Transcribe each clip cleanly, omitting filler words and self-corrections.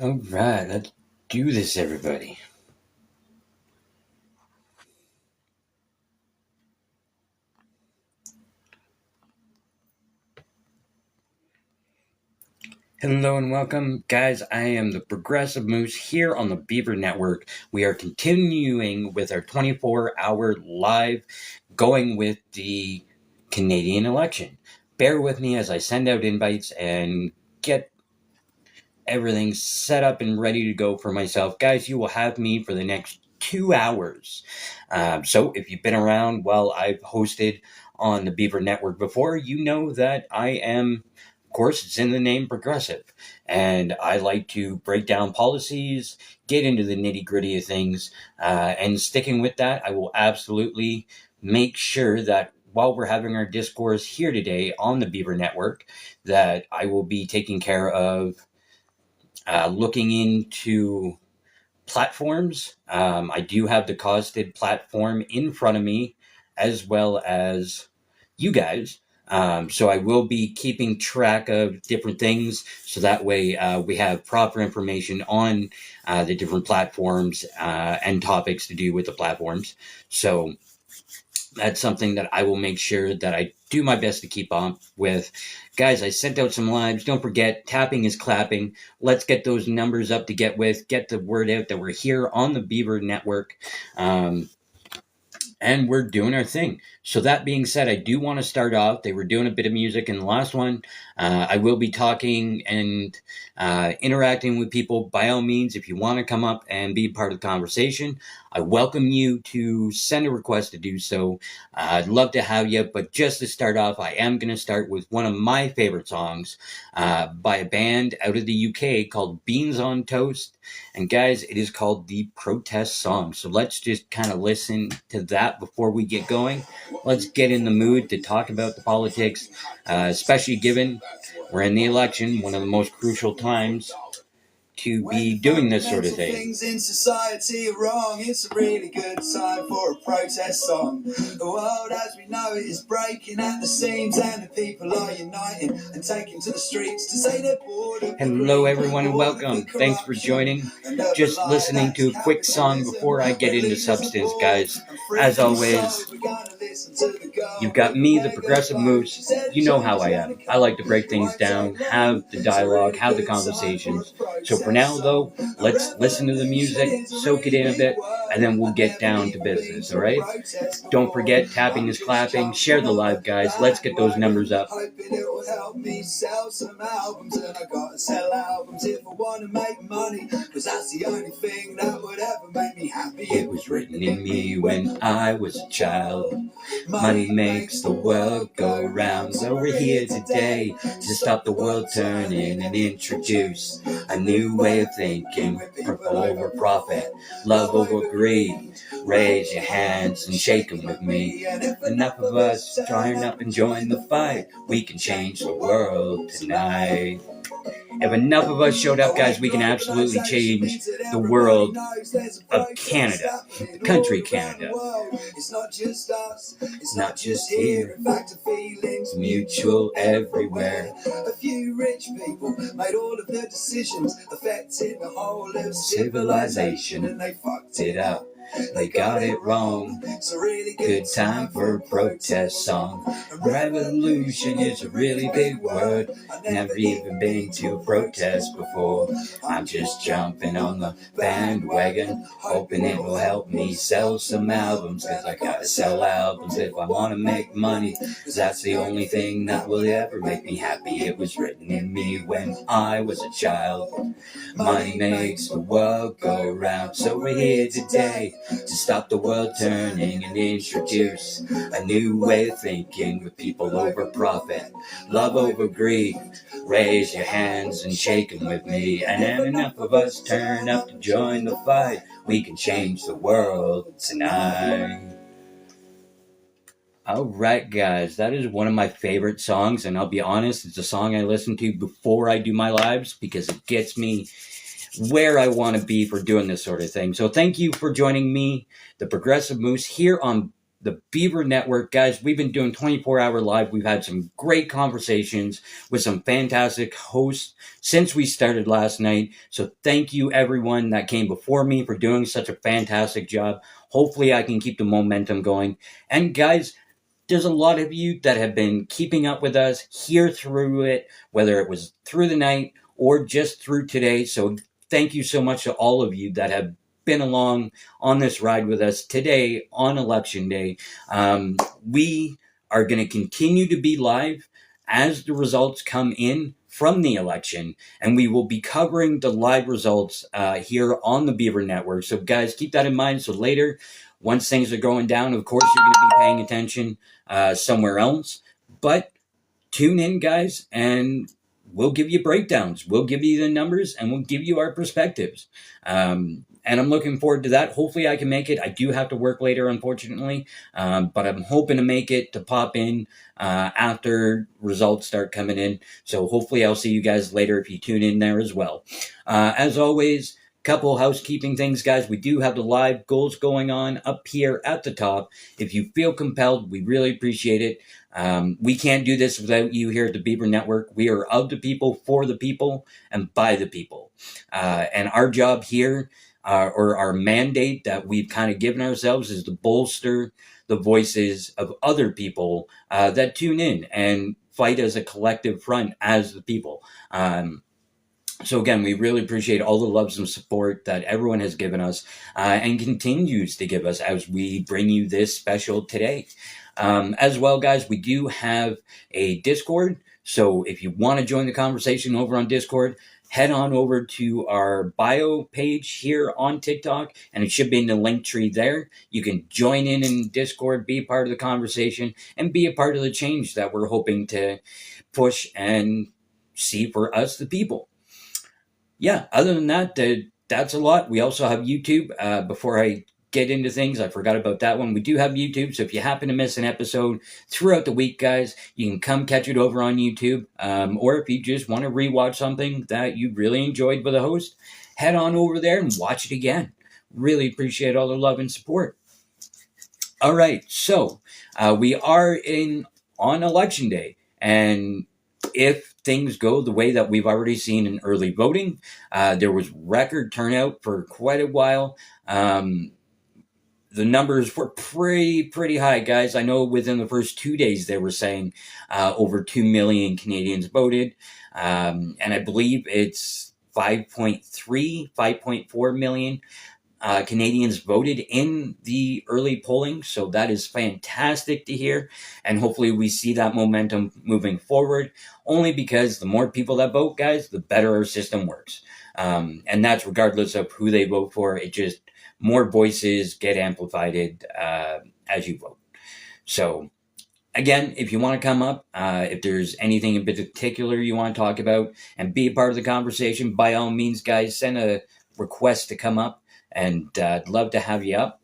All right, let's do this, everybody. Hello and welcome, guys. I am the Progressive Moose here on the Beaver Network. We are continuing with our 24-hour live going with the Canadian election. Bear with me as I send out invites and get everything set up and ready to go for myself. Guys, you will have me for the next 2 hours. So if you've been around while I've hosted on the Beaver Network before, you know that I am, of course, it's in the name, progressive. And I like to break down policies, get into the nitty gritty of things, and sticking with that, I will absolutely make sure that while we're having our discourse here today on the Beaver Network, that I will be taking care of looking into platforms. I do have the costed platform in front of me, as well as you guys. So I will be keeping track of different things, so that way we have proper information on the different platforms and topics to do with the platforms. So that's something that I will make sure that I do my best to keep up with. Guys, I sent out some lives. Don't forget, tapping is clapping. Let's get those numbers up to get the word out that we're here on the Beaver Network. And we're doing our thing. So that being said, I do want to start off. They were doing a bit of music in the last one. I will be talking and interacting with people. By all means, if you want to come up and be part of the conversation, I welcome you to send a request to do so. I'd love to have you, but just to start off, I am going to start with one of my favorite songs by a band out of the UK called Beans on Toast. And guys, it is called The Protest Song. So let's just kind of listen to that before we get going. Let's get in the mood to talk about the politics, especially given we're in the election, one of the most crucial times to be doing this sort of thing. Things in society are wrong. It's a really good time for a protest song. The world as we know it is breaking at the seams, and the people are uniting and taking to the streets to say they're bored. Hello everyone and welcome. Thanks for joining. Just listening to a quick song before I get into substance, guys. As always, you've got me, the Progressive Moose. You know how I am. I like to break things down, have the dialogue, have the conversations. So for now, though, let's listen to the music, soak it in a bit, and then we'll get down to business, all right? Don't forget, tapping is clapping. Share the live, guys. Let's get those numbers up. Help me sell some albums, and I gotta sell albums if I wanna make money, cause that's the only thing that would ever make me happy. It was written in me when I was a child. Money makes the world go round, so we're here today to stop the world turning and introduce a new way of thinking over profit, love over greed. Raise your hands and shake them with me. Enough of us join up and join the fight. We can change the world tonight. If enough of us showed up, guys, we can absolutely change the world of Canada, the country Canada. It's not just us, it's not just here. In fact, the feeling's mutual everywhere. A few rich people made all of the decisions affecting the whole of civilization, and they fucked it up. They got it wrong. It's a really good time for a protest song. A revolution is a really big word. I've never even been to a protest before. I'm just jumping on the bandwagon, hoping it will help me sell some albums, cause I gotta sell albums if I wanna make money, cause that's the only thing that will ever make me happy. It was written in me when I was a child. Money makes the world go round, so we're here today to stop the world turning and introduce a new way of thinking with people over profit, love over greed. Raise your hands and shake them with me, and enough of us turn up to join the fight. We can change the world tonight. All right, guys, that is one of my favorite songs, and I'll be honest, it's a song I listen to before I do my lives because it gets me where I want to be for doing this sort of thing. So thank you for joining me, the Progressive Moose, here on the Beaver Network. Guys, we've been doing 24-hour live. We've had some great conversations with some fantastic hosts since we started last night. So thank you everyone that came before me for doing such a fantastic job. Hopefully I can keep the momentum going. And guys, there's a lot of you that have been keeping up with us here through it, whether it was through the night or just through today. So thank you so much to all of you that have been along on this ride with us today on election day. We are going to continue to be live as the results come in from the election, and we will be covering the live results here on the Beaver Network. So guys, keep that in mind. So later, once things are going down, of course, you're going to be paying attention somewhere else. But tune in, guys, and we'll give you breakdowns. We'll give you the numbers, and we'll give you our perspectives. And I'm looking forward to that. Hopefully I can make it. I do have to work later, unfortunately, but I'm hoping to make it to pop in after results start coming in. So hopefully I'll see you guys later if you tune in there as well. As always, couple housekeeping things, guys. We do have the live goals going on up here at the top. If you feel compelled, we really appreciate it. We can't do this without you here at the Beaver Network. We are of the people, for the people, and by the people. And our job here, or our mandate that we've kind of given ourselves, is to bolster the voices of other people that tune in and fight as a collective front as the people. So again, we really appreciate all the loves and support that everyone has given us and continues to give us as we bring you this special today. As well, guys, we do have a Discord. So if you want to join the conversation over on Discord, head on over to our bio page here on TikTok, and it should be in the link tree there. You can join in Discord, be a part of the conversation, and be a part of the change that we're hoping to push and see for us, the people. Yeah, other than that, that's a lot. We also have YouTube. Before I get into things, I forgot about that one. We do have YouTube, so if you happen to miss an episode throughout the week, guys, you can come catch it over on YouTube. Or if you just want to rewatch something that you really enjoyed with a host, head on over there and watch it again. Really appreciate all the love and support. All right, so we are on election day, and if things go the way that we've already seen in early voting, there was record turnout for quite a while. The numbers were pretty high, guys. I know within the first 2 days they were saying over 2 million Canadians voted, and I believe it's 5.4 million Canadians voted in the early polling. So that is fantastic to hear. And hopefully we see that momentum moving forward, only because the more people that vote, guys, the better our system works. And that's regardless of who they vote for. It just, more voices get amplified as you vote. So again, if you want to come up, if there's anything in particular you want to talk about and be a part of the conversation, by all means, guys, send a request to come up. And I'd love to have you up.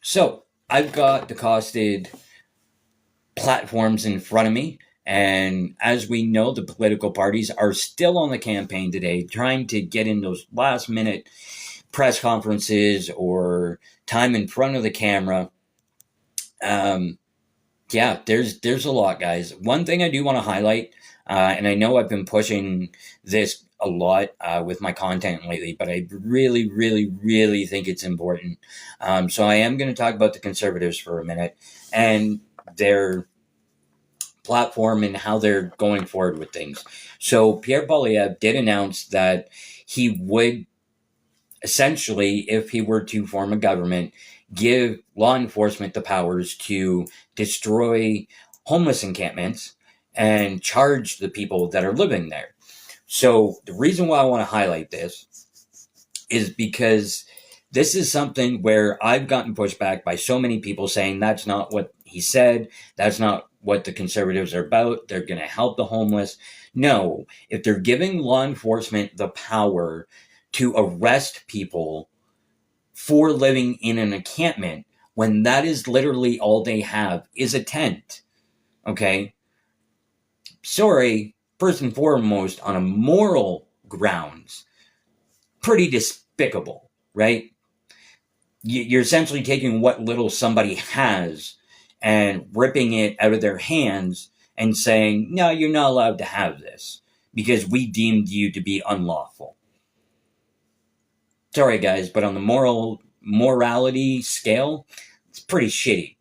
So I've got the costed platforms in front of me. And as we know, the political parties are still on the campaign today, trying to get in those last minute press conferences or time in front of the camera. Yeah, there's a lot, guys. One thing I do want to highlight, and I know I've been pushing this a lot with my content lately, but I really think it's important. So I am going to talk about the Conservatives for a minute and their platform and how they're going forward with things. So Pierre Poilievre did announce that he would essentially, if he were to form a government, give law enforcement the powers to destroy homeless encampments and charge the people that are living there. So the reason why I want to highlight this is because this is something where I've gotten pushback by so many people saying that's not what he said. That's not what the Conservatives are about. They're going to help the homeless. No, if they're giving law enforcement the power to arrest people for living in an encampment, when that is literally all they have is a tent, okay? Sorry, first and foremost, on a moral grounds, pretty despicable, right? you're essentially taking what little somebody has and ripping it out of their hands and saying, no, you're not allowed to have this because we deemed you to be unlawful. Sorry, guys, but on the morality scale, it's pretty shitty.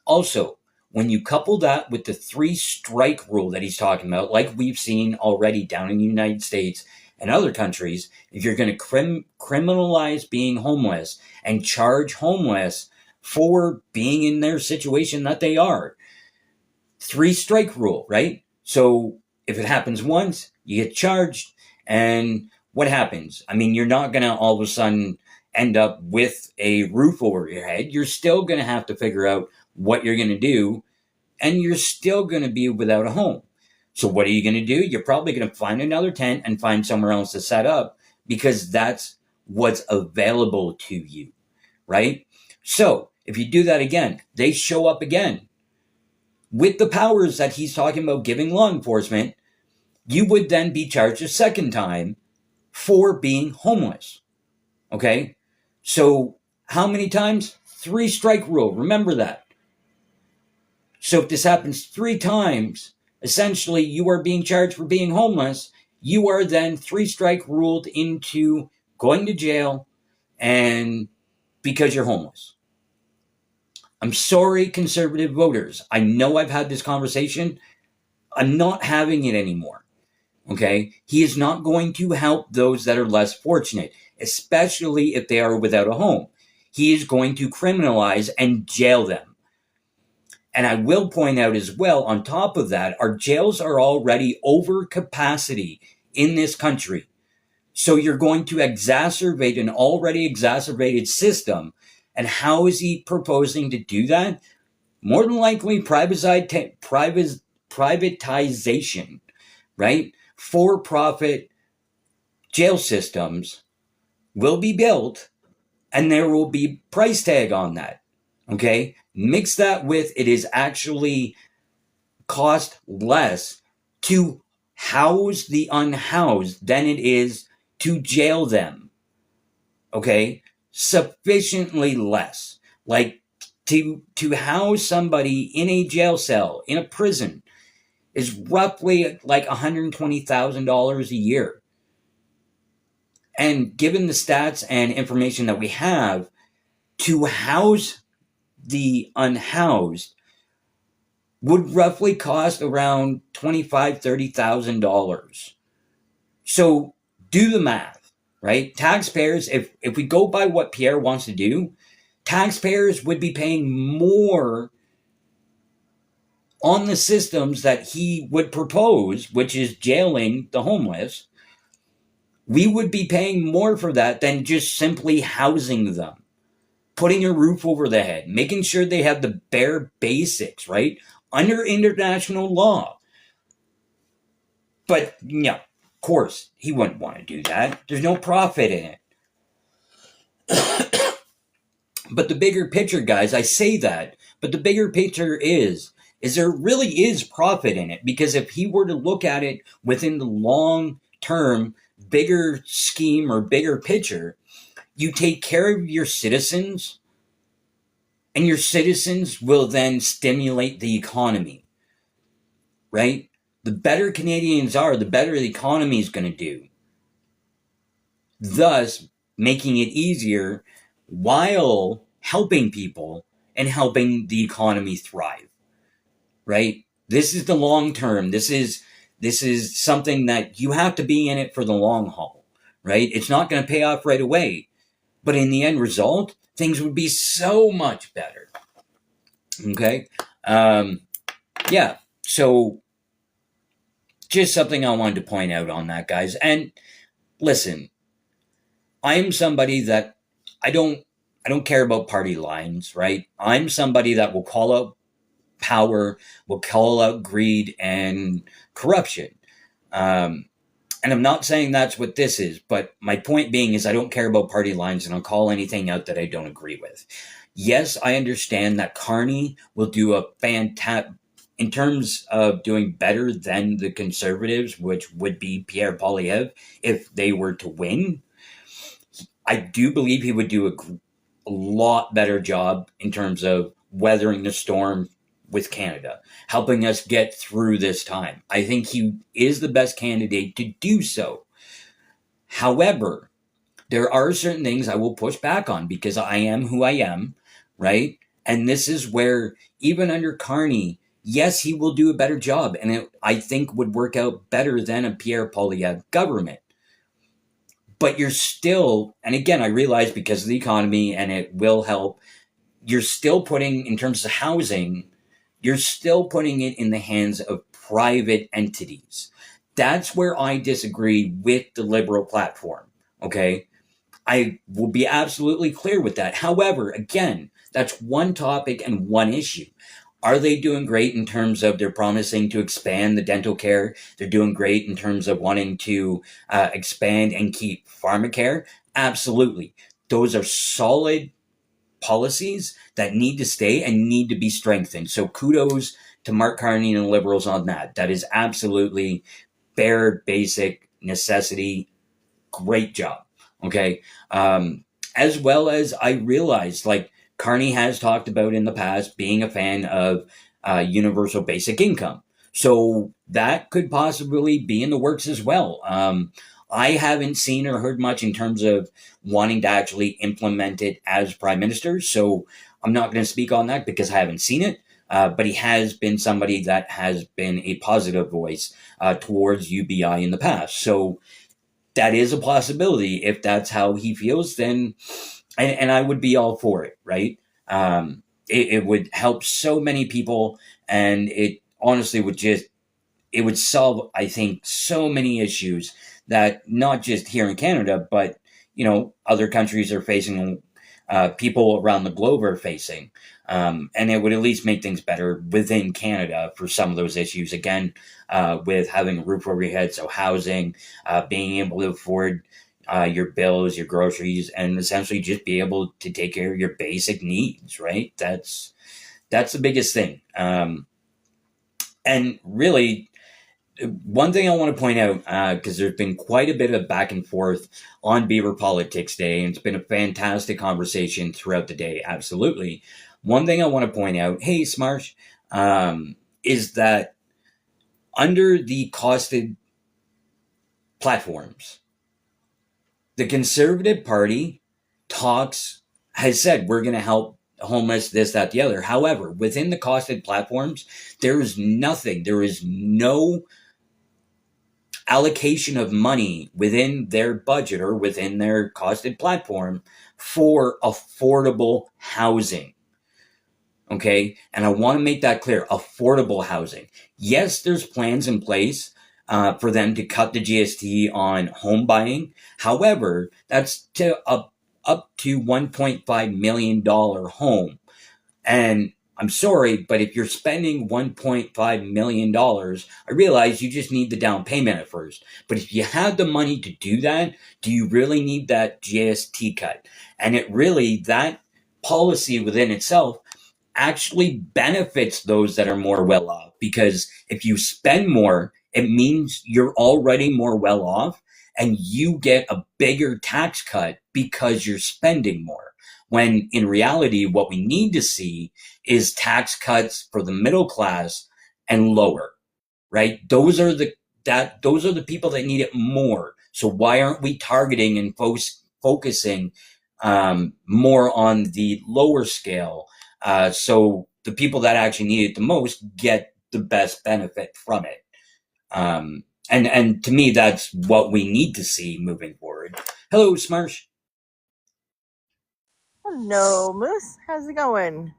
Also, when you couple that with the 3-strike rule that he's talking about, like we've seen already down in the United States and other countries, if you're going to criminalize being homeless and charge homeless for being in their situation that they are, 3-strike rule, right? So if it happens once, you get charged, and what happens? I mean, you're not going to all of a sudden end up with a roof over your head. You're still going to have to figure out what you're going to do, and you're still going to be without a home. So what are you going to do? You're probably going to find another tent and find somewhere else to set up because that's what's available to you, right? So if you do that again, they show up again with the powers that he's talking about giving law enforcement. You would then be charged a second time for being homeless. Okay? So how many times? 3-strike rule. Remember that. So if this happens 3 times, essentially you are being charged for being homeless. You are then 3-strike ruled into going to jail and because you're homeless. I'm sorry, conservative voters. I know I've had this conversation. I'm not having it anymore. Okay? He is not going to help those that are less fortunate, especially if they are without a home. He is going to criminalize and jail them. And I will point out as well, on top of that, our jails are already over capacity in this country. So you're going to exacerbate an already exacerbated system. And how is he proposing to do that? More than likely privatization, right? For-profit jail systems will be built, and there will be price tag on that. Okay? Mix that with it is actually cost less to house the unhoused than it is to jail them. Okay? Sufficiently less. Like to house somebody in a jail cell, in a prison, is roughly like $120,000 a year. And given the stats and information that we have, to house the unhoused would roughly cost around $25,000, $30,000. So do the math, right? Taxpayers, if we go by what Pierre wants to do, taxpayers would be paying more on the systems that he would propose, which is jailing the homeless. We would be paying more for that than just simply housing them, putting a roof over their head, making sure they have the bare basics, right? Under international law. But, yeah, of course, he wouldn't want to do that. There's no profit in it. But the bigger picture, guys, I say that, but the bigger picture is there really is profit in it. Because if he were to look at it within the long term, bigger scheme or bigger picture, you take care of your citizens, and your citizens will then stimulate the economy, right? The better Canadians are, the better the economy is going to do. Thus, making it easier while helping people and helping the economy thrive, right? This is the long term. This is something that you have to be in it for the long haul, right? It's not going to pay off right away, but in the end result, things would be so much better. Okay? Yeah, so just something I wanted to point out on that, guys. And listen, I'm somebody that I don't care about party lines, right? I'm somebody that will call out power, will call out greed and corruption. And I'm not saying that's what this is, but my point being is I don't care about party lines, and I'll call anything out that I don't agree with. Yes, I understand that Carney will do a fantastic, in terms of doing better than the Conservatives, which would be Pierre Poilievre, if they were to win. I do believe he would do a lot better job in terms of weathering the storm with Canada, helping us get through this time. I think he is the best candidate to do so. However, there are certain things I will push back on because I am who I am, right? And this is where, even under Carney, yes, he will do a better job. And it, I think, would work out better than a Pierre Poilievre government. But you're still, and again, I realize because of the economy and it will help, you're still putting, in terms of housing, you're still putting it in the hands of private entities. That's where I disagree with the Liberal platform. Okay. I will be absolutely clear with that. However, again, that's one topic and one issue. Are they doing great in terms of they're promising to expand the dental care? They're doing great in terms of wanting to expand and keep pharmacare? Absolutely. Those are solid policies that need to stay and need to be strengthened. So kudos to Mark Carney and the Liberals on that. That is absolutely bare, basic necessity. Great job. Okay. As well as I realized, like Carney has talked about in the past, being a fan of universal basic income. So that could possibly be in the works as well. I haven't seen or heard much in terms of wanting to actually implement it as prime minister. So I'm not going to speak on that because I haven't seen it. But he has been somebody that has been a positive voice towards UBI in the past. So that is a possibility. If that's how he feels, then, and I would be all for it, right? It would help so many people, and it honestly would just, it would solve, I think, so many issues that not just here in Canada, but, you know, other countries are facing, people around the globe are facing. And it would at least make things better within Canada for some of those issues. Again, with having a roof over your head, so housing, being able to afford your bills, your groceries, and essentially just be able to take care of your basic needs. Right? That's the biggest thing. And really, one thing I want to point out, because there's been quite a bit of back and forth on Beaver Politics Day, and it's been a fantastic conversation throughout the day, absolutely. One thing I want to point out, hey, Smarsh, is that under the costed platforms, the Conservative Party has said, we're going to help homeless, this, that, the other. However, within the costed platforms, there is no allocation of money within their budget or within their costed platform for affordable housing. Okay. And I want to make that clear. Affordable housing. Yes, there's plans in place for them to cut the GST on home buying. However, that's to up to $1.5 million home. And I'm sorry, but if you're spending $1.5 million, I realize you just need the down payment at first. But if you have the money to do that, do you really need that GST cut? And that policy within itself actually benefits those that are more well off, because if you spend more, it means you're already more well off and you get a bigger tax cut because you're spending more. When in reality, what we need to see is tax cuts for the middle class and lower, right? Those are the people that need it more. So why aren't we targeting and focusing more on the lower scale, so the people that actually need it the most get the best benefit from it? And to me, that's what we need to see moving forward. Hello, Smarsh. Hello, Moose. How's it going?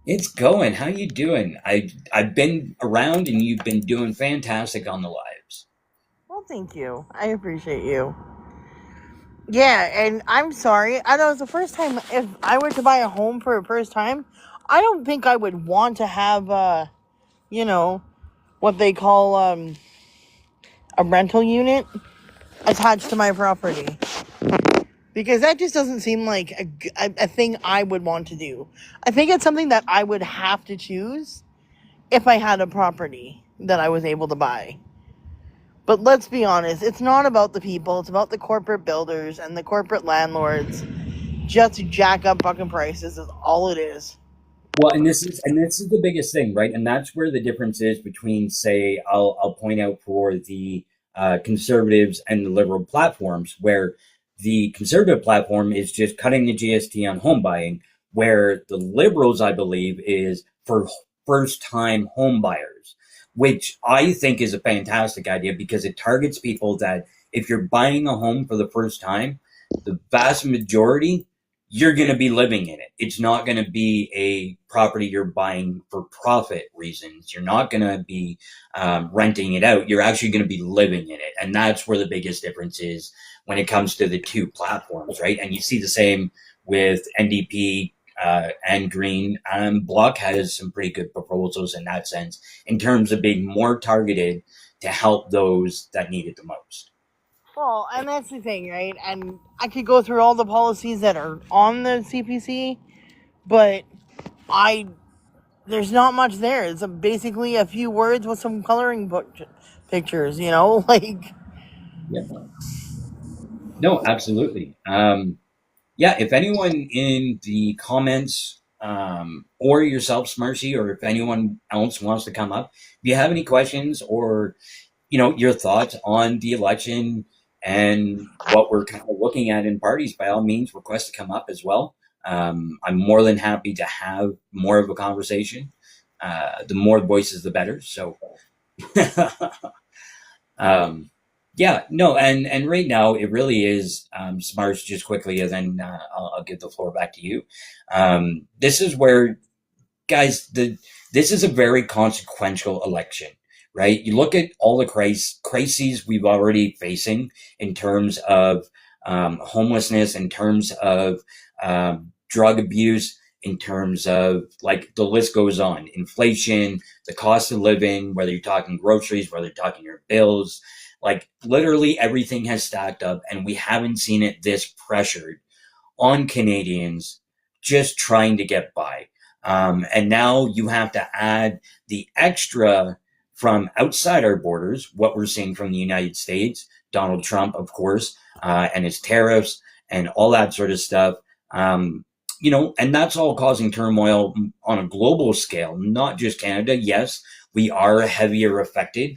It's going. How you doing? I've been around and you've been doing fantastic on the lives. Well, thank you. I appreciate you. Yeah, and I'm sorry. I know it's the first time. If I were to buy a home for the first time, I don't think I would want to have, you know, what they call a rental unit attached to my property, because that just doesn't seem like a thing I would want to do. I think it's something that I would have to choose if I had a property that I was able to buy. But let's be honest, it's not about the people, it's about the corporate builders and the corporate landlords just to jack up fucking prices. Is all it is. Well, and this is the biggest thing, right? And that's where the difference is between, say, I'll point out for the conservatives and the liberal platforms, where the conservative platform is just cutting the GST on home buying, where the liberals, I believe, is for first time home buyers, which I think is a fantastic idea because it targets people that if you're buying a home for the first time, the vast majority you're going to be living in it. It's not going to be a property you're buying for profit reasons. You're not going to be renting it out. You're actually going to be living in it. And that's where the biggest difference is when it comes to the two platforms, right? And you see the same with NDP and Green. Bloc has some pretty good proposals in that sense, in terms of being more targeted to help those that need it the most. Well, and that's the thing, right? And I could go through all the policies that are on the CPC, but I there's not much there. It's basically a few words with some coloring book pictures, like. Yeah. No, absolutely. Yeah, if anyone in the comments or yourself, Smarcy, or if anyone else wants to come up, if you have any questions or your thoughts on the election and what we're kind of looking at in parties, by all means, request to come up as well. I'm more than happy to have more of a conversation. The more voices, the better. So, um, yeah, no, and right now it really is Smarts. Just quickly, and then I'll give the floor back to you. This is where, guys, this is a very consequential election, right? You look at all the crises we've already facing in terms of homelessness, in terms of drug abuse, in terms of, like, the list goes on, inflation, the cost of living, whether you're talking groceries, whether you're talking your bills, like literally everything has stacked up, and we haven't seen it this pressured on Canadians just trying to get by. And now you have to add the extra from outside our borders, what we're seeing from the United States, Donald Trump, of course, and his tariffs and all that sort of stuff. And that's all causing turmoil on a global scale, not just Canada. Yes, we are heavier affected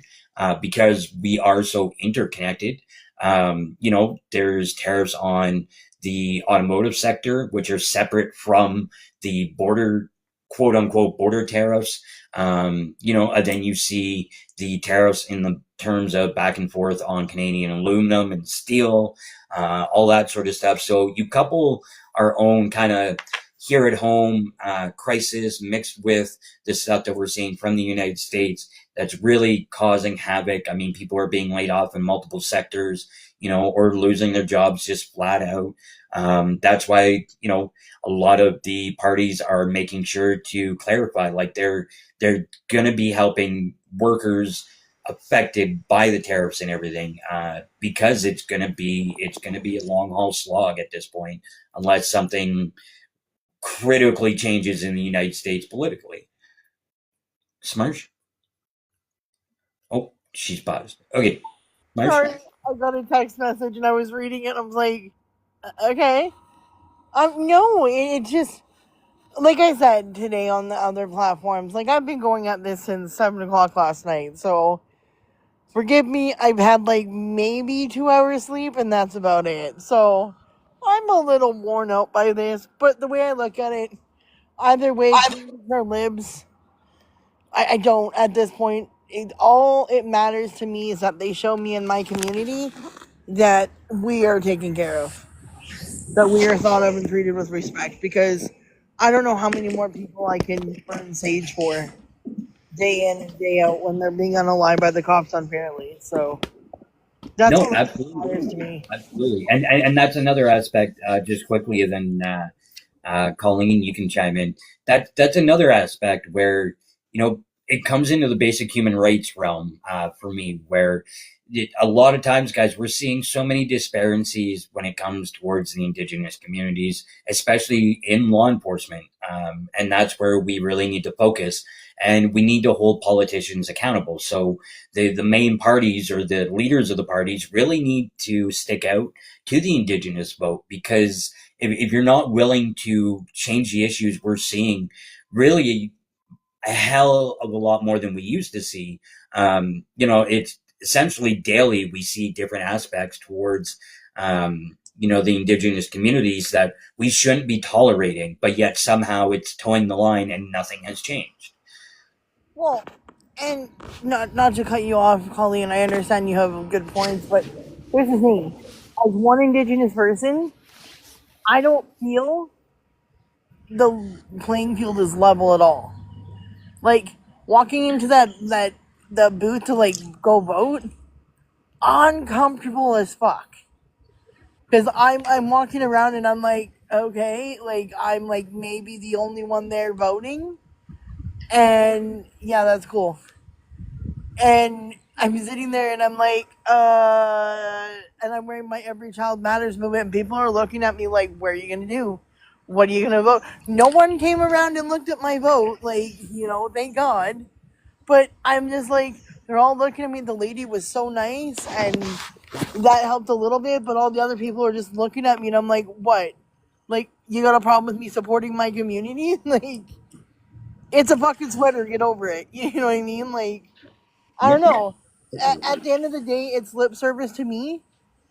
because we are so interconnected. There's tariffs on the automotive sector, which are separate from the border, quote unquote, border tariffs. And then you see the tariffs in the terms of back and forth on Canadian aluminum and steel, all that sort of stuff. So you couple our own kind of here at home crisis mixed with the stuff that we're seeing from the United States that's really causing havoc. I mean, people are being laid off in multiple sectors, or losing their jobs just flat out. That's why, a lot of the parties are making sure to clarify, like they're going to be helping workers affected by the tariffs and everything, because it's going to be a long haul slog at this point, unless something critically changes in the United States politically. Smarsh? Oh, she's paused. Okay. Smarsh? Sorry, I got a text message and I was reading it. I was like, okay. No, it just, like I said today on the other platforms, like I've been going at this since 7 o'clock last night. So forgive me, I've had like maybe 2 hours sleep and that's about it. So I'm a little worn out by this, but the way I look at it, either way, her libs, I don't at this point. All it matters to me is that they show me in my community that we are taken care of, that we are thought of and treated with respect, because I don't know how many more people I can burn sage for day in and day out when they're being unalive by the cops unfairly. So that's No, what absolutely. matters to me. Absolutely. And that's another aspect, just quickly, and then Colleen, you can chime in. That's another aspect where, it comes into the basic human rights realm for me, where a lot of times, guys, we're seeing so many disparities when it comes towards the Indigenous communities, especially in law enforcement. And that's where we really need to focus, and we need to hold politicians accountable. So the main parties, or the leaders of the parties, really need to stick out to the Indigenous vote, because if you're not willing to change the issues we're seeing, really a hell of a lot more than we used to see. It's essentially daily we see different aspects towards, the indigenous communities that we shouldn't be tolerating, but yet somehow it's towing the line and nothing has changed. Well, and not to cut you off, Colleen, I understand you have good points, but here's the thing. As one Indigenous person, I don't feel the playing field is level at all. Like, walking into the booth to, like, go vote, uncomfortable as fuck. Because I'm walking around and I'm like, okay, like, I'm, like, maybe the only one there voting. And, yeah, that's cool. And I'm sitting there and I'm like, and I'm wearing my Every Child Matters movement, and people are looking at me like, what are you gonna do? What are you gonna vote? No one came around and looked at my vote, like, thank God. But I'm just like, they're all looking at me. The lady was so nice, and that helped a little bit, but all the other people are just looking at me, and I'm like, what? Like, you got a problem with me supporting my community? Like, it's a fucking sweater, get over it. You know what I mean? Like, I don't know. At the end of the day, it's lip service to me,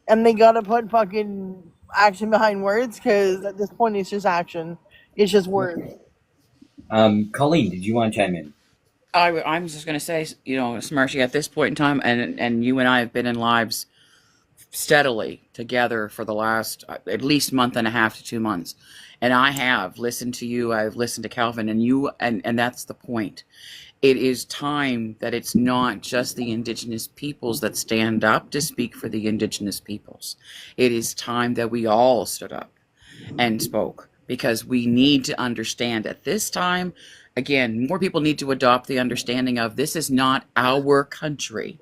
and they gotta put fucking action behind words, because at this point, it's just action. It's just words. Colleen, did you want to chime in? I'm just going to say, Smarty, at this point in time, and you and I have been in lives steadily together for the last at least month and a half to 2 months. And I have listened to you, I've listened to Calvin, and that's the point. It is time that it's not just the Indigenous peoples that stand up to speak for the Indigenous peoples. It is time that we all stood up and spoke, because we need to understand at this time, again, more people need to adopt the understanding of this is not our country.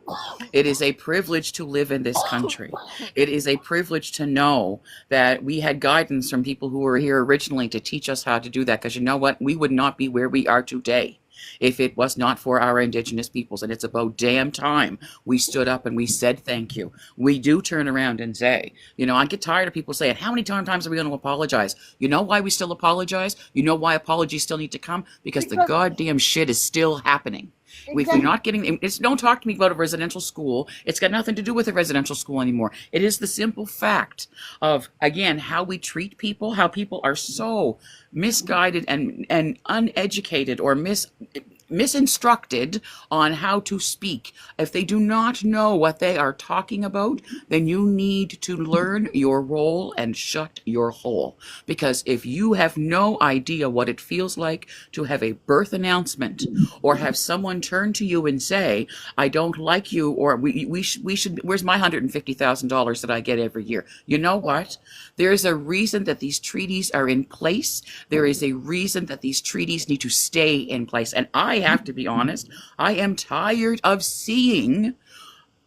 It is a privilege to live in this country. It is a privilege to know that we had guidance from people who were here originally to teach us how to do that, because you know what? We would not be where we are today if it was not for our Indigenous peoples. And it's about damn time we stood up and we said thank you. We do turn around and say, I get tired of people saying, how many times are we going to apologize? You know why we still apologize? You know why apologies still need to come? Because the goddamn shit is still happening. If we're not getting, don't talk to me about a residential school. It's got nothing to do with a residential school anymore. It is the simple fact of, again, how we treat people, how people are so misguided and uneducated or misinstructed on how to speak. If they do not know what they are talking about, then you need to learn your role and shut your hole. Because if you have no idea what it feels like to have a birth announcement, or have someone turn to you and say, I don't like you, or we should, where's my $150,000 that I get every year? You know what? There is a reason that these treaties are in place. There is a reason that these treaties need to stay in place. And I have to be honest, I am tired of seeing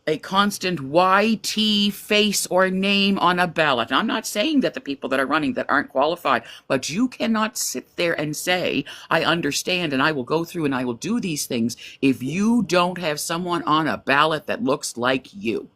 a constant YT face or name on a ballot. And I'm not saying that the people that are running that aren't qualified, but you cannot sit there and say, I understand and I will go through and I will do these things if you don't have someone on a ballot that looks like you.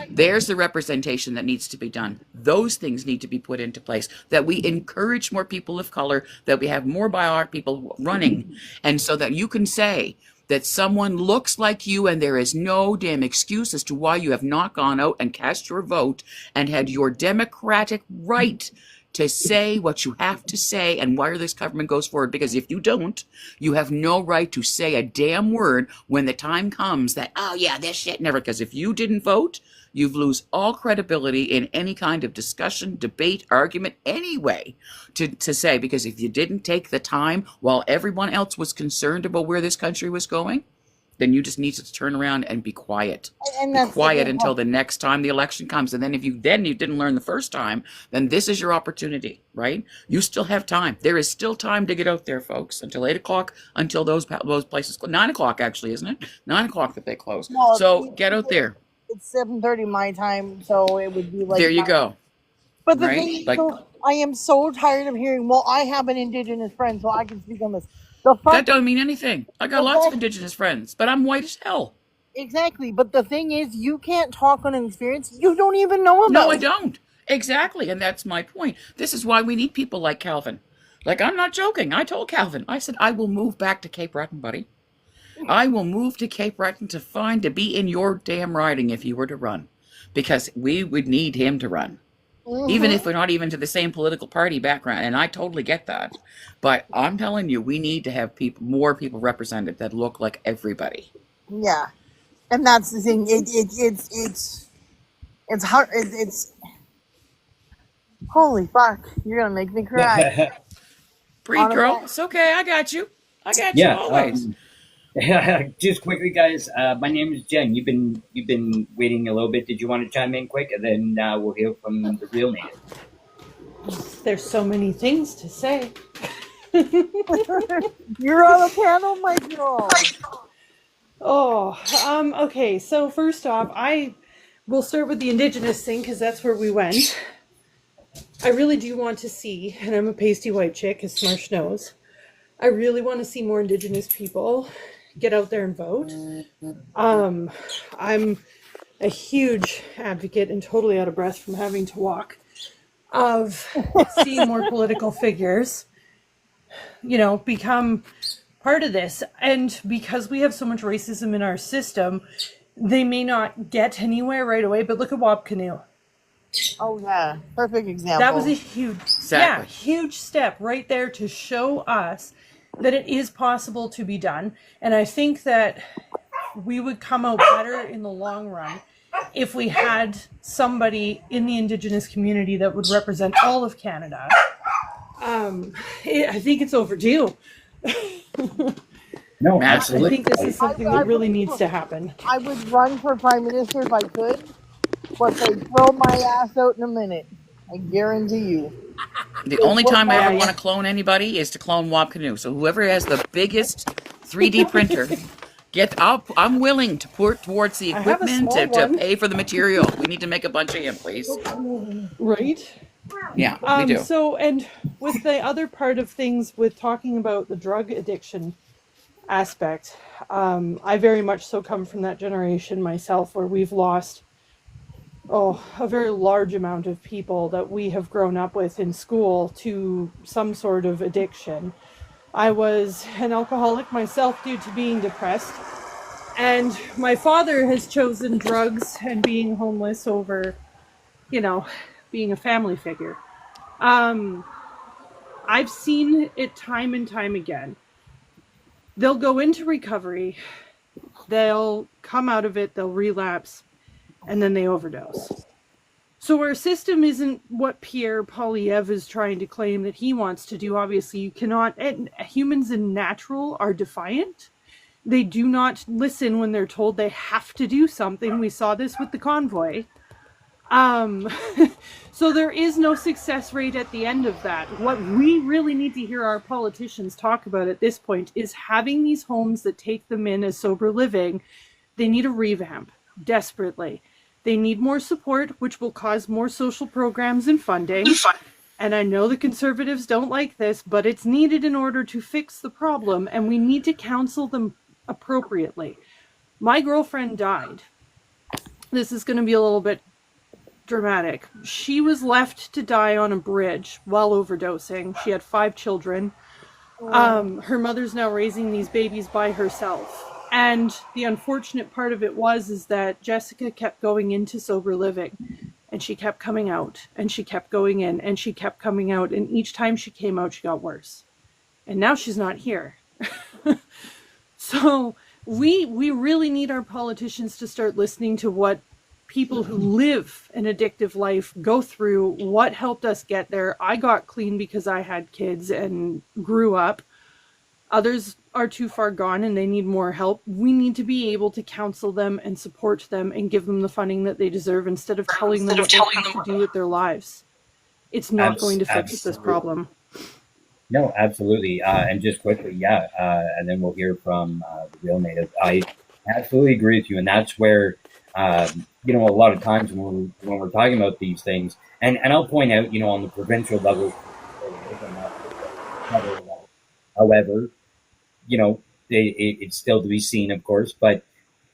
There's the representation that needs to be done. Those things need to be put into place, that we encourage more people of color, that we have more BIPOC people running, and so that you can say that someone looks like you and there is no damn excuse as to why you have not gone out and cast your vote and had your democratic right to say what you have to say and why this government goes forward. Because if you don't, you have no right to say a damn word when the time comes that, oh yeah, this shit never, because if you didn't vote, you lose all credibility in any kind of discussion, debate, argument, anyway, to say, because if you didn't take the time while everyone else was concerned about where this country was going, then you just need to turn around and be quiet. And be quiet until the next time the election comes. And then if you didn't learn the first time, then this is your opportunity, right? You still have time. There is still time to get out there, folks, until 8 o'clock, until those places close. 9 o'clock, actually, isn't it? 9 o'clock that they close. Well, so get out there. It's 7:30 my time, so it would be like. There you go. But the thing is, I am so tired of hearing, well, I have an Indigenous friend, so I can speak on this. That don't mean anything. I got lots of Indigenous friends, but I'm white as hell. Exactly, but the thing is, you can't talk on an experience you don't even know about. No, I don't. Exactly, and that's my point. This is why we need people like Calvin. Like, I'm not joking. I told Calvin, I said, I will move back to Cape Breton, buddy. I will move to Cape Breton to be in your damn riding if you were to run, because we would need him to run, even if Mm-hmm. we're not even to the same political party background. And I totally get that, but I'm telling you, we need to have more people represented that look like everybody. Yeah, and that's the thing. It's hard. It's holy fuck. You're gonna make me cry. Breathe, On a girl. fact. It's okay. I got you. I got you Yeah. always. Just quickly, guys. My name is Jen. You've been waiting a little bit. Did you want to chime in quick, and then we'll hear from the real native? There's so many things to say. You're on the panel, my girl. Okay. So first off, I will start with the Indigenous thing because that's where we went. I really do want to see, and I'm a pasty white chick, as Smarsh knows. I really want to see more Indigenous people get out there and vote. I'm a huge advocate and totally out of breath from having to walk of seeing more political figures, become part of this. And because we have so much racism in our system, they may not get anywhere right away. But look at Wapcanoe. Oh yeah, perfect example. That was a huge, Exactly. huge step right there to show us that it is possible to be done. And I think that we would come out better in the long run if we had somebody in the Indigenous community that would represent all of Canada. I think it's overdue. No, I Absolutely. think this is something that really needs to happen. I would run for prime minister if I could, but they'd throw my ass out in a minute. I guarantee you. The only time I ever Yeah. want to clone anybody is to clone Wapcanoe. So whoever has the biggest 3D printer, I'm willing to put towards the I have a equipment small to one. pay for the material. We need to make a bunch of him, please. Right? Yeah, we do. So, and with the other part of things, with talking about the drug addiction aspect, I very much so come from that generation myself where we've lost a very large amount of people that we have grown up with in school to some sort of addiction. I was an alcoholic myself due to being depressed, and my father has chosen drugs and being homeless over, being a family figure. I've seen it time and time again. They'll go into recovery, they'll come out of it, they'll relapse, and then they overdose. So our system isn't what Pierre Poilievre is trying to claim that he wants to do. Obviously, you cannot. And humans in natural are defiant. They do not listen when they're told they have to do something. We saw this with the convoy. So there is no success rate at the end of that. What we really need to hear our politicians talk about at this point is having these homes that take them in as sober living. They need a revamp desperately. They need more support, which will cause more social programs and funding. And I know the Conservatives don't like this, but it's needed in order to fix the problem, and we need to counsel them appropriately. My girlfriend died. This is going to be a little bit dramatic. She was left to die on a bridge while overdosing. She had 5 children. Her mother's now raising these babies by herself. And the unfortunate part of it is that Jessica kept going into sober living, and she kept coming out, and she kept going in, and she kept coming out, and each time she came out, she got worse. And now she's not here. So we really need our politicians to start listening to what people who live an addictive life go through, what helped us get there. I got clean because I had kids and grew up. Others are too far gone and they need more help. We need to be able to counsel them and support them and give them the funding that they deserve instead of telling them what they have to do with their lives. It's not going to fix this problem. No, absolutely. And just quickly, and then we'll hear from the real native. I absolutely agree with you, and that's where a lot of times when we're talking about these things, and I'll point out, on the provincial level, however, it's still to be seen, of course, but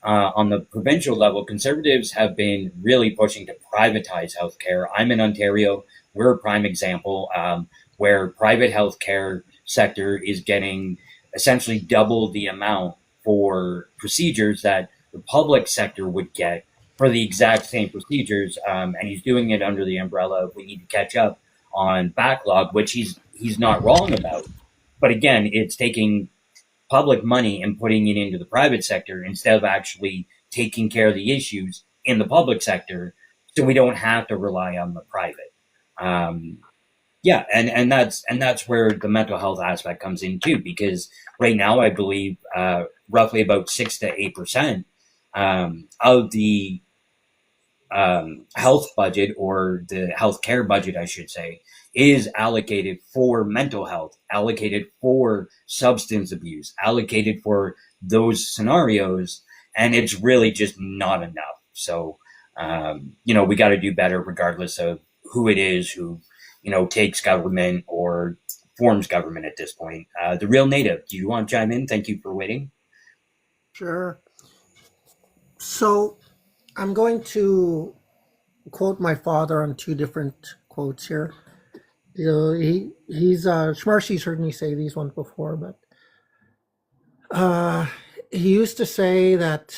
on the provincial level, Conservatives have been really pushing to privatize healthcare. I'm in Ontario. We're a prime example where private healthcare sector is getting essentially double the amount for procedures that the public sector would get for the exact same procedures. And he's doing it under the umbrella of we need to catch up on backlog, which he's not wrong about. But again, it's taking public money and putting it into the private sector instead of actually taking care of the issues in the public sector, so we don't have to rely on the private. Um, yeah, and that's where the mental health aspect comes in too, because right now I believe roughly about 6 to 8% of the health budget, or the healthcare budget, I should say, is allocated for mental health, allocated for substance abuse, allocated for those scenarios, and it's really just not enough. So, we got to do better, regardless of who it is who, takes government or forms government at this point. The Real Native, do you want to chime in? Thank you for waiting. Sure. So I'm going to quote my father on two different quotes here. He's Shmarshy's heard me say these ones before, but he used to say that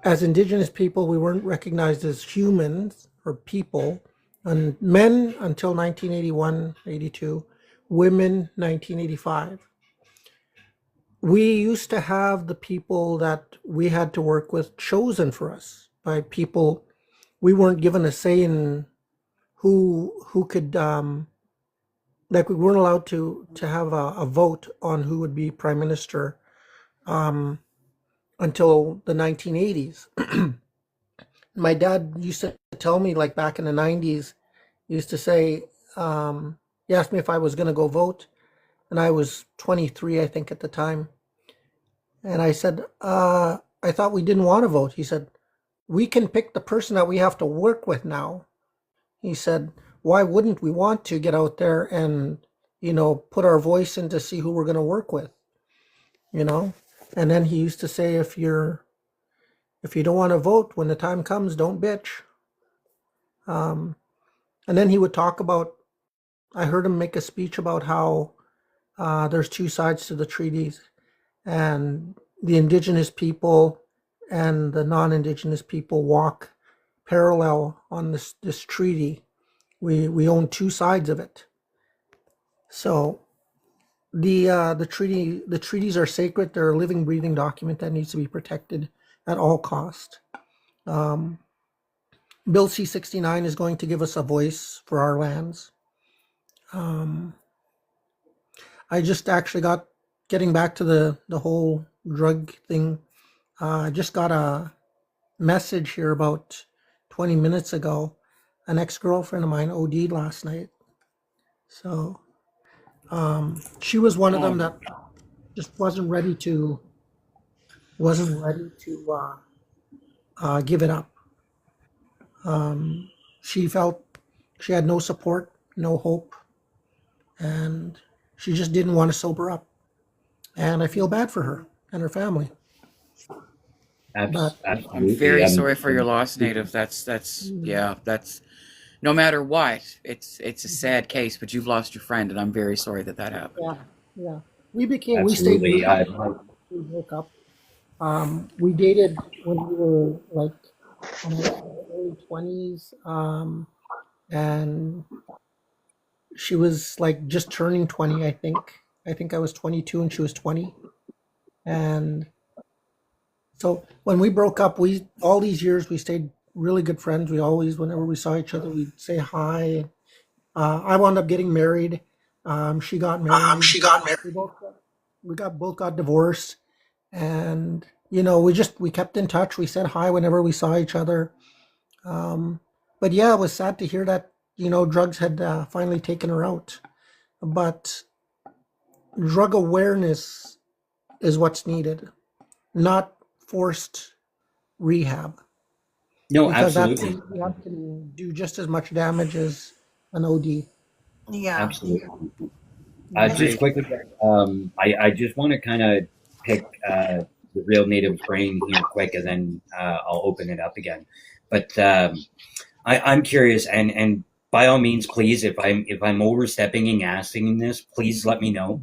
as Indigenous people, we weren't recognized as humans or people, and men until 1981, 82, women 1985. We used to have the people that we had to work with chosen for us by people. We weren't given a say in who could, like we weren't allowed to have a vote on who would be prime minister until the 1980s. My dad used to tell me, like back in the 90s, he used to say, he asked me if I was going to go vote, and I was 23, I think, at the time. And I said, I thought we didn't want to vote. He said, we can pick the person that we have to work with now. He said, why wouldn't we want to get out there and, put our voice in to see who we're going to work with, And then he used to say, if you don't want to vote, when the time comes, don't bitch. And then he would talk about, I heard him make a speech about how there's two sides to the treaties, and the Indigenous people and the non-Indigenous people walk parallel on this treaty. We own two sides of it. So the treaties are sacred. They're a living, breathing document that needs to be protected at all cost. Bill C-69 is going to give us a voice for our lands. I just actually getting back to the whole drug thing, I just got a message here about 20 minutes ago. An ex-girlfriend of mine OD'd last night. So she was one of them that just wasn't ready to give it up. She felt she had no support, no hope, and she just didn't want to sober up. And I feel bad for her and her family. But Absolutely. I'm very sorry for your loss, Native. That's no matter what, it's a sad case, but you've lost your friend, and I'm very sorry that happened. yeah, we stayed Absolutely. we broke up. We dated when we were like in our early 20s, and she was like just turning 20, I think. I think I was 22 and she was 20. And so when we broke up, all these years we stayed really good friends. We always, whenever we saw each other, we'd say hi. I wound up getting married. She got married. We both got divorced, and we kept in touch. We said hi whenever we saw each other. But yeah, it was sad to hear that drugs had finally taken her out. But drug awareness is what's needed, not forced rehab. No, Because absolutely. that can do just as much damage as an OD. Yeah. Absolutely. Agreed. Just quickly, I just want to kind of pick the real native brain here quick, and then I'll open it up again. But I'm curious, and by all means, please, if I'm overstepping and asking this, please let me know,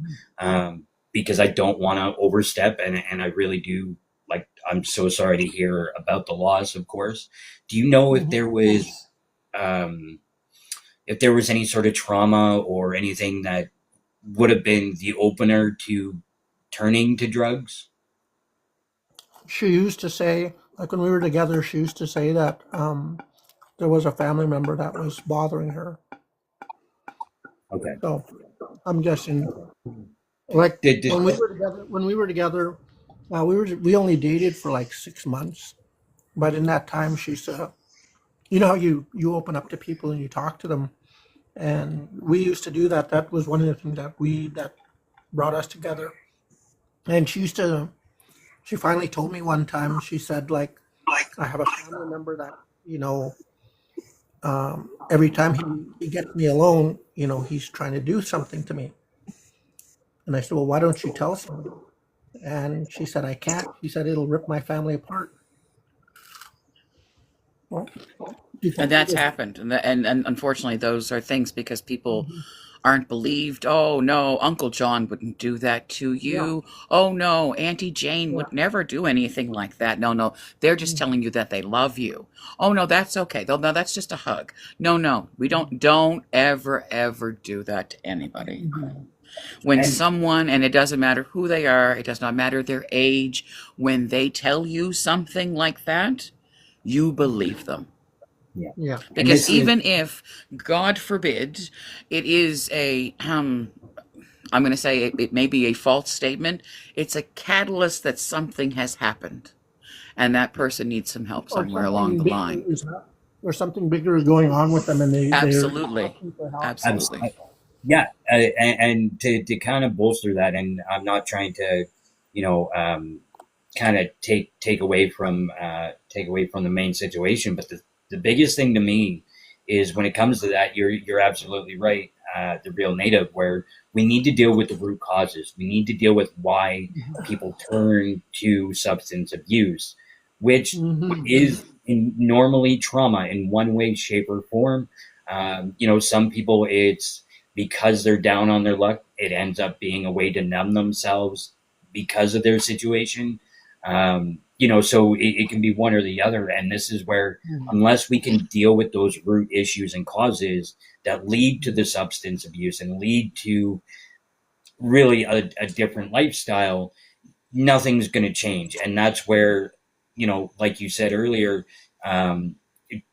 because I don't want to overstep, and I really do. Like, I'm so sorry to hear about the loss, of course. Do you know if there was any sort of trauma or anything that would have been the opener to turning to drugs? She used to say, like when we were together, she used to say that there was a family member that was bothering her. Okay. So I'm guessing, like Did when we were together, we only dated for like 6 months, but in that time, she said, you know how you open up to people and you talk to them, and we used to do that. That was one of the things that brought us together. And she finally told me one time. She said, like, I have a family member that, every time he gets me alone, he's trying to do something to me. And I said, well, why don't you tell somebody? And she said, I can't. She said, it'll rip my family apart. Well, And that's happened, and unfortunately, those are things because people aren't believed. Oh no, Uncle John wouldn't do that to you. Oh no, Auntie Jane would never do anything like that. No, they're just telling you that they love you. Oh no, that's okay. No, that's just a hug. No, we don't ever do that to anybody. When someone, and it doesn't matter who they are, it does not matter their age, when they tell you something like that, you believe them. Yeah. Because even if, God forbid, it is I'm going to say it may be a false statement, it's a catalyst that something has happened. And that person needs some help somewhere along the line. Or something bigger is going on with them, and Absolutely. Absolutely. Yeah, and to kind of bolster that, and I'm not trying to, kind of take away from the main situation, but the biggest thing to me is when it comes to that, you're absolutely right. The real native, where we need to deal with the root causes. We need to deal with why people turn to substance abuse, which is normally trauma in one way, shape, or form. Some people, it's because they're down on their luck. It ends up being a way to numb themselves because of their situation. So it can be one or the other. And this is where, unless we can deal with those root issues and causes that lead to the substance abuse and lead to really a different lifestyle, nothing's going to change. And that's where, like you said earlier,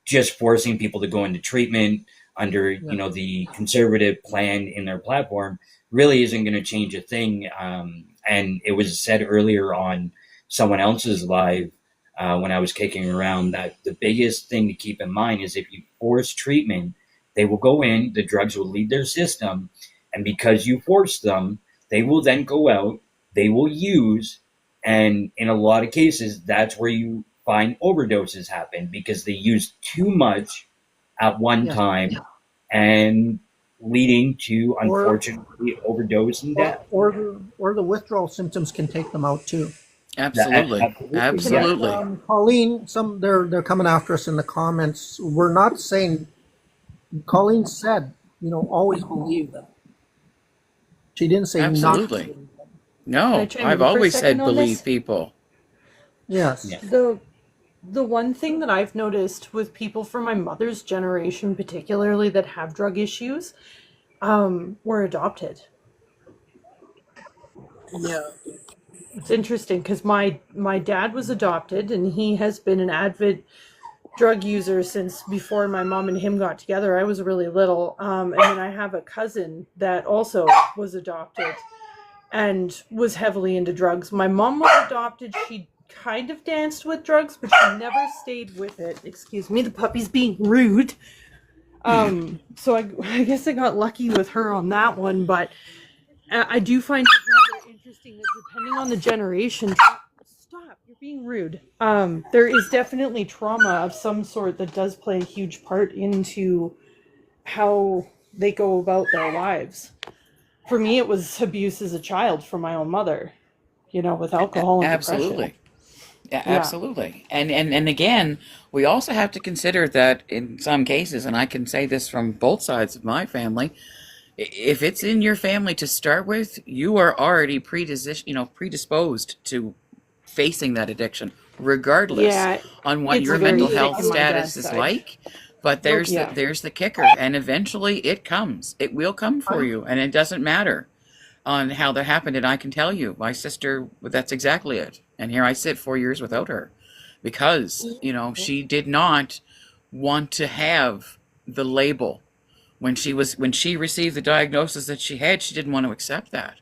just forcing people to go into treatment under, the conservative plan in their platform really isn't going to change a thing. And it was said earlier on someone else's live when I was kicking around that the biggest thing to keep in mind is if you force treatment, they will go in, the drugs will leave their system, and because you force them, they will then go out, they will use, and in a lot of cases, that's where you find overdoses happen because they use too much at one time and leading to, unfortunately, overdose and death. Or the withdrawal symptoms can take them out too. Absolutely. Colleen, they're coming after us in the comments. We're not saying. Colleen said, always believe them. She didn't say absolutely. Not. No, I've always said believe people. Yes. Yeah. The one thing that I've noticed with people from my mother's generation, particularly that have drug issues, were adopted. Yeah. It's interesting because my dad was adopted and he has been an avid drug user since before my mom and him got together. I was really little. And then I have a cousin that also was adopted and was heavily into drugs. My mom was adopted. She kind of danced with drugs, but she never stayed with it. Excuse me, the puppy's being rude. So I guess I got lucky with her on that one, but I do find it rather interesting that depending on the generation, stop, you're being rude. There is definitely trauma of some sort that does play a huge part into how they go about their lives. For me, it was abuse as a child from my own mother. with alcohol and Absolutely. depression. Yeah, Yeah. absolutely. And again, we also have to consider that in some cases, and I can say this from both sides of my family, if it's in your family to start with, you are already predisposed to facing that addiction, regardless Yeah, on what it's your very mental thick health in my status dad's is side. like. But Yeah. there's the kicker, and eventually it comes. It will come for I'm you, and it doesn't matter on how that happened. And I can tell you, my sister, that's exactly it. And here I sit 4 years without her because, she did not want to have the label. When she received the diagnosis that she had, she didn't want to accept that.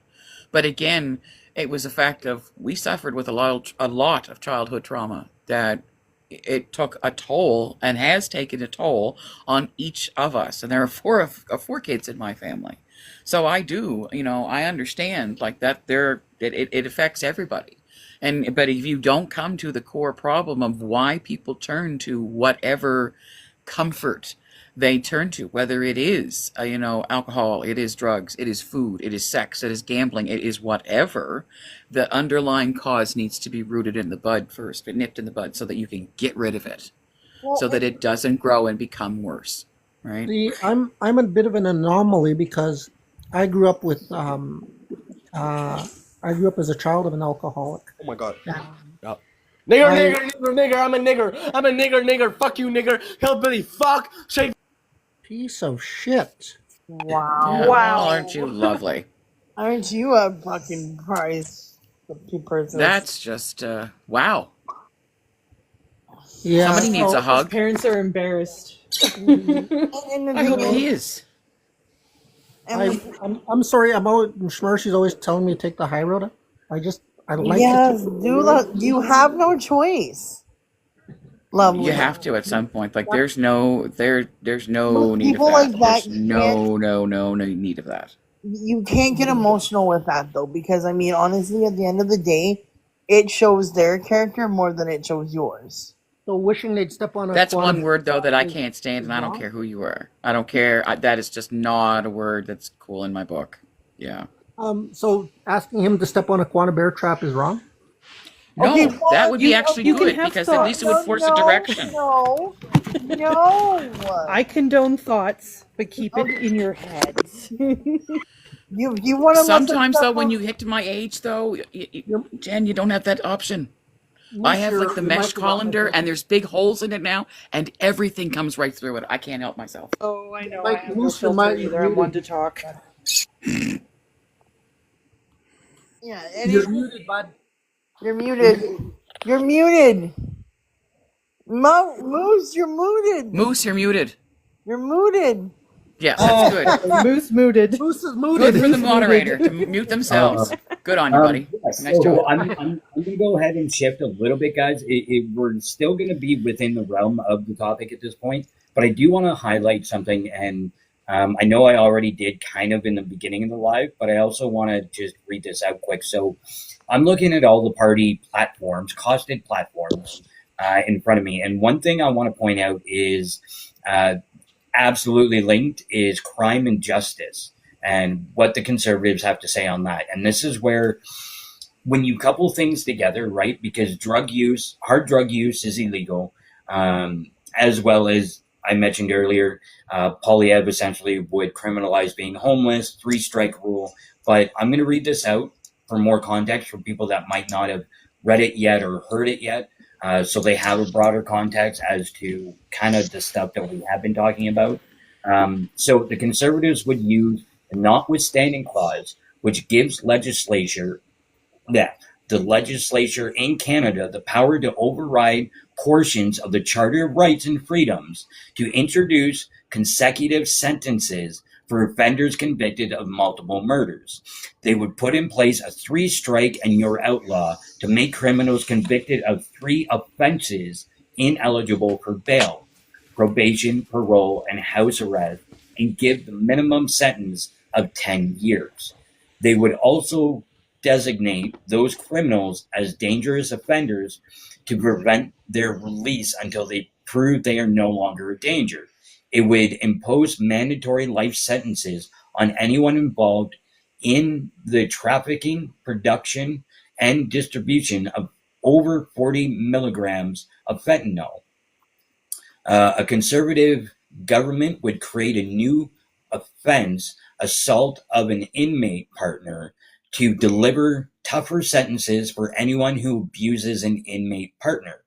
But again, it was a fact of we suffered with a lot of childhood trauma that it took a toll and has taken a toll on each of us. And there are four kids in my family. So I do, I understand like that it affects everybody. But if you don't come to the core problem of why people turn to whatever comfort they turn to, whether it is, alcohol, it is drugs, it is food, it is sex, it is gambling, it is whatever, the underlying cause needs to be rooted in the bud first, but nipped in the bud so that you can get rid of it, Well, so that it doesn't grow and become worse, right? See, I'm a bit of an anomaly because I grew up with I grew up as a child of an alcoholic. Oh my god. Yeah. Yep. Nigger, I nigger, nigger, nigger. I'm a nigger. I'm a nigger, nigger. Fuck you, nigger. Hillbilly. Fuck. Shake. piece of shit. wow. Yeah. Wow. Aren't you lovely? Aren't you a fucking prize person? That's just, wow. Yeah. Somebody needs so- a hug. Parents are embarrassed. And the I thing hope is- he is. and I'm sorry. I'm always Schmercy's always telling me to take the high road. I like yes, to. do the. You have no choice. Lovely. You have to at some point. Like there's no Most need of people that. like that There's no need of that. You can't get emotional with that though, because I mean, honestly, at the end of the day, it shows their character more than it shows yours. So wishing they'd step on a. That's one quantum- word though that I can't stand, and I don't care who you are. I don't care. That is just not a word that's cool in my book. Yeah. So asking him to step on a quantum bear trap is wrong. No, Okay, well, that would be actually you can good have because at least it would No, force no, a direction. No, no. I condone thoughts, but keep it in your heads. You want to Sometimes though, when you hit to my age though, Jen, you don't have that option. I have like the mesh colander, and there's big holes in it now, and everything comes right through it. I can't help myself. Oh, I know. Mike, I have no Moose, filter Mike, either. I'm one to talk. Yeah, You're muted, bud. you're muted. You're muted. Moose, you're muted. Moose, you're muted. You're muted. Yes, that's good. Moose mooted. Moose is Good muted. for the moderator to mute themselves. Good on you, buddy. Yes. Nice So job. I'm going to go ahead and shift a little bit, guys. We're still going to be within the realm of the topic at this point, but I do want to highlight something. And I know I already did kind of in the beginning of the live, but I also want to just read this out quick. So I'm looking at all the party platforms, costed platforms in front of me. And one thing I want to point out is absolutely linked is crime and justice and what the conservatives have to say on that. And this is where, when you couple things together, right, because hard drug use is illegal, as well as I mentioned earlier, Polyev essentially would criminalize being homeless, 3-strike rule. But I'm going to read this out for more context for people that might not have read it yet or heard it yet. So they have a broader context as to kind of the stuff that we have been talking about. So the conservatives would use the notwithstanding clause, which gives the legislature in Canada the power to override portions of the Charter of Rights and Freedoms to introduce consecutive sentences for offenders convicted of multiple murders. They would put in place a 3-strike and you're outlaw to make criminals convicted of 3 offenses ineligible for bail, probation, parole, and house arrest, and give the minimum sentence of 10 years. They would also designate those criminals as dangerous offenders to prevent their release until they prove they are no longer a danger. It would impose mandatory life sentences on anyone involved in the trafficking, production, and distribution of over 40 milligrams of fentanyl. A conservative government would create a new offense, assault of an inmate partner, to deliver tougher sentences for anyone who abuses an inmate partner.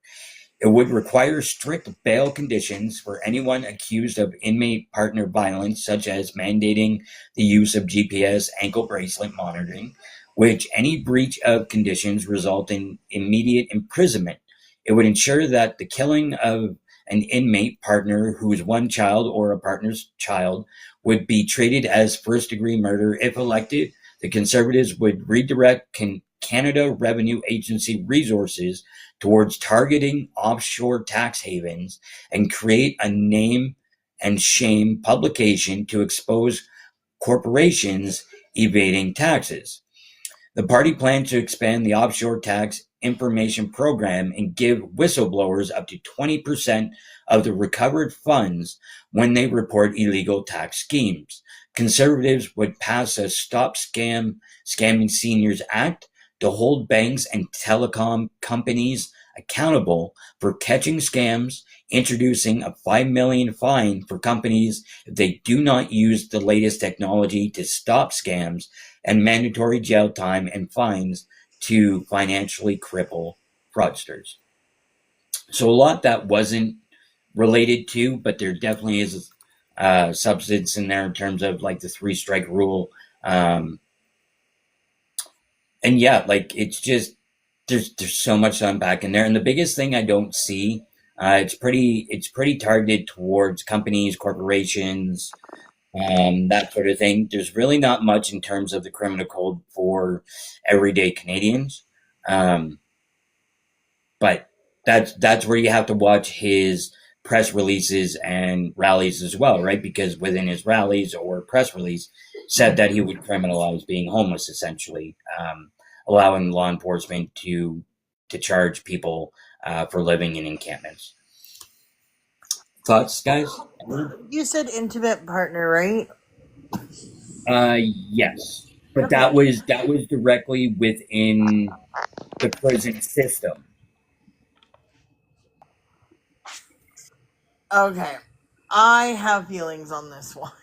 It would require strict bail conditions for anyone accused of inmate partner violence, such as mandating the use of GPS ankle bracelet monitoring, which any breach of conditions result in immediate imprisonment. It would ensure that the killing of an inmate partner whose one child or a partner's child would be treated as first-degree murder. If elected, the Conservatives would redirect Canada Revenue Agency resources towards targeting offshore tax havens and create a name and shame publication to expose corporations evading taxes. The party planned to expand the offshore tax information program and give whistleblowers up to 20% of the recovered funds when they report illegal tax schemes. Conservatives would pass a Stop Scamming Seniors Act to hold banks and telecom companies accountable for catching scams, introducing a $5 million fine for companies if they do not use the latest technology to stop scams, and mandatory jail time and fines to financially cripple fraudsters. So a lot that wasn't related to, but there definitely is substance in there in terms of like the 3-strike rule. And yeah, like it's just, there's so much to unpack in there. And the biggest thing I don't see, it's pretty targeted towards companies, corporations, that sort of thing. There's really not much in terms of the criminal code for everyday Canadians. But that's where you have to watch his press releases and rallies as well, right? Because within his rallies or press release said that he would criminalize being homeless, essentially, allowing law enforcement to charge people for living in encampments. Thoughts, guys? You said intimate partner, right? Yes, but that was directly within the prison system. Okay. I have feelings on this one.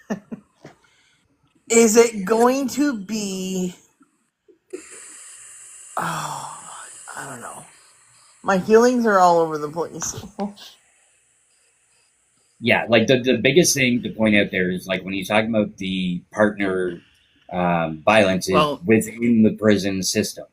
Is it going to be... Oh, I don't know. My feelings are all over the place. Yeah, like the biggest thing to point out there is like when he's talking about the partner violence is within the prison system,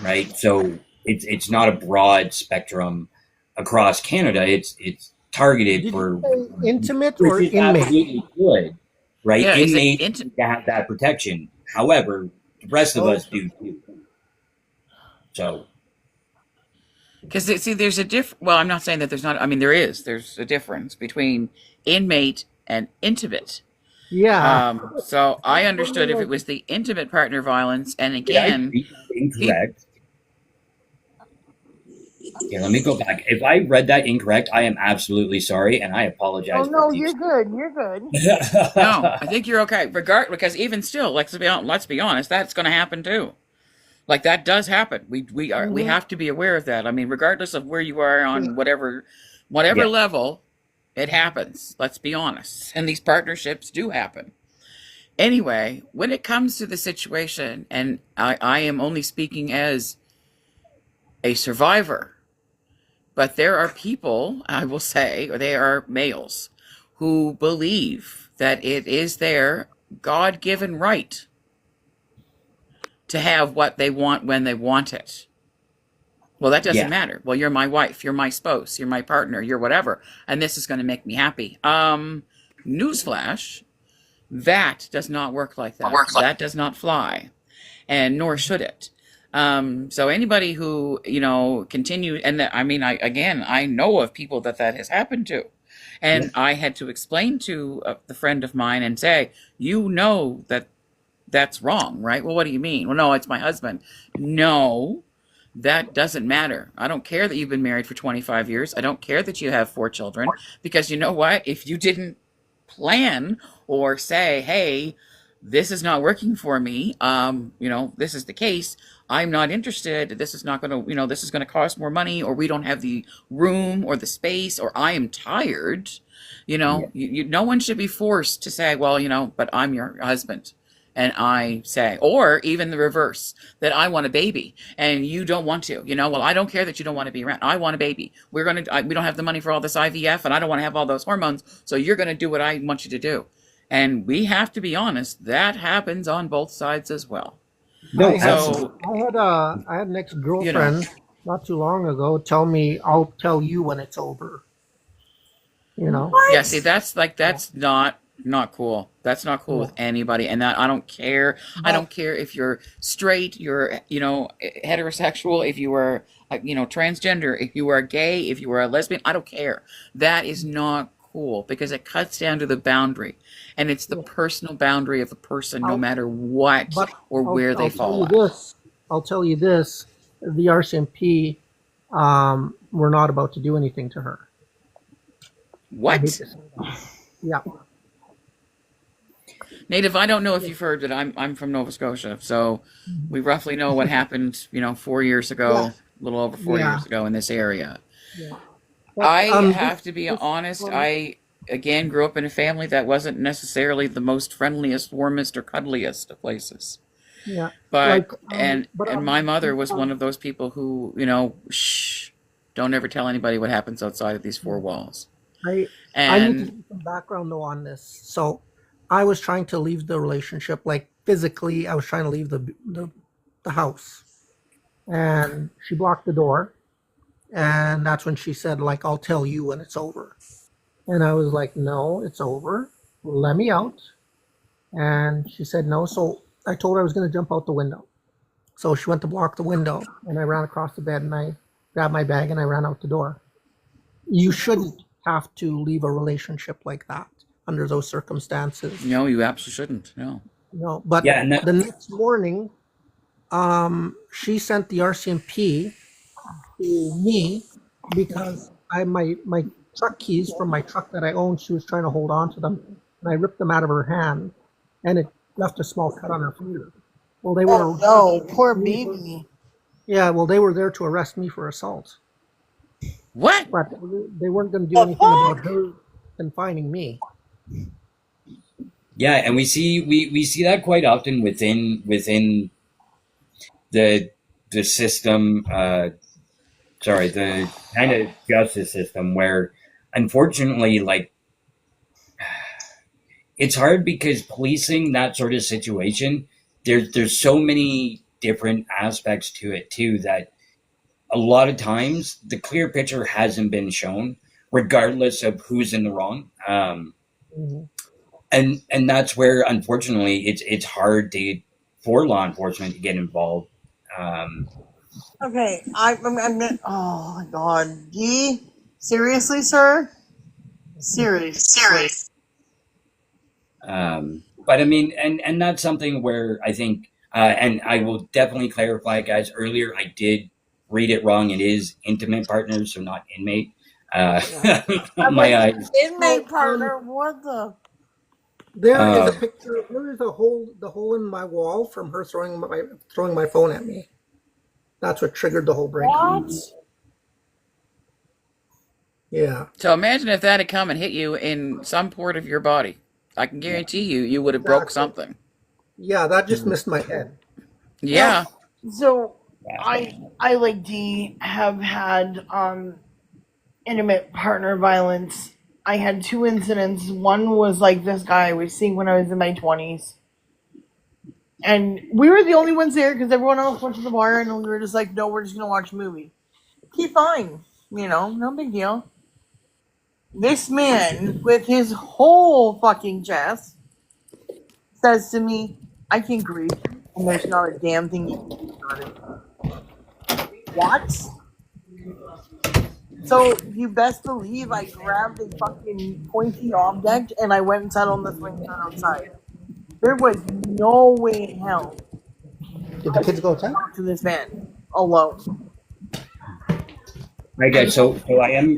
right? So it's not a broad spectrum across Canada. It's targeted for intimate or inmate. Absolutely good, right? Yeah, Inmates to have that protection. However, the rest of us do too. So. Because see, there's a well, I'm not saying that there's not. I mean, there's a difference between inmate and intimate. Yeah. So I understood if it was the intimate partner violence, and again, incorrect. Okay, let me go back. If I read that incorrect, I am absolutely sorry, and I apologize. Oh no, you're good. You're good. No, I think you're okay. Because even still, let's be honest, that's going to happen too. Like that does happen. We have to be aware of that. I mean, regardless of where you are on whatever level, it happens. Let's be honest. And these partnerships do happen. Anyway, when it comes to the situation, and I am only speaking as a survivor, but there are people, I will say, or they are males, who believe that it is their God-given right to have what they want when they want it. Well, that doesn't matter. Well, you're my wife, you're my spouse, you're my partner, you're whatever, and this is going to make me happy. Newsflash, that does not work like that. That does not fly, and nor should it. So anybody who, continue, and I mean, I know of people that has happened to. And I had to explain to the friend of mine and say, that that's wrong, right? Well, what do you mean? Well, no, it's my husband. No, that doesn't matter. I don't care that you've been married for 25 years. I don't care that you have 4 children, because you know what? If you didn't plan or say, hey, this is not working for me. This is the case. I'm not interested. This is not going to, this is going to cost more money, or we don't have the room or the space, or I am tired. Yeah. No one should be forced to say, well, but I'm your husband. And I say, or even the reverse, that I want a baby and you don't want to, well, I don't care that you don't want to be around. I want a baby. We don't have the money for all this IVF, and I don't want to have all those hormones. So you're going to do what I want you to do. And we have to be honest, that happens on both sides as well. No, I had absolutely. I had an ex-girlfriend not too long ago tell me, "I'll tell you when it's over." Yeah, see, that's not cool. That's not cool with anybody. And that, I don't care. I don't care if you're straight, you're, heterosexual, if you were, transgender, if you were gay, if you were a lesbian, I don't care. That is not cool, because it cuts down to the boundary. And it's the personal boundary of a person, no matter what But or where they I'll fall at. I'll tell you this: the RCMP were not about to do anything to her. I hate What? to say that. Yeah. Native, I don't know if you've heard that I'm from Nova Scotia, so we roughly know what happened, 4 years ago, Yeah. a little over 4 years ago in this area. Yeah. I But, have to be this- honest. well, I again grew up in a family that wasn't necessarily the most friendliest, warmest, or cuddliest of places. yeah. But Like, and but and my mother was one of those people who, shh, don't ever tell anybody what happens outside of these four walls. I need to And give some background though on this. So, I was trying to leave the relationship, like physically. I was trying to leave the house, and she blocked the door, and that's when she said, like, "I'll tell you when it's over." And I was like, "No, it's over. Let me out." And she said no. So I told her I was going to jump out the window. So she went to block the window, and I ran across the bed, and I grabbed my bag and I ran out the door. You shouldn't have to leave a relationship like that under those circumstances. no, you absolutely shouldn't. No. But Yeah, and that, the next morning, she sent the RCMP to me because my truck keys from my truck that I owned, she was trying to hold on to them, and I ripped them out of her hand, and it left a small cut on her finger. Well, they were Oh no, poor baby. yeah, well, they were there to arrest me for assault, What? but they weren't going to do The anything about fuck? her confining me. yeah, and we see that quite often within the system. Sorry, the kind of justice system where, unfortunately, like, it's hard because policing that sort of situation, there's so many different aspects to it too, that a lot of times the clear picture hasn't been shown, regardless of who's in the wrong. Mhm. And that's where, unfortunately, it's hard for law enforcement to get involved. Okay, I'm not, oh my god. D, seriously, sir? Seriously. But I mean, and that's something where I think, and I will definitely clarify, guys. Earlier, I did read it wrong. It is intimate partners, so not inmate. I'm My like, eyes. inmate partner, what the? There is Uh, a picture. There is the hole in my wall from her throwing my phone at me. That's what triggered the whole breakup. What? Yeah, So imagine if that had come and hit you in some port of your body. I can guarantee you would have broke Exactly. something. yeah, that just missed my head. Yeah. So I like D have had intimate partner violence. I had two incidents. One was like this guy I was seeing when I was in my 20s. And we were the only ones there because everyone else went to the bar, and we were just like, no, we're just going to watch a movie. Keep fine. No big deal. This man, with his whole fucking chest, says to me, I can grieve, and there's not a damn thing you can do about it. What? So you best believe I grabbed a fucking pointy object and I went and sat on the swing set outside. There was no way in hell Did the kids go outside? talk to this man alone. Right, guys. So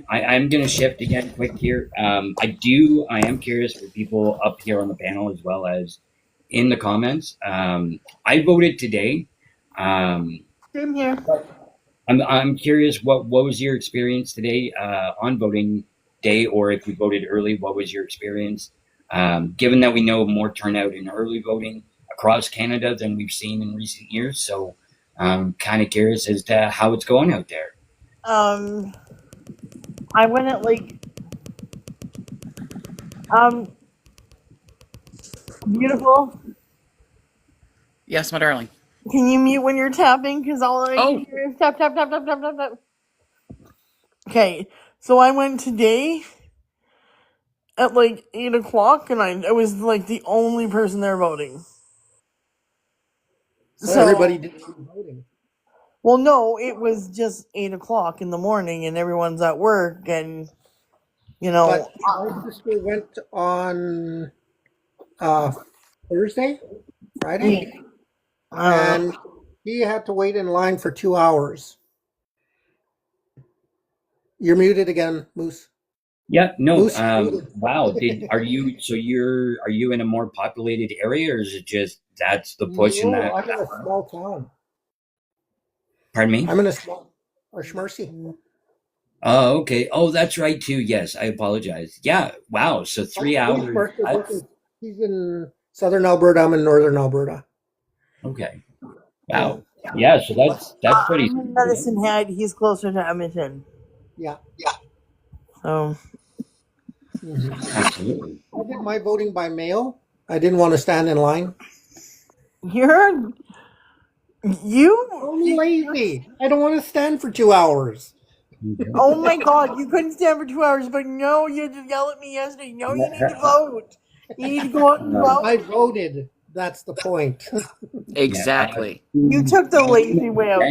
I'm going to shift again quick here. I am curious for people up here on the panel, as well as in the comments. I voted today. Same here. I'm curious, what was your experience today on voting day, or if you voted early, what was your experience? Given that we know more turnout in early voting across Canada than we've seen in recent years, so I'm kind of curious as to how it's going out there. I went at like um beautiful. Yes, my darling. Can you mute when you're tapping? Because all I Oh. can hear is tap tap tap tap tap tap tap. Okay, so I went today at like 8 o'clock, and I was like the only person there voting. So everybody did some voting. Well, no, it was just 8 o'clock in the morning, and everyone's at work, and you know, But my sister went on Thursday, Friday, and he had to wait in line for 2 hours. You're muted again, Moose. Yeah, no. Moose, Wow. Are you in a more populated area, or is it just that's the push in No, that? I'm in a small town. Pardon me? I'm in a small or Schmercy. Oh, okay. Oh, that's right too. Yes, I apologize. Yeah. Wow. So 3 hours. He's in southern Alberta. I'm in northern Alberta. Okay. Wow. Yeah. So that's pretty. I'm in Medicine Hat. He's closer to Edmonton. Yeah. So Absolutely. I did my voting by mail. I didn't want to stand in line. I'm lazy. I don't want to stand for 2 hours. Oh my God! You couldn't stand for 2 hours, but no, you had to yell at me yesterday. No, you need to vote. You need to go out and vote. I voted. That's the point. Exactly. You took the lazy way out.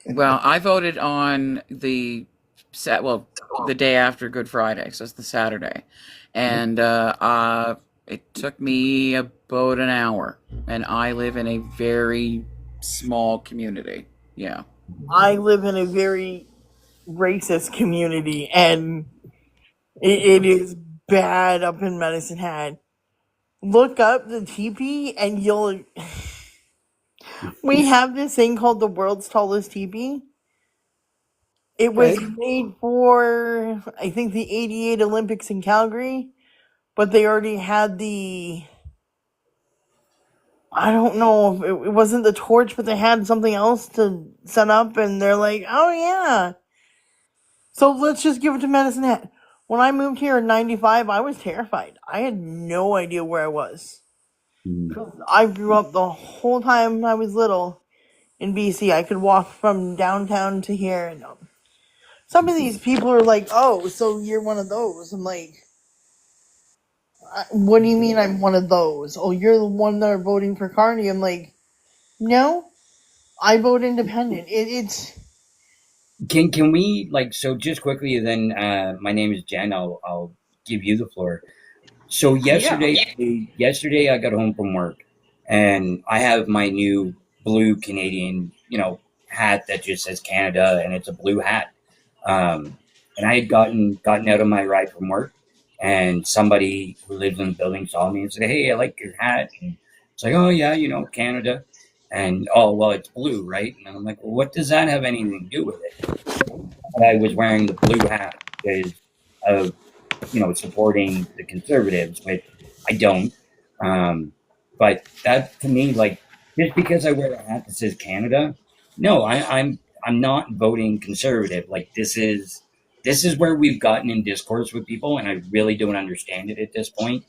Well, I voted on the day after Good Friday, so it's the Saturday, and it took me about an hour, and I live in a very small community. Yeah. I live in a very racist community, and it is bad up in Medicine Hat. Look up the teepee, and you'll. We have this thing called the world's tallest teepee. It was made for, I think, the '88 Olympics in Calgary, but they already had the. I don't know if it wasn't the torch, but they had something else to set up, and they're like, oh yeah. So let's just give it to Medicine Hat. When I moved here in '95, I was terrified. I had no idea where I was. I grew up the whole time I was little in BC. I could walk from downtown to here, and some of these people are like, oh, so you're one of those. I'm like, what do you mean I'm one of those? Oh, you're the one that are voting for Carney. I'm like, no, I vote independent. It's Can we so just quickly then? My name is Jen. I'll give you the floor. So yesterday I got home from work, and I have my new blue Canadian hat that just says Canada, and it's a blue hat. And I had gotten out of my ride from work, and somebody who lives in the building saw me and said, "Hey, I like your hat." And it's like, "Oh yeah, Canada." And oh well, it's blue, right? And I'm like, "Well, what does that have anything to do with it?" And I was wearing the blue hat because of supporting the Conservatives, which I don't. But that to me, just because I wear a hat that says Canada, no, I'm not voting Conservative. This is where we've gotten in discourse with people, and I really don't understand it at this point.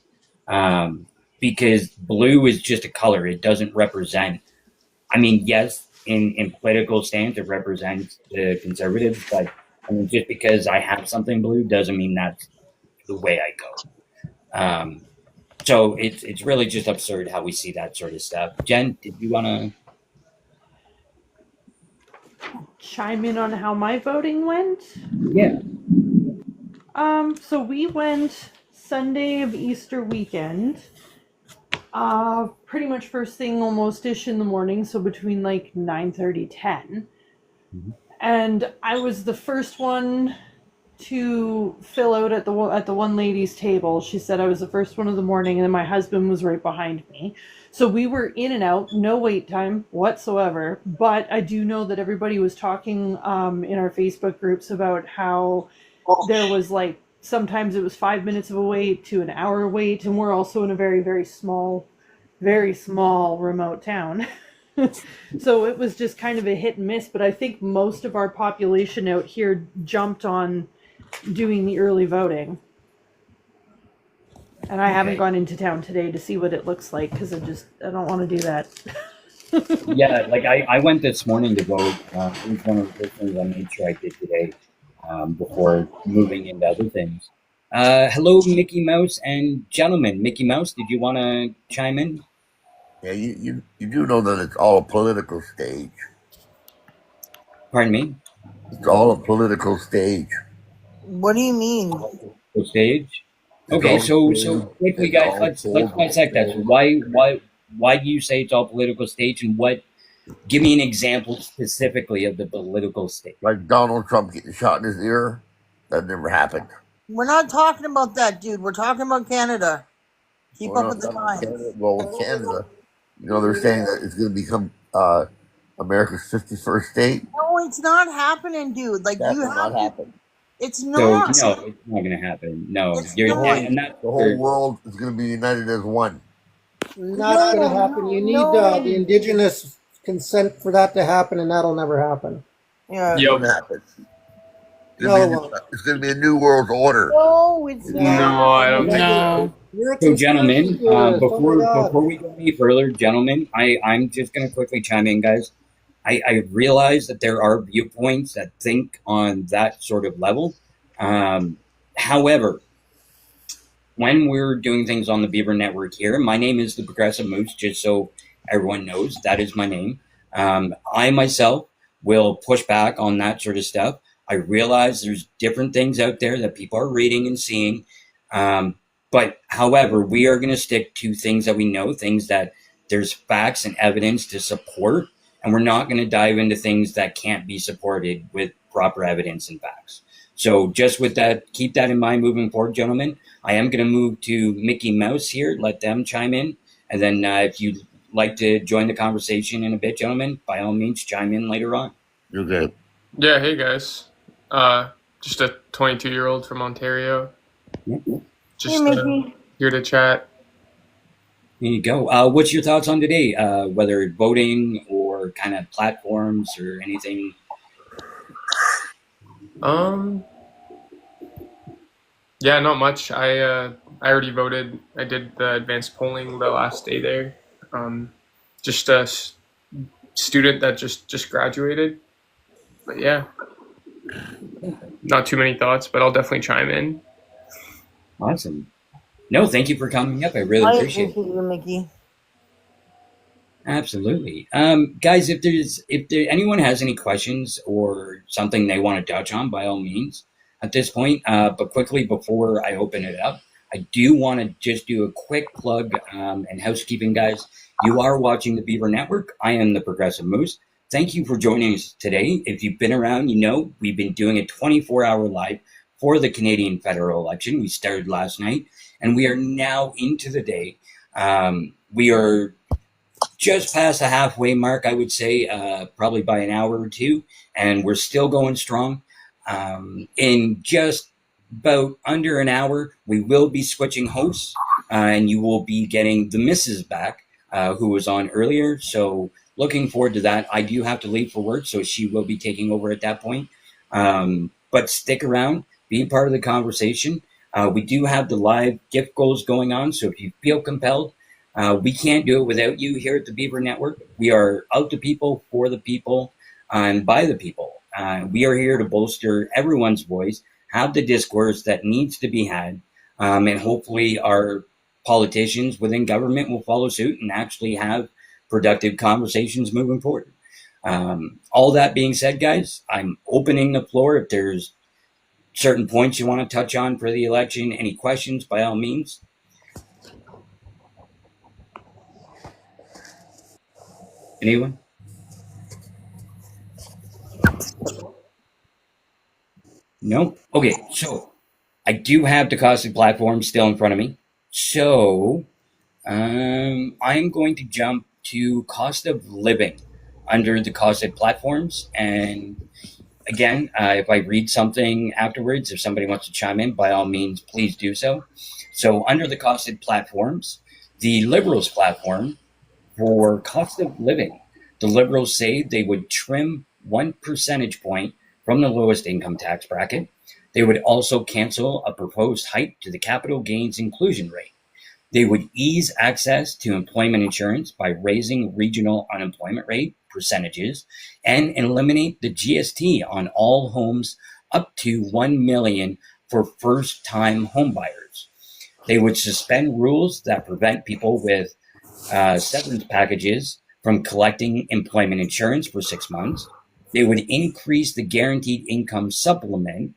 Because blue is just a color; it doesn't represent. I mean, yes, in political stance, it represents the Conservatives, but I mean, just because I have something blue doesn't mean that's the way I go. So it's really just absurd how we see that sort of stuff. Jen, did you want to chime in on how my voting went? Yeah. So we went Sunday of Easter weekend. Pretty much first thing almost-ish in the morning, so between 9:30, 10. And I was the first one to fill out at the one lady's table. She said I was the first one of the morning, and then my husband was right behind me. So we were in and out, no wait time whatsoever. But I do know that everybody was talking in our Facebook groups about how there was like sometimes it was 5 minutes of a wait to an hour wait, and we're also in a very very small remote town. So it was just kind of a hit and miss, but I think most of our population out here jumped on doing the early voting. And I haven't Okay. gone into town today to see what it looks like because I don't want to do that. Yeah, like I went this morning to vote. It was one of the first things I made sure I did today before moving into other things. Hello, Mickey Mouse and gentlemen. Mickey Mouse, did you want to chime in? Yeah, you do know that it's all a political stage. Pardon me? It's all a political stage. What do you mean? The stage? It's Okay, all so staged. quickly, It's guys, all let's pulled. dissect that. So why do you say it's all political stage, and what? Give me an example specifically of the political stage. Like Donald Trump getting shot in his ear. That never happened. We're not talking about that, dude. We're talking about Canada. Keep Well, up with the times. with Canada, they're saying that it's going to become America's 51st state. No, it's not happening, dude. Like That you will have not to. happen. It's So not. no, it's not going to happen. No, It's you're not. and that. The whole world is going to be united as one. Not going to No, happen. You need no. the indigenous consent for that to happen, and that'll never happen. Yeah. It's going to happen. No, It's going to be a new world order. No, it's No, not. I don't think No. you're a So, gentlemen, conspiracy theorist. Oh my God. before we go any further, gentlemen, I'm just going to quickly chime in, guys. I realize that there are viewpoints that think on that sort of level. However, when we're doing things on the Beaver Network here, my name is the Progressive Moose, just so everyone knows that is my name. I myself will push back on that sort of stuff. I realize there's different things out there that people are reading and seeing. But however, we are going to stick to things that we know, things that there's facts and evidence to support. And we're not going to dive into things that can't be supported with proper evidence and facts. So just with that, keep that in mind moving forward, gentlemen. I am going to move to Mickey Mouse here, let them chime in. And then if you'd like to join the conversation in a bit, gentlemen, by all means, chime in later on. Okay. Yeah, hey guys. Just a 22-year-old from Ontario. Hey, Just Mickey. here to chat. There you go. What's your thoughts on today, whether voting or kind of platforms or anything? Yeah, not much. I already voted. I did the advanced polling the last day there. Just a student that just graduated. But yeah, not too many thoughts, but I'll definitely chime in. Awesome. No, thank you for coming up. I really I appreciate it. appreciate you, Mickey. Absolutely. Guys, if anyone has any questions or something they want to touch on, by all means at this point. But quickly before I open it up, I do want to just do a quick plug and housekeeping, guys. You are watching the Beaver Network. I am the Progressive Moose. Thank you for joining us today. If you've been around, you know we've been doing a 24-hour live for the Canadian federal election. We started last night, and we are now into the day. We are just past the halfway mark, I would say, probably by an hour or two, and we're still going strong. In just about under an hour, we will be switching hosts, and you will be getting the missus back, who was on earlier. So looking forward to that. I do have to leave for work, so she will be taking over at that point. But stick around, be part of the conversation. We do have the live gift goals going on, so if you feel compelled, we can't do it without you here at the Beaver Network. We are out to people, for the people, and by the people. We are here to bolster everyone's voice, have the discourse that needs to be had, and hopefully our politicians within government will follow suit and actually have productive conversations moving forward. All that being said, guys, I'm opening the floor. If there's certain points you want to touch on for the election, any questions, by all means. Anyone? No? Okay, so I do have the costed platform still in front of me. So I'm going to jump to cost of living under the costed platforms. And again, if I read something afterwards, if somebody wants to chime in, by all means, please do so. So under the costed platforms, the Liberals platform for cost of living, the Liberals say they would trim 1 percentage point from the lowest income tax bracket. They would also cancel a proposed hike to the capital gains inclusion rate. They would ease access to employment insurance by raising regional unemployment rate percentages and eliminate the GST on all homes up to 1 million for first-time homebuyers. They would suspend rules that prevent people with severance packages from collecting employment insurance for 6 months. They would increase the guaranteed income supplement,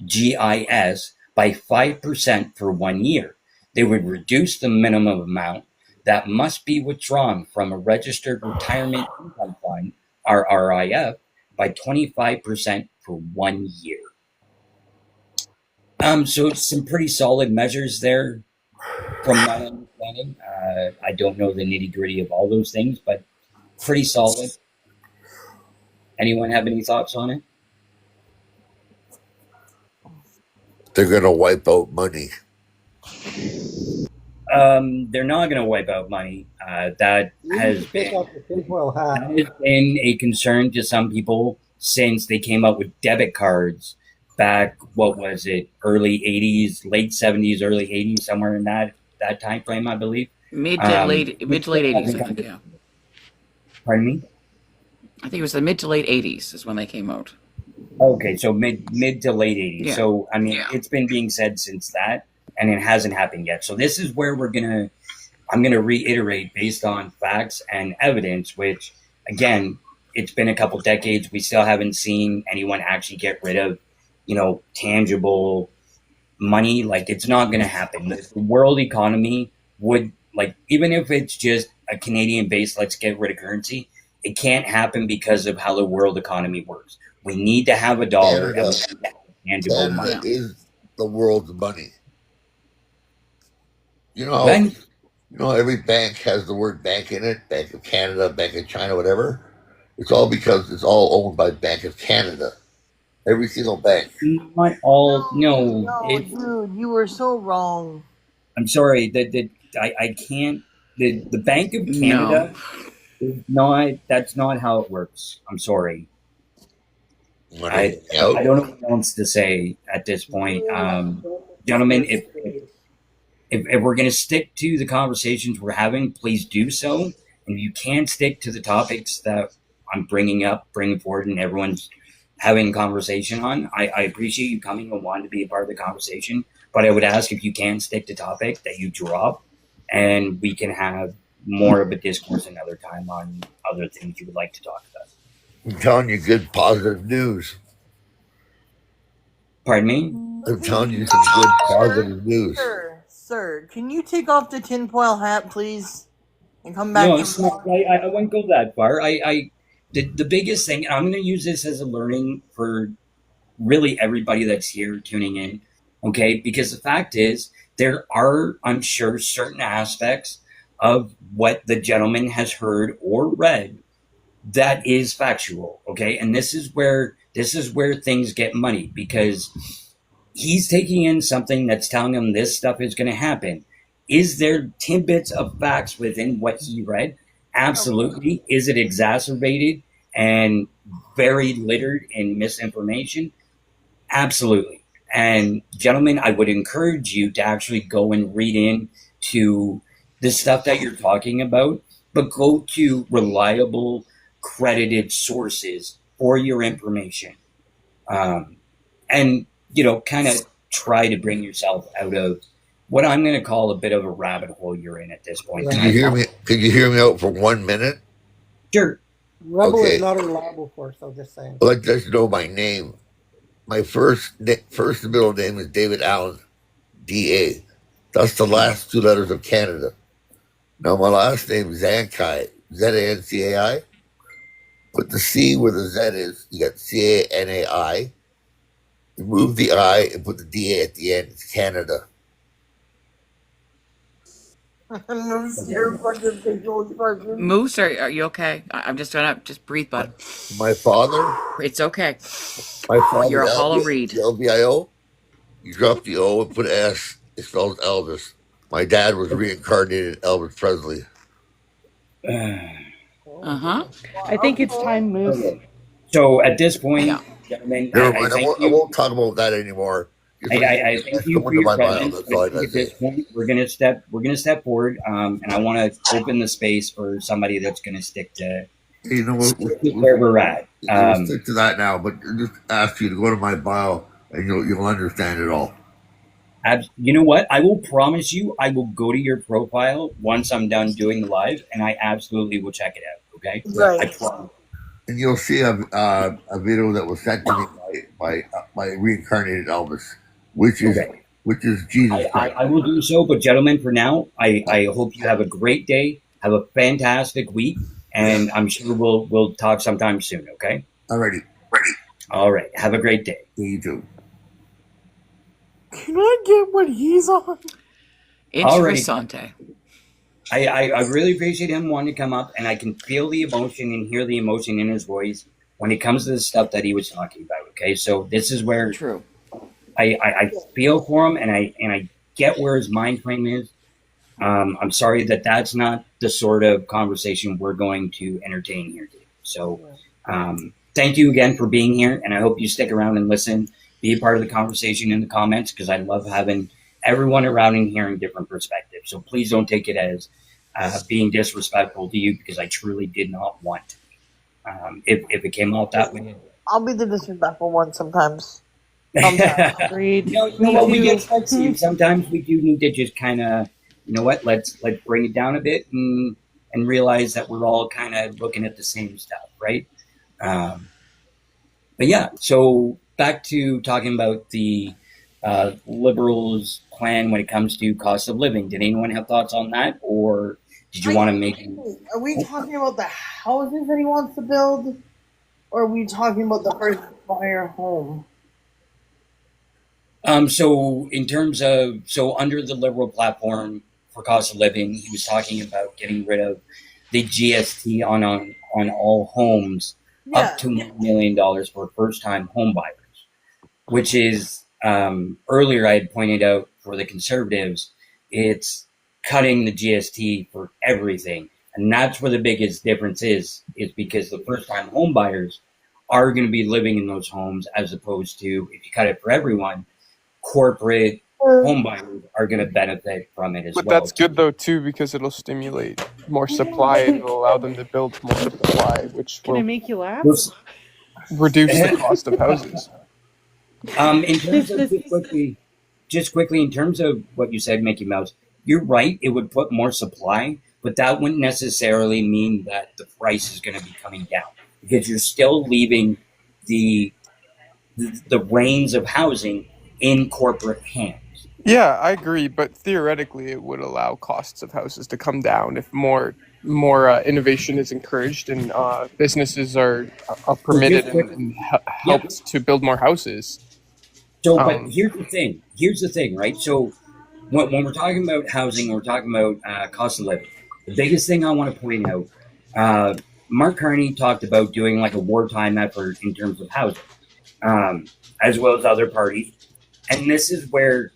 GIS, by 5% for 1 year. They would reduce the minimum amount that must be withdrawn from a registered retirement income fund, RRIF, by 25% for 1 year. So some pretty solid measures there from my understanding. I don't know the nitty gritty of all those things, but pretty solid. Anyone have any thoughts on it? They're gonna wipe out money. They're not going to wipe out money. That You has need to take been, off the tinfoil hat. that has been a concern to some people since they came out with debit cards back, what was it, early 80s, late 70s, early 80s, somewhere in that time frame, I believe. Mid to late Which '80s, I hasn't come think. to- Yeah, Pardon me? I think it was the mid to late '80s is when they came out. Okay, so mid to late 80s. Yeah. So I mean, Yeah. it's been being said since that, and it hasn't happened yet. So this is where I'm gonna reiterate based on facts and evidence, which again, it's been a couple decades. We still haven't seen anyone actually get rid of, tangible money. Like, it's not gonna happen. The world economy would, like, even if it's just a Canadian base, let's get rid of currency. It can't happen because of how the world economy works. We need to have a dollar and we Canada, need to have tangible money. Canada is the world's money. You know, Then, every bank has the word bank in it. Bank of Canada, Bank of China, whatever. It's all because it's all owned by Bank of Canada. Every single bank. not all, no, No, dude, you were so wrong. I'm sorry, I can't, the Bank of Canada is not, that's not how it works. I'm sorry. I don't know what else to say at this point. Gentlemen, if we're going to stick to the conversations we're having, please do so. And you can stick to the topics that I'm bringing forward, and everyone's having conversation on. I appreciate you coming and wanting to be a part of the conversation, but I would ask if you can stick to topic that you drop, and we can have more of a discourse another time on other things you would like to talk about. I'm telling you good positive news. Pardon me? I'm telling you some good positive news. Sir, can you take off the tinfoil hat, please, and come back? No, it's not, I wouldn't go that far. The biggest thing, and I'm going to use this as a learning for really everybody that's here tuning in, okay? Because the fact is, there are, I'm sure, certain aspects of what the gentleman has heard or read that is factual, okay? And this is where things get muddy, because he's taking in something that's telling him this stuff is going to happen. Is there tidbits of facts within what he read? Absolutely. Is it exacerbated and very littered in misinformation? Absolutely. And gentlemen, I would encourage you to actually go and read into the stuff that you're talking about, but go to reliable, credited sources for your information. And, kind of try to bring yourself out of what I'm going to call a bit of a rabbit hole you're in at this point. Could you hear me? Could you hear me out for 1 minute? Sure. Rebel Okay. is not a reliable force, I'm just saying. I'd like to let you know my name. My first and middle name is David Allen, D.A. That's the last two letters of Canada. Now, my last name is Zancai, Remove the I and put the DA at the end. It's Canada. Moose, are you okay? I'm just gonna just breathe, bud. My father, It's okay. my father, You're a hollow reed. LVIO. You drop the O and put S. It spells Elvis. My dad was reincarnated Elvis Presley. Uh-huh. I think it's time, Moose. So at this point, Yeah. gentlemen, Never I mind. I thank won't, I you. won't talk about that anymore. I thank you for your my bio. presence. That's all I I think gotta at this say. point, we're gonna step forward, and I want to open the space for somebody that's gonna stick to You know what? where we're at. We'll stick to that now, but I just ask you to go to my bio and you'll understand it all. You know what? I will promise you, I will go to your profile once I'm done doing the live, and I absolutely will check it out. Okay, Right. I promise. And you'll see a video that was sent to me by reincarnated Elvis, which is Okay. Jesus Christ. I will do so, but gentlemen, for now, I hope you have a great day. Have a fantastic week, and I'm sure we'll talk sometime soon. Okay. Alrighty. All right. Have a great day. You too. Can I get what he's on? Interessante. I really appreciate him wanting to come up, and I can feel the emotion and hear the emotion in his voice when it comes to the stuff that he was talking about. Okay, so this is where True. I feel for him, and I get where his mind frame is. I'm sorry that that's not the sort of conversation we're going to entertain here today. So thank you again for being here, and I hope you stick around and listen, be a part of the conversation in the comments, because I love having everyone around and hearing different perspectives. So please don't take it as being disrespectful to you, because I truly did not want to. If it came out that way. I'll be the disrespectful one sometimes. Agreed. You know Me what, we too. get sensitive. Sometimes we do need to just kind of, you know what, let's bring it down a bit and realize that we're all kind of looking at the same stuff, right? But yeah, so back to talking about the Liberals' plan when it comes to cost of living. Did anyone have thoughts on that, or did you want to make? Are we talking about the houses that he wants to build, or are we talking about the first buyer home? So in terms of, under the Liberal platform for cost of living, he was talking about getting rid of the GST on all homes up to $1 million for first-time home buyers, which is, earlier I had pointed out for the Conservatives, it's cutting the GST for everything. And that's where the biggest difference is because the first-time home buyers are going to be living in those homes, as opposed to, if you cut it for everyone, corporate home buyers are going to benefit from it as But well. that's good though too, because it'll stimulate more supply and it'll allow them to build more supply, which Can I will make you laugh? reduce the cost of houses. In terms of just quickly, in terms of what you said, Mickey Mouse, you're right. It would put more supply, but that wouldn't necessarily mean that the price is going to be coming down, because you're still leaving the reins of housing in corporate hands. Yeah, I agree, but theoretically, it would allow costs of houses to come down if more innovation is encouraged and businesses are permitted and helped to build more houses. So, but here's the thing, right? So, when we're talking about housing, we're talking about cost of living. The biggest thing I want to point out, Mark Carney talked about doing like a wartime effort in terms of housing, as well as other parties. And this is where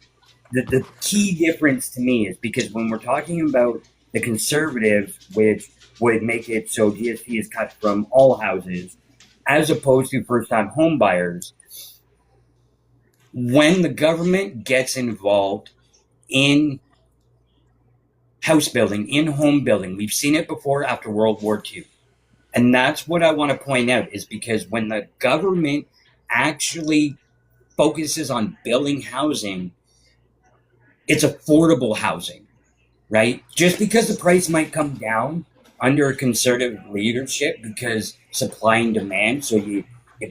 the key difference to me is, because when we're talking about the Conservatives, which would make it so GST is cut from all houses, as opposed to first-time home buyers, when the government gets involved in house building, in home building, we've seen it before after World War II. And that's what I want to point out, is because when the government actually focuses on building housing, it's affordable housing, right? Just because the price might come down under a conservative leadership, because supply and demand, so you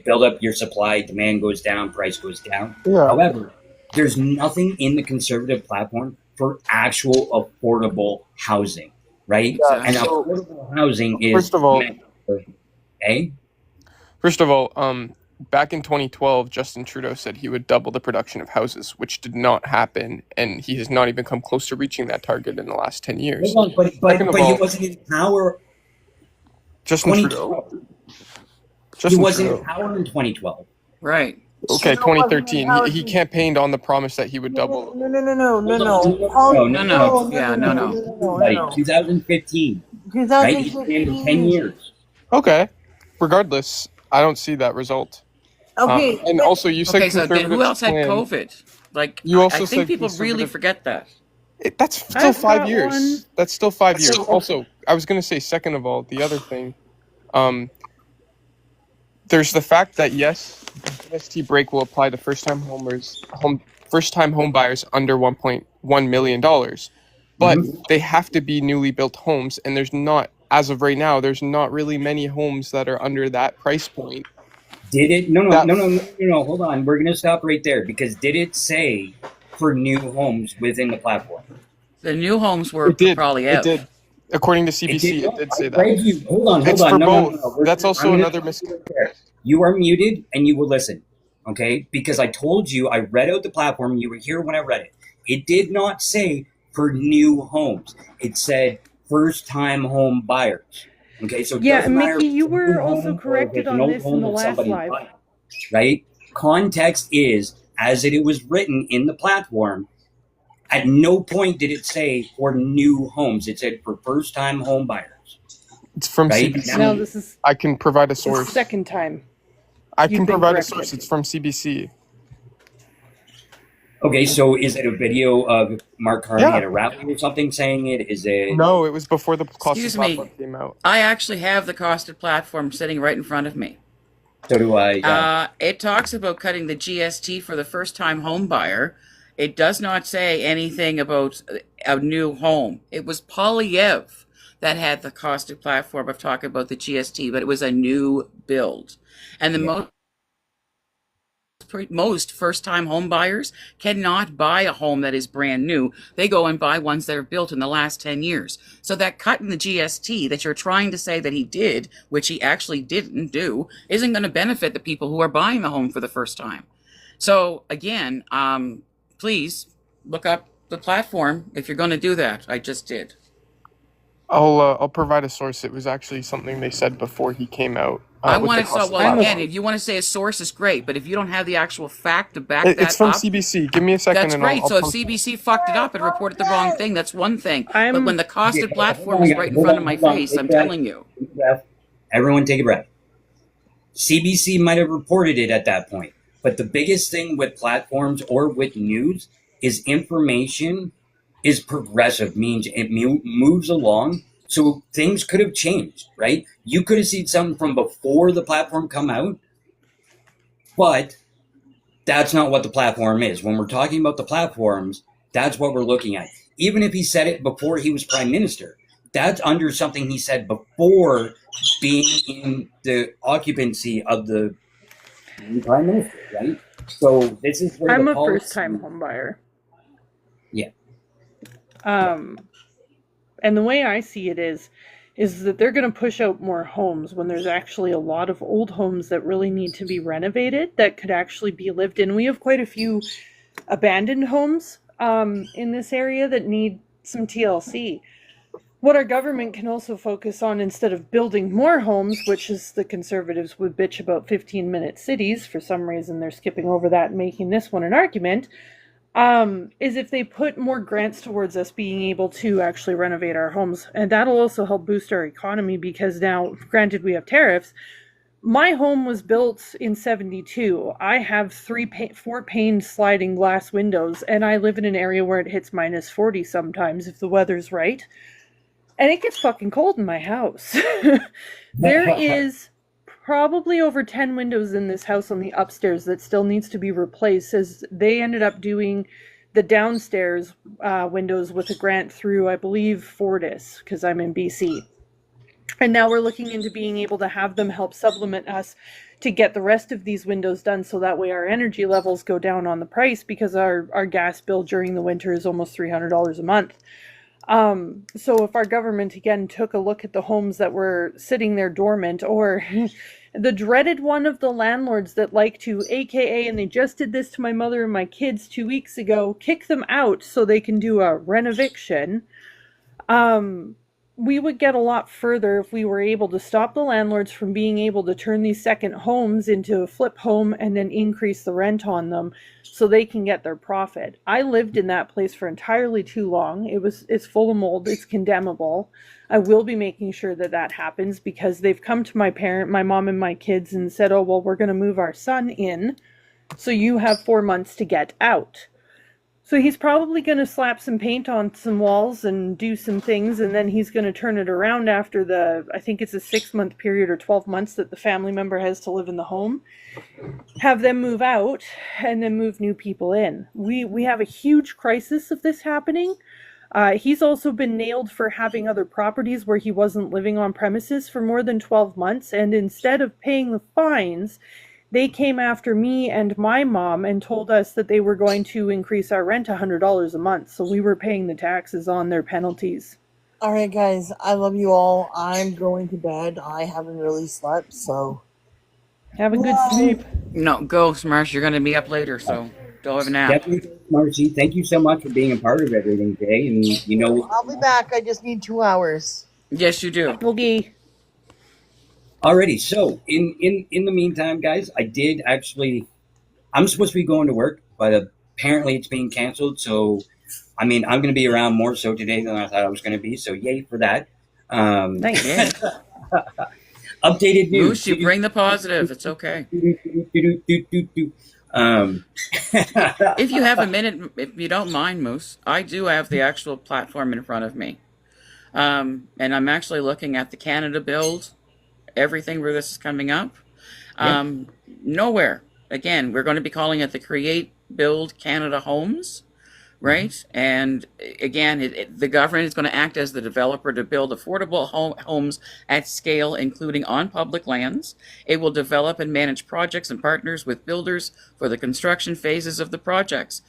build up your supply, demand goes down, price goes down. Yeah. However, there's nothing in the conservative platform for actual affordable housing, right? Yeah, And so affordable housing is first of all, meant for, First of all, back in 2012, Justin Trudeau said he would double the production of houses, which did not happen, and he has not even come close to reaching that target in the last 10 years. Hold on, Second of but he all, wasn't in power. Justin Trudeau. 2012. He Justin wasn't in Trudeau. power in 2012. Right. Okay, Trudeau wasn't in 2013. power He since- campaigned on the promise that he would double. No. No, No. Like 2015, right? He's been in 10 years. Okay. Regardless, I don't see that result. Okay. And also, you said Okay, so then conservatives who else had plan- COVID? Like, You also I think said people really conservative- forget that. That's still I've 5 got years. one. That's still 5 years. So- Also, I was going to say, second of all, the other thing, there's the fact that yes, the GST break will apply to first-time home buyers under $1.1 million, but they have to be newly built homes, and there's not, as of right now, there's not really many homes that are under that price point. Did it? No. That- Hold on. We're going to stop right there because did it say for new homes within the platform? The new homes were It did. probably It out. did. According to CBC, it did say that. Greg, hold on. It's Hold for on. both. We're That's gonna- also I'm gonna another stop you right there. You are muted and you will listen, okay? Because I told you, I read out the platform. You were here when I read it. It did not say for new homes. It said first-time home buyers. Okay, so it Yeah, doesn't matter Mickey, if you it's a were new also home or corrected if it's on an old this in home the that last somebody's live. buying, right? Context is as it was written in the platform. At no point did it say for new homes. It said for first-time home buyers. It's from Right? CBC. No, this is I can provide a the source. second time. I you've can been provide a corrected. source. It's from CBC. Okay, so is it a video of Mark Carney Yeah. at a rally or something saying it? Is it? No, it was before the cost Excuse of me. platform came out. I actually have the costed platform sitting right in front of me. So do I. Yeah. It talks about cutting the GST for the first-time home buyer. It does not say anything about a new home. It was Polyev that had the costed platform of talking about the GST, but it was a new build. And the most first-time home buyers cannot buy a home that is brand new. They go and buy ones that are built in the last 10 years. So that cut in the GST that you're trying to say that he did, which he actually didn't do, isn't going to benefit the people who are buying the home for the first time. So again, please look up the platform if you're going to do that. I just did. I'll provide a source. It was actually something they said before he came out. I with want the to. cost So, of well, platform. again, if you want to say a source is great, but if you don't have the actual fact to back It's that from up, CBC. Give me a second, that's and great. I'll So if post it. CBC fucked it up and reported the wrong thing, that's one thing. But I'm- when the costed Okay, platform hold is on, right in hold front on, of my hold on. face, Take I'm a breath. telling you. Take a breath. Everyone take a breath. CBC might have reported it at that point. But the biggest thing with platforms or with news is information is progressive, means it moves along. So things could have changed, right? You could have seen something from before the platform come out, but that's not what the platform is. When we're talking about the platforms, that's what we're looking at. Even if he said it before he was prime minister, that's under something he said before being in the occupancy of the prime minister, right? So this is where I'm the a policy- first-time home buyer. Yeah. And the way I see it is that they're going to push out more homes when there's actually a lot of old homes that really need to be renovated that could actually be lived in. We have quite a few abandoned homes in this area that need some TLC. What our government can also focus on, instead of building more homes, which is the Conservatives would bitch about 15-minute cities, for some reason they're skipping over that and making this one an argument, is if they put more grants towards us being able to actually renovate our homes. And that'll also help boost our economy, because now, granted we have tariffs, my home was built in 72. I have 4 pane sliding glass windows, and I live in an area where it hits minus 40 sometimes if the weather's right. And it gets fucking cold in my house. There is probably over 10 windows in this house on the upstairs that still needs to be replaced, as they ended up doing the downstairs windows with a grant through, I believe, Fortis, because I'm in BC. And now we're looking into being able to have them help supplement us to get the rest of these windows done, so that way our energy levels go down on the price, because our gas bill during the winter is almost $300 a month. So if our government again took a look at the homes that were sitting there dormant, or the dreaded one of the landlords that like to, AKA, and they just did this to my mother and my kids 2 weeks ago, kick them out so they can do a renoviction. We would get a lot further if we were able to stop the landlords from being able to turn these second homes into a flip home and then increase the rent on them so they can get their profit. I lived in that place for entirely too long. It's full of mold. It's condemnable. I will be making sure that that happens, because they've come to my mom and my kids and said, oh, well, we're going to move our son in, so you have 4 months to get out. So he's probably going to slap some paint on some walls and do some things, and then he's going to turn it around after I think it's a 6-month period or 12 months that the family member has to live in the home, have them move out, and then move new people in. We have a huge crisis of this happening. He's also been nailed for having other properties where he wasn't living on premises for more than 12 months, and instead of paying the fines, they came after me and my mom and told us that they were going to increase our rent $100 a month. So we were paying the taxes on their penalties. All right, guys, I love you all. I'm going to bed. I haven't really slept, so Have a good sleep. No, go, Smarsh. You're going to be up later, so go have a nap. Definitely, Marcy. Thank you so much for being a part of everything today. And I'll be back. I just need 2 hours. Yes, you do. Okay. alrighty. So in the meantime, guys, I'm supposed to be going to work, but apparently it's being canceled. So, I mean, I'm going to be around more so today than I thought I was going to be. So yay for that. Nice. Updated news. Moose, you bring the positive. It's okay. If you have a minute, if you don't mind, Moose, I do have the actual platform in front of me. And I'm actually looking at the Canada build, everything where this is coming up. Nowhere. Again, we're going to be calling it the Create Build Canada Homes, right? And again, the government is going to act as the developer to build affordable homes at scale, including on public lands. It will develop and manage projects and partners with builders for the construction phases of the projects.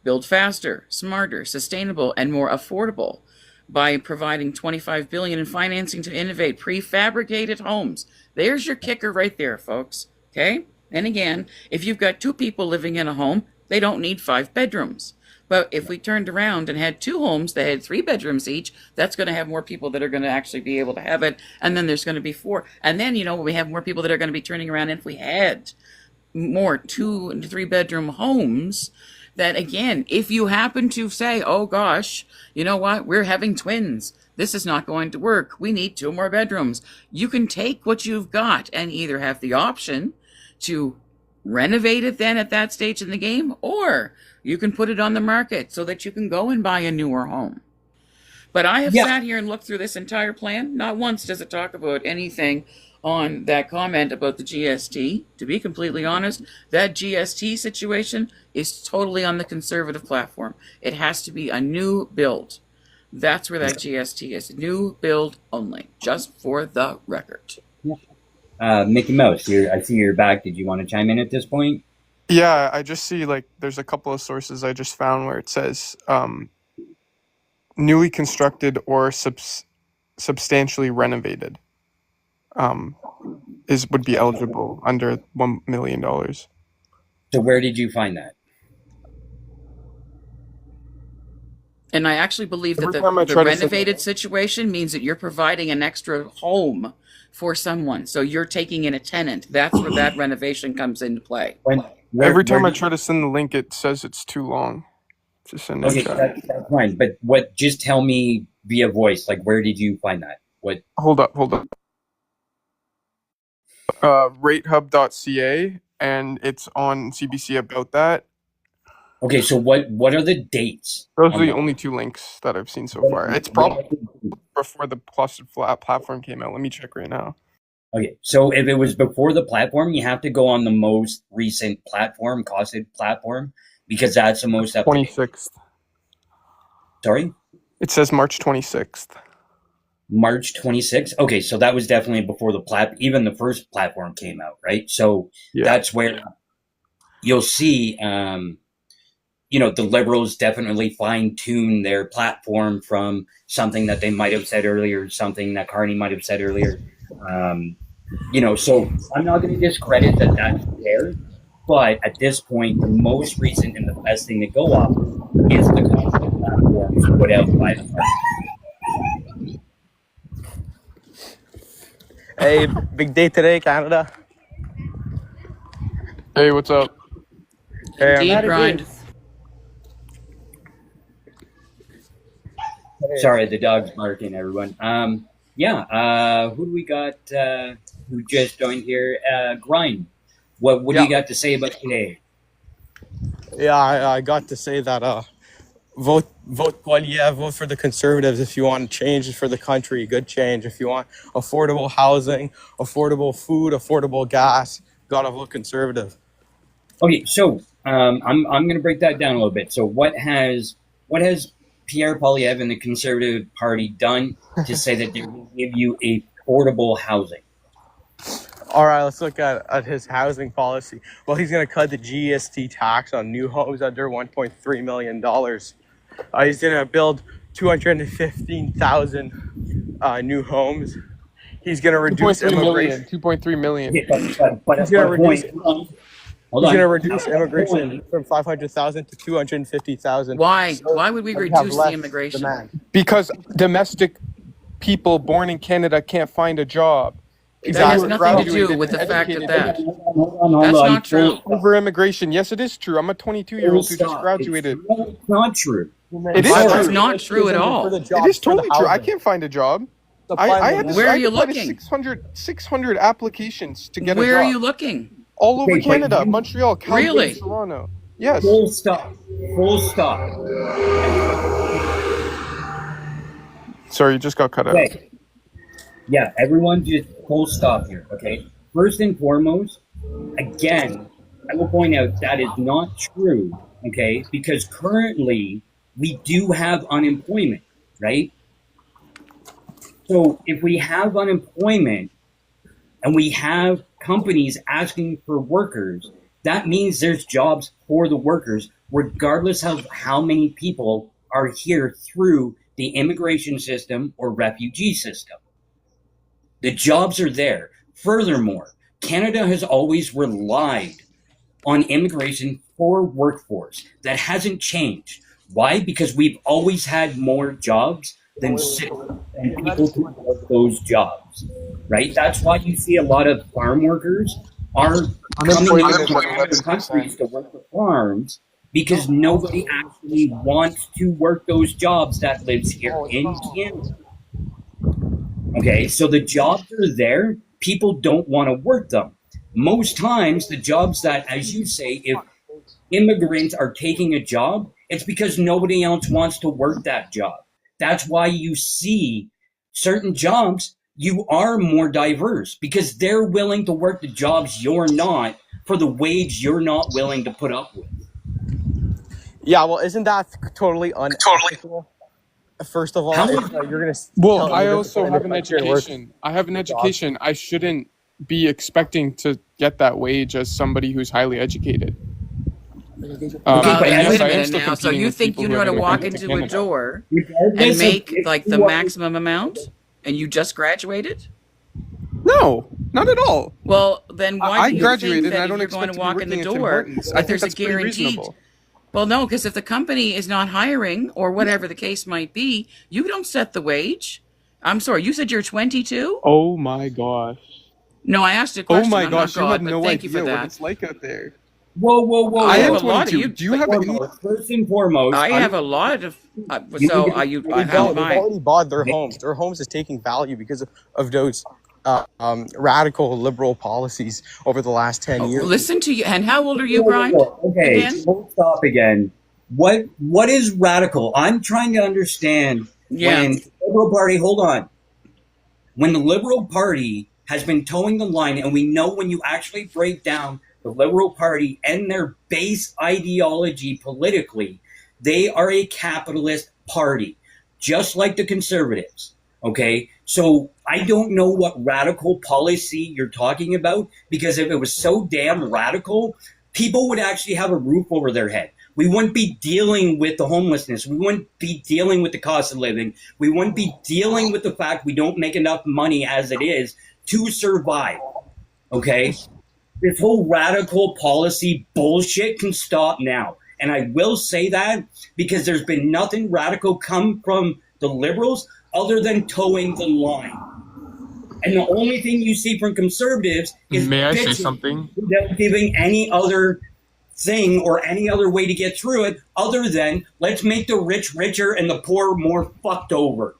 Build faster, smarter, sustainable, and more affordable by providing $25 billion in financing to innovate prefabricated homes. There's your kicker right there, folks. Okay? And again, if you've got 2 people living in a home, they don't need 5 bedrooms. But if we turned around and had 2 homes that had 3 bedrooms each, that's going to have more people that are going to actually be able to have it. And then there's going to be 4. And then, we have more people that are going to be turning around. And if we had more 2 and 3 bedroom homes, that again, if you happen to say, oh gosh, you know what, we're having twins, this is not going to work, we need 2 more bedrooms, you can take what you've got and either have the option to renovate it then at that stage in the game, or you can put it on the market so that you can go and buy a newer home. But I have sat here and looked through this entire plan. Not once does it talk about anything on that comment about the GST. To be completely honest, that GST situation is totally on the Conservative platform. It has to be a new build. That's where that GST is. New build only, just for the record. Mickey Mouse, I see you're back. Did you want to chime in at this point? Yeah, I just see there's a couple of sources I just found where it says newly constructed or substantially renovated would be eligible under $1 million. So where did you find that? And I actually believe that the renovated situation means that you're providing an extra home for someone. So you're taking in a tenant. That's where that renovation comes into play. Every time I try to send the link, it says it's too long to send. Okay, that's fine. But just tell me via voice, where did you find that? What? Hold up. Ratehub.ca, and it's on CBC about that. Okay, so what are the dates? Those are the only 2 links that I've seen so far. It's probably before the platform came out. Let me check right now. Okay, so if it was before the platform, you have to go on the most recent platform, costed platform, because that's the most up. 26th. Sorry? It says March 26th. March 26th? Okay, so that was definitely before even the first platform came out, right? So that's where you'll see, the Liberals definitely fine-tune their platform from something that they might have said earlier, something that Carney might have said earlier. So I'm not going to discredit that that's there, but at this point, the most recent and the best thing to go off is the content platforms put out by the party. Hey, big day today, Canada. Hey, what's up? Hey, Indeed, That it grind. is. Sorry, the dog's barking, everyone. Who do we got who just joined here? Grind. What do you got to say about today? Yeah, I got to say that vote Poilievre, vote for the Conservatives if you want change for the country, good change. If you want affordable housing, affordable food, affordable gas, gotta vote Conservative. Okay, so I'm going to break that down a little bit. So what has Pierre Poilievre and the Conservative Party done to say that they will give you affordable housing? All right, let's look at his housing policy. Well, he's going to cut the GST tax on new homes under $1.3 million. He's going to build 215,000 new homes. He's going to reduce 2.3 million. Yeah, He's going to reduce. Hold He's on. going to reduce immigration from 500,000 to 250,000. Why? Why would we We have reduce the less immigration? demand. Because domestic people born in Canada can't find a job. That has Exactly. nothing to do with the fact that Hold that's on. not true. Over immigration. Yes, it is true. I'm a 22-year-old who just Stop. graduated. It's not true. It is That's true. not true at all. It is totally true. I can't find a job. I had to, Where are I you applied to looking? 600 applications to get Where a are job. you looking? All over Okay, but Canada, you- Montreal, Calgary, Really? Toronto. Yes. Full stop. Full stop. Sorry, you just got cut out. Okay. Yeah, everyone just full stop here, okay? First and foremost, again, I will point out that is not true, okay? Because currently we do have unemployment, right? So if we have unemployment and we have companies asking for workers, that means there's jobs for the workers, regardless of how many people are here through the immigration system or refugee system. The jobs are there. Furthermore, Canada has always relied on immigration for workforce. That hasn't changed. Why? Because we've always had more jobs than people to work those jobs, right? That's why you see a lot of farm workers are coming into other countries to work the farms, because nobody actually wants to work those jobs that lives here in Canada. Okay, so the jobs are there. People don't want to work them. Most times, the jobs that, as you say, if immigrants are taking a job, it's because nobody else wants to work that job. That's why you see certain jobs, you are more diverse because they're willing to work the jobs you're not for the wage you're not willing to put up with. Yeah, well, isn't that totally unethical? First of all, How- if, you're going to. Well, I also have an education. I have an education. I shouldn't be expecting to get that wage as somebody who's highly educated. Okay, Well, but then I wait a am minute still now. So competing you with think people you who know how to have walk immigrated to into a Canada. door Regardless and of make if like you the are- maximum amount, and you just graduated? No, not at all. Well, then why I do you graduated think and that I if don't you're going expect to to be walk in working the at Tim door, Hortons. I that think there's a that's pretty guaranteed? reasonable. Well, no, because if the company is not hiring or whatever the case might be, you don't set the wage. I'm sorry, you said you're 22? Oh my gosh. No, I asked a Oh question. my I'm gosh, not you God, have but no thank you idea for what that. it's like out there. Whoa. I I have am a lot of 22. you. Do you have any? First and foremost, I have a lot of. You So need to- are you? They've They've How am I? already bought their homes. Their homes is taking value because of those radical liberal policies over the last 10 years. Listen to you. And how old are you, Brian? Okay, Again? full stop again. What is radical? I'm trying to understand Yeah. when the Liberal Party, hold on. When the Liberal Party has been towing the line, and we know when you actually break down the Liberal Party and their base ideology politically, they are a capitalist party, just like the Conservatives. Okay, so I don't know what radical policy you're talking about, because if it was so damn radical, people would actually have a roof over their head. We wouldn't be dealing with the homelessness. We wouldn't be dealing with the cost of living. We wouldn't be dealing with the fact we don't make enough money as it is to survive. Okay? This whole radical policy bullshit can stop now. And I will say that because there's been nothing radical come from the Liberals other than towing the line. And the only thing you see from conservatives is May I say bitching something? without giving any other thing or any other way to get through it other than let's make the rich richer and the poor more fucked over.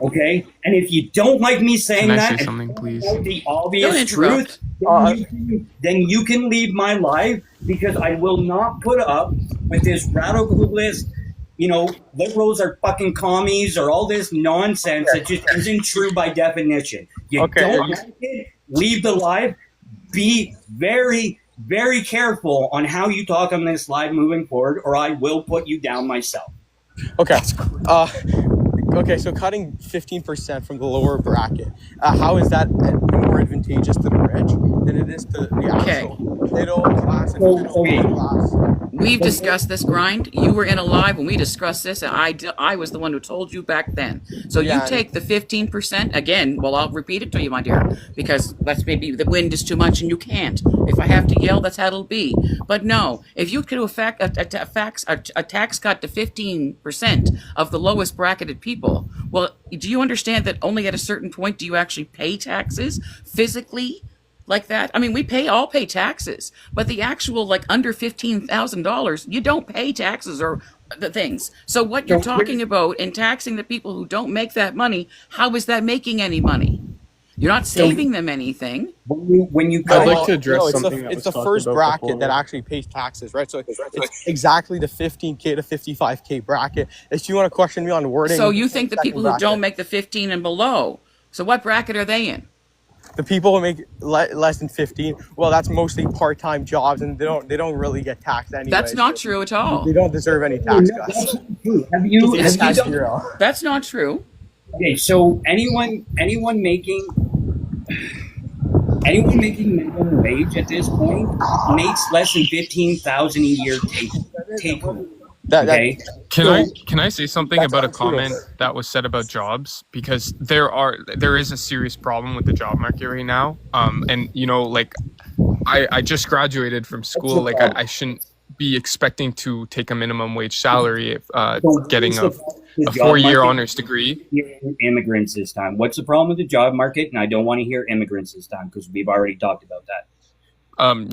Okay? And if you don't like me saying Can I that, say something, please? the Don't obvious interrupt. truth, then you can leave my life because I will not put up with this radicalist, liberals are fucking commies or all this nonsense that just isn't true by definition. You Okay, don't like it, leave the live. Be very, very careful on how you talk on this live moving forward, or I will put you down myself. Okay. Okay, so cutting 15% from the lower bracket, how is that more advantageous to the rich than it is to the actual middle class and middle class? We've discussed this, Grind. You were in a live when we discussed this, and I was the one who told you back then. So Yeah. you take the 15% again. Well, I'll repeat it to you, my dear, because maybe the wind is too much and you can't. If I have to yell, that's how it'll be. But no, if you could do a tax cut to 15% of the lowest bracketed people, well, do you understand that only at a certain point do you actually pay taxes physically? Like that. I mean, we all pay taxes, but the actual under $15,000, you don't pay taxes or the things. So what you're talking about in taxing the people who don't make that money, how is that making any money? You're not saving them anything. When you I'd like to address No, something that it's was the talked first about bracket before. that actually pays taxes, right? So it's exactly the 15K to 55K bracket. If you want to question me on wording, So you think the second people who bracket. don't make the 15 and below, so what bracket are they in? The people who make less than 15, well, that's mostly part-time jobs, and they don't really get taxed anyway. That's not so true at all. They don't deserve any tax cuts. have you It's done, zero. That's not true. okay, so anyone making minimum wage at this point makes less than 15,000 a year take home. Okay, Can I say something about a comment that was said about jobs? Because there is a serious problem with the job market right now. And I just graduated from school. Like I shouldn't be expecting to take a minimum wage salary if getting a 4-year honors degree. Immigrants this time. What's the problem with the job market? And I don't want to hear immigrants this time because we've already talked about that.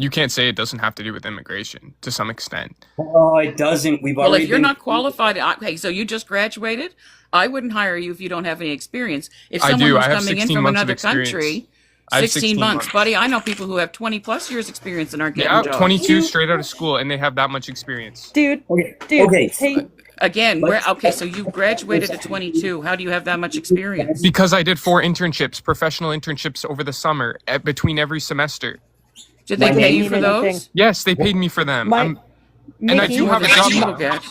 You can't say it doesn't have to do with immigration to some extent. Oh, it doesn't. We've Well, already if you're been- not qualified, okay, so you just graduated, I wouldn't hire you if you don't have any experience. If I someone do. was I have coming in 16 from months of another experience. country, I have 16 months, months. buddy, I know people who have 20 plus years experience and aren't getting Yeah, jobs. 22 straight out of school, and they have that much experience. Dude, Okay. hey, Again, so you graduated at 22. How do you have that much experience? Because I did 4 internships, professional internships over the summer between every semester. Did they My pay name- you for those? anything. Yes, they paid me for them. And I do have a That's job what now. you get.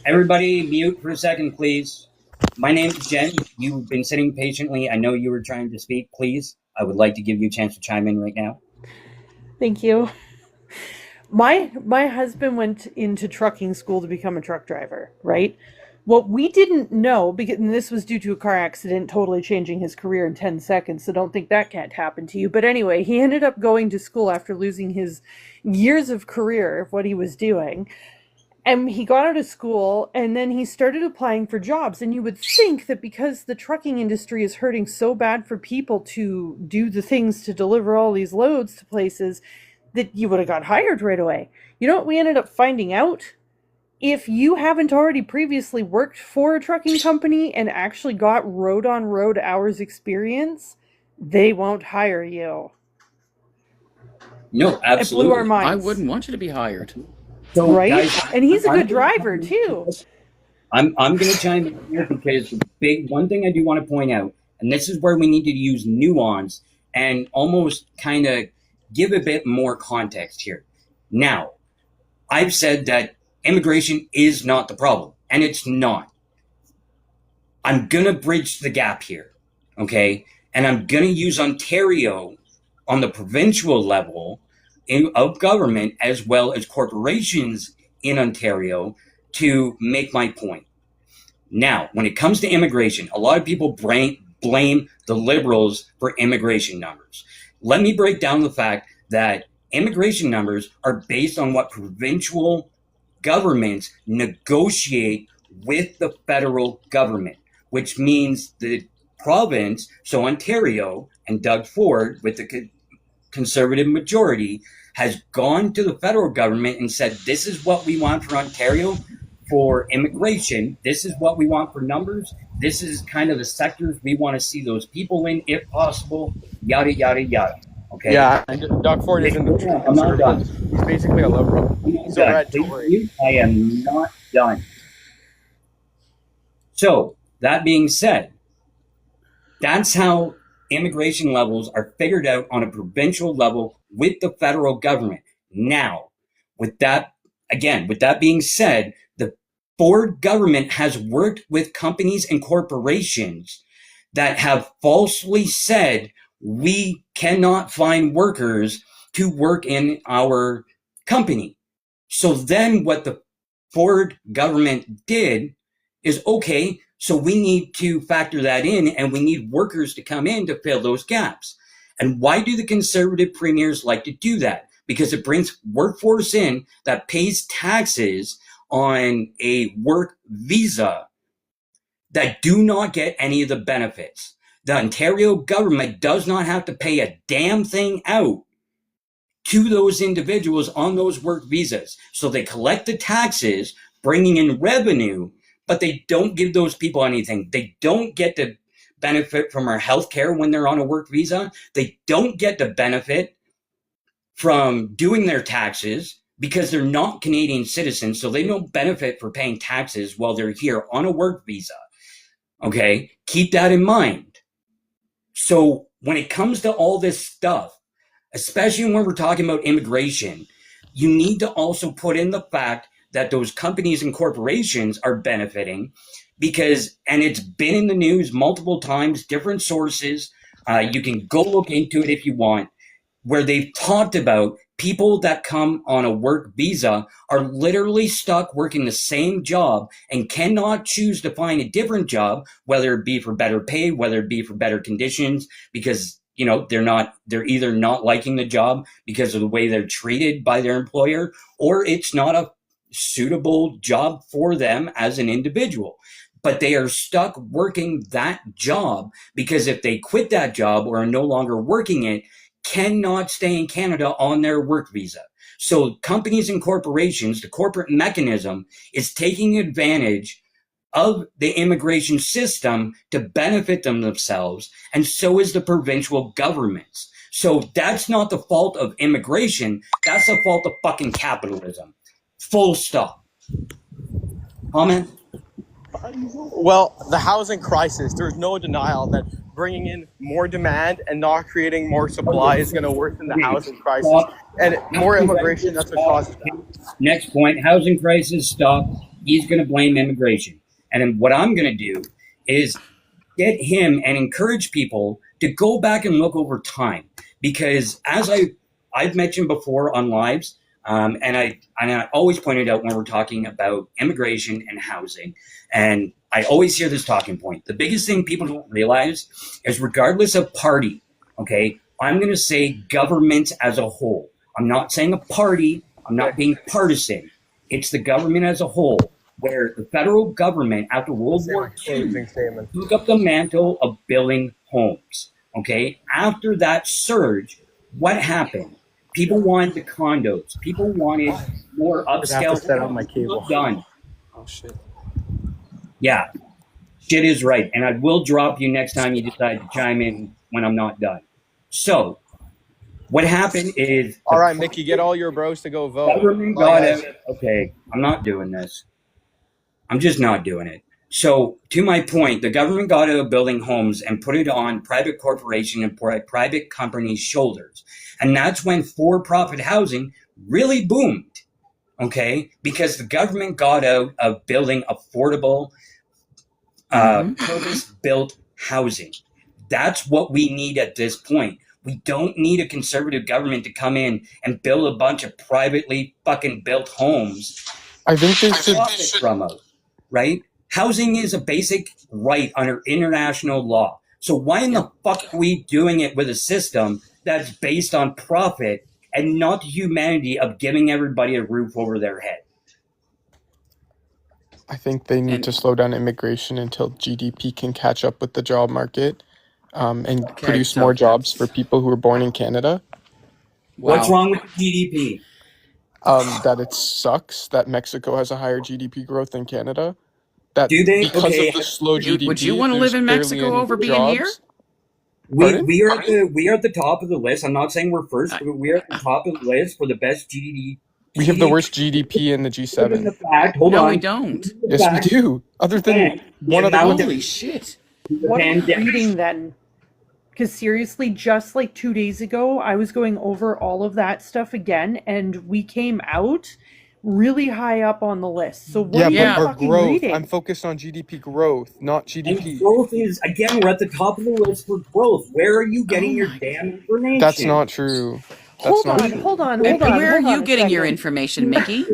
Everybody mute for a second, please. My name's Jen. You've been sitting patiently. I know you were trying to speak. Please, I would like to give you a chance to chime in right now. thank you. My husband went into trucking school to become a truck driver, right? What we didn't know, because and this was due to a car accident totally changing his career in 10 seconds, so don't think that can't happen to you. But anyway, he ended up going to school after losing his years of career of what he was doing. And he got out of school and then he started applying for jobs. And you would think that because the trucking industry is hurting so bad for people to do the things to deliver all these loads to places, that you would have got hired right away. You know what we ended up finding out? If you haven't already previously worked for a trucking company and actually got road-on-road hours experience, they won't hire you. No, It absolutely. blew our minds. I wouldn't want you to be hired. So, Right? guys, And he's a I'm good driver, too. I'm going to chime in here because one thing I do want to point out, and this is where we need to use nuance and almost kind of give a bit more context here. Now, I've said that immigration is not the problem, and it's not. I'm going to bridge the gap here, okay? And I'm going to use Ontario on the provincial level of government as well as corporations in Ontario to make my point. Now, when it comes to immigration, a lot of people blame the Liberals for immigration numbers. Let me break down the fact that immigration numbers are based on what provincial governments negotiate with the federal government, which means the province, so Ontario and Doug Ford with the Conservative majority, has gone to the federal government and said, this is what we want for Ontario for immigration. This is what we want for numbers. This is kind of the sectors we want to see those people in, if possible, yada, yada, yada. Okay. Yeah, and Doug Ford isn't the true I'm not done. conservative. He's basically a liberal. He's a red Tory. I am not done. So, that being said, that's how immigration levels are figured out on a provincial level with the federal government. Now, with that being said, the Ford government has worked with companies and corporations that have falsely said we cannot find workers to work in our company. So then what the Ford government did is, okay, so we need to factor that in, and we need workers to come in to fill those gaps. And why do the Conservative premiers like to do that? Because it brings workforce in that pays taxes on a work visa that do not get any of the benefits. The Ontario government does not have to pay a damn thing out to those individuals on those work visas. So they collect the taxes, bringing in revenue, but they don't give those people anything. They don't get to benefit from our health care when they're on a work visa. They don't get to benefit from doing their taxes because they're not Canadian citizens, so they don't benefit for paying taxes while they're here on a work visa. Okay, keep that in mind. So when it comes to all this stuff, especially when we're talking about immigration, you need to also put in the fact that those companies and corporations are benefiting because, and it's been in the news multiple times, different sources, you can go look into it if you want, where they've talked about people that come on a work visa are literally stuck working the same job and cannot choose to find a different job, whether it be for better pay, whether it be for better conditions, because they're either not liking the job because of the way they're treated by their employer, or it's not a suitable job for them as an individual. But they are stuck working that job because if they quit that job or are no longer working it, cannot stay in Canada on their work visa. So companies and corporations, the corporate mechanism is taking advantage of the immigration system to benefit themselves, and so is the provincial governments. So that's not the fault of immigration, that's the fault of fucking capitalism. Full stop. Comment? Well, the housing crisis, there's no denial that bringing in more demand and not creating more supply is going to worsen the housing crisis. And more immigration, that's what causes that. Next point, housing crisis, stop. He's going to blame immigration. And then what I'm going to do is get him and encourage people to go back and look over time. Because as I've mentioned before on lives, and I always pointed out when we're talking about immigration and housing, and I always hear this talking point. The biggest thing people don't realize is regardless of party, okay, I'm going to say government as a whole. I'm not saying a party. I'm not being partisan. It's the government as a whole, where the federal government after World War II took up the mantle of building homes, okay? After that surge, what happened? People wanted the condos. People wanted more upscale. Set up my cable. Done. Oh shit. Yeah, shit is right, and I will drop you next time you decide to chime in when I'm not done. So, what happened is... All right, Mickey, get all your bros to go vote. Government got it. Okay, I'm not doing this. I'm just not doing it. So, to my point, the government got out of building homes and put it on private corporation and private companies' shoulders. And that's when for-profit housing really boomed, okay? Because the government got out of building affordable, purpose-built housing. That's what we need at this point. We don't need a conservative government to come in and build a bunch of privately fucking built homes I think they should. profit from us, right? Housing is a basic right under international law. So why in the fuck are we doing it with a system that's based on profit and not the humanity of giving everybody a roof over their head? I think they need And to slow down immigration until GDP can catch up with the job market, and okay, produce more so jobs for people who are born in Canada. What's well, wrong with GDP? That it sucks that Mexico has a higher GDP growth than Canada. That Do they? because Okay. of the slow would you GDP, want to there's live in barely Mexico any over being here? jobs. We, Pardon? we are at the top of the list. I'm not saying we're first, I, but we are at the top of the list for the best We have the GDP. worst GDP in the Given the G7. fact, hold no, we on. don't. Given the Yes, we fact, do. Other than and the one other amount country. Holy shit! the What are you pandemic. reading then? Because seriously, just like 2 days ago, I was going over all of that stuff again, and we came out really high up on the list. So what Yeah, are you but Yeah. our fucking growth, I'm reading? focused on GDP growth, not And GDP. growth is, again, we're at the top of the list for growth. Where are you Oh getting your my. damn That's information? not true. That's Hold not on, true. hold on, And, hold and on, where are hold you on a getting your second. information, Mickey?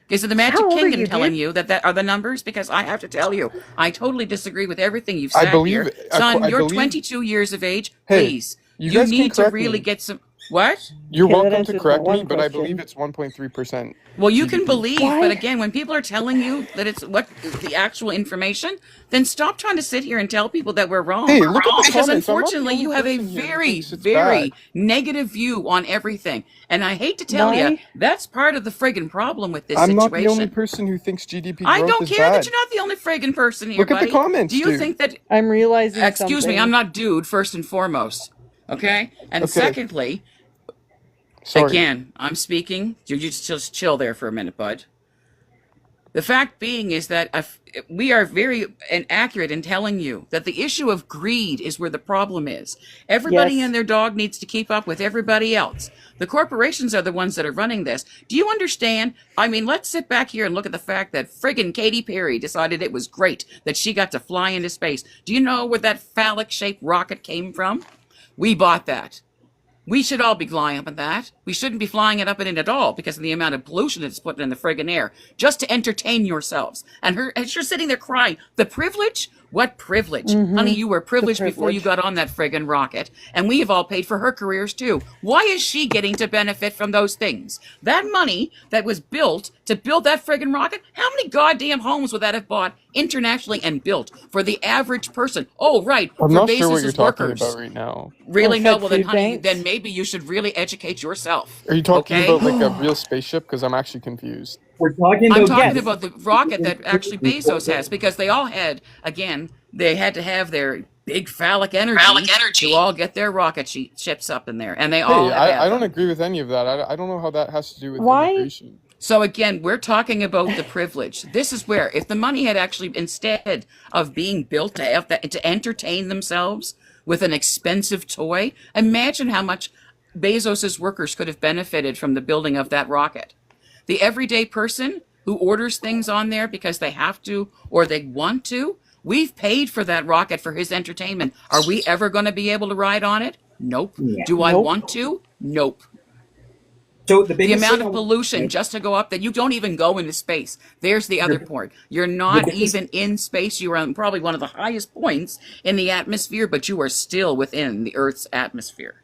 Is it the Magic How old are Kingdom you, telling dude? you that are the numbers? Because I have to tell you, I totally disagree with everything you've I said believe, here. Son, I you're believe, 22 years of age. hey, Please, you you guys can need to correct really me. get some. What? You're Okay, that welcome to answers my correct me, one but I believe question. it's 1.3% Well, you can GDP. believe, but What? again, when people are telling you that it's what the actual information, then stop trying to sit here and tell people that we're Hey, wrong. look at the Because comments. I'm not the unfortunately, only you have a person here who very, thinks it's very bad. negative view on everything. And I hate to tell you, Why? that's part of the friggin' problem with this I'm not the only situation. person who thinks GDP I growth don't is care that bad. you're not the only friggin' person here, Look at the buddy. Do comments, you dude. think that, I'm realizing excuse me, I'm something. not dude, first and foremost. Okay? And Okay, secondly, sorry. again, I'm speaking. You just chill there for a minute, bud. The fact being is that we are very inaccurate in telling you that the issue of greed is where the problem is. Everybody Yes. and their dog needs to keep up with everybody else. The corporations are the ones that are running this. Do you understand? I mean, let's sit back here and look at the fact that friggin' Katy Perry decided it was great that she got to fly into space. Do you know where that phallic-shaped rocket came from? We bought that. We should all be flying up in that. We shouldn't be flying it up in it at all because of the amount of pollution it's putting in the friggin' air just to entertain yourselves. And you're sitting there crying. The privilege? What privilege? Honey, you were The privileged before you privilege. got on that friggin' rocket. And we have all paid for her careers too. Why is she getting to benefit from those things? That money that was built to build that friggin' rocket, how many goddamn homes would that have bought internationally and built for the average person? Oh, right, I'm for not sure what you're Bezos's talking workers. about right now. Really? Or No, fed well then, food honey, then banks. maybe you should really educate yourself. Are you talking Okay? about like a real spaceship? Because I'm actually confused. We're talking I'm about talking Yes. about the rocket that actually Bezos has because they all had, again, they had to have their big phallic energy to all get their rocket ships up in there, and they all Hey, have had I don't them. agree with any of that. I don't know how that has to do with Why? immigration. So again, we're talking about the privilege. This is where, if the money had actually, instead of being built to have that, to entertain themselves with an expensive toy, imagine how much Bezos's workers could have benefited from the building of that rocket. The everyday person who orders things on there because they have to or they want to, we've paid for that rocket for his entertainment. Are we ever going to be able to ride on it? Nope. yeah. Do I Nope. want to? Nope. So the The biggest amount thing of pollution just to go up that you don't even go into space. There's the other point. You're the not biggest even in space. You are on probably one of the highest points in the atmosphere, but you are still within the Earth's atmosphere.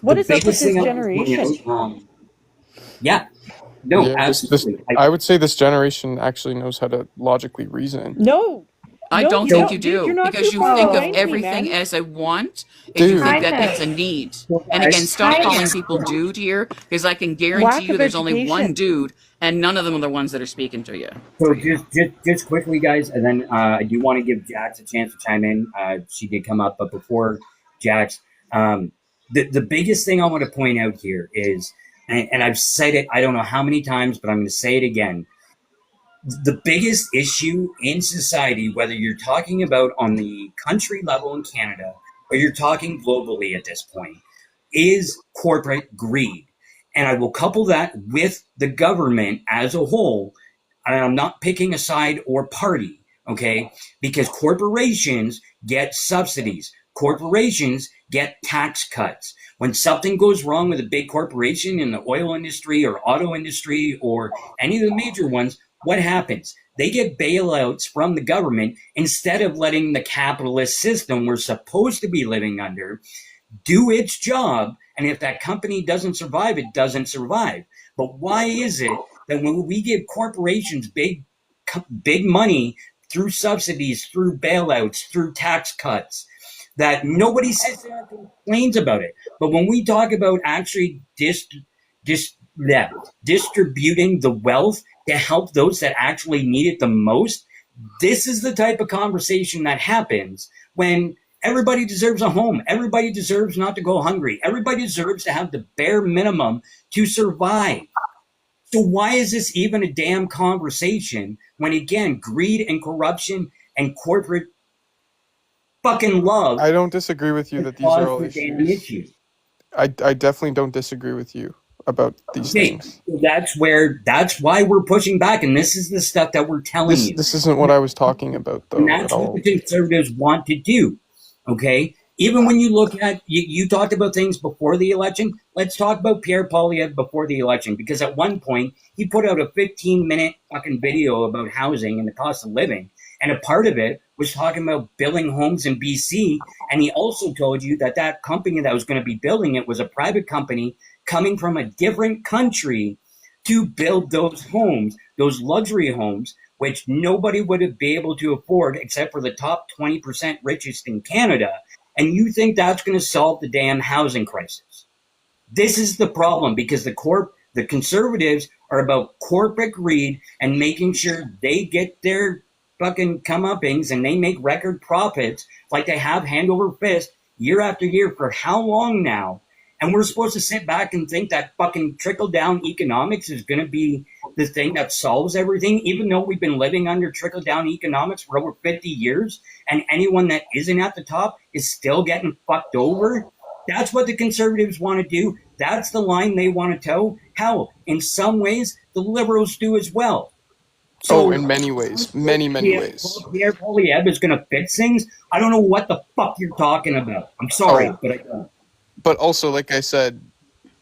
What the is up with biggest this thing I want to point generation? out, yeah, no, Yeah, this absolutely. I would say this generation actually knows how to logically reason. No. I No, don't you think don't. you Dude, you're do not because too you far think of behind me, everything man. as a want and you Dude, think that it's a need. And again, stop calling people dude here because I can guarantee Lack you of there's only one education. dude and none of them are the ones that are speaking to you. So For you. just quickly, guys, and then I do want to give Jax a chance to chime in. She did come up, but before Jax, the biggest thing I want to point out here is, and I've said it, I don't know how many times, but I'm going to say it again. The biggest issue in society, whether you're talking about on the country level in Canada or you're talking globally at this point, is corporate greed. And I will couple that with the government as a whole. And I'm not picking a side or party, okay? Because corporations get subsidies. corporations get tax cuts. When something goes wrong with a big corporation in the oil industry or auto industry or any of the major ones, what happens? They get bailouts from the government instead of letting the capitalist system we're supposed to be living under do its job. And if that company doesn't survive, it doesn't survive. But why is it that when we give corporations big money through subsidies, through bailouts, through tax cuts, that nobody sits there and complains about it? But when we talk about actually distributing the wealth to help those that actually need it the most, this is the type of conversation that happens when everybody deserves a home. Everybody deserves not to go hungry. Everybody deserves to have the bare minimum to survive. So why is this even a damn conversation when, again, greed and corruption and corporate fucking love? I don't disagree with you that these are all issues. I definitely don't disagree with you about these things. So that's why we're pushing back, and this is the stuff that we're telling you. This isn't what I was talking about, though. And that's what the conservatives want to do. Okay? Even when you look at, you talked about things before the election. Let's talk about Pierre Poilievre before the election, because at one point he put out a 15-minute fucking video about housing and the cost of living. And a part of it was talking about building homes in BC. And he also told you that that company that was going to be building it was a private company coming from a different country to build those homes, those luxury homes, which nobody would be able to afford except for the top 20% richest in Canada. And you think that's going to solve the damn housing crisis? This is the problem, because the conservatives are about corporate greed and making sure they get their fucking comeuppings and they make record profits like they have hand over fist year after year for how long now? And we're supposed to sit back and think that fucking trickle-down economics is going to be the thing that solves everything, even though we've been living under trickle-down economics for over 50 years, and anyone that isn't at the top is still getting fucked over. That's what the conservatives want to do. That's the line they want to toe. Hell, in some ways, the liberals do as well. So, in many ways. Many ways. Pierre Poilievre is going to fix things. I don't know what the fuck you're talking about. I'm sorry, but I don't. But also, like I said,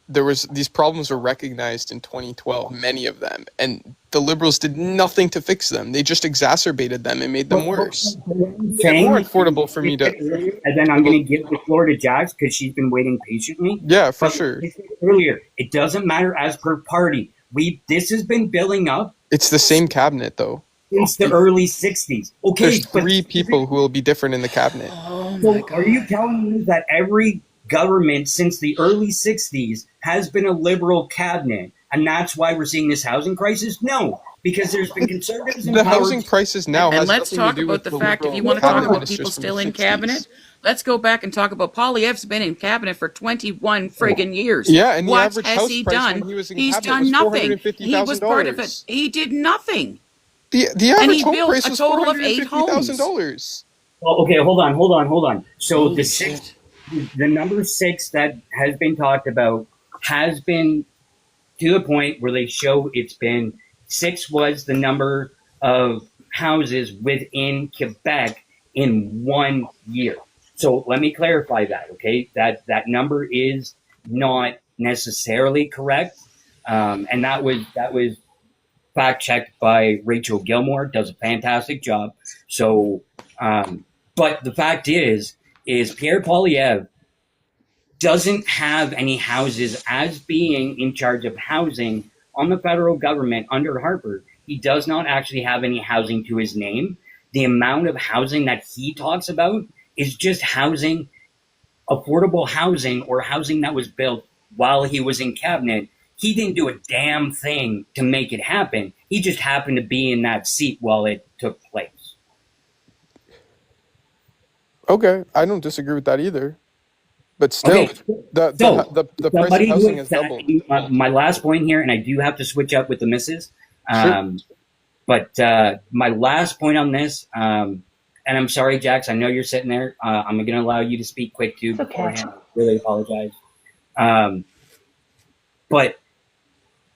these problems were recognized in 2012, many of them, and the Liberals did nothing to fix them. They just exacerbated them and made them worse. It's more affordable for me to... And then I'm going to give the floor to Jax because she's been waiting patiently. Yeah, for sure. Earlier, it doesn't matter as per party. This has been building up. It's the same cabinet, though. Since the early 60s. Okay, there's 3 people who will be different in the cabinet. So are you telling me that every government since the early 60s has been a liberal cabinet, and that's why we're seeing this housing crisis? No, because there's been conservatives in the housing crisis now has let's talk about the fact, if you want to talk about people still in cabinet, let's go back and talk about Poilievre's been in cabinet for 21 friggin' years. Yeah, and what has he done? He's done nothing. He was part of it. He did nothing. The average home price was $450,000. Well, okay, hold on. So the number 6 that has been talked about has been to the point where they show it's been 6 was the number of houses within Quebec in 1 year. So let me clarify that, okay? That number is not necessarily correct, and that was fact checked by Rachel Gilmore. Does a fantastic job. So, but the fact is Pierre Poilievre doesn't have any houses as being in charge of housing on the federal government under Harper. He does not actually have any housing to his name. The amount of housing that he talks about is just housing, affordable housing, or housing that was built while he was in cabinet. He didn't do a damn thing to make it happen. He just happened to be in that seat while it took place. Okay, I don't disagree with that either. But still, the price of housing has doubled. My last point here, and I do have to switch up with the misses. Sure. But my last point on this, and I'm sorry, Jax, I know you're sitting there. I'm going to allow you to speak quick too beforehand. I really apologize. But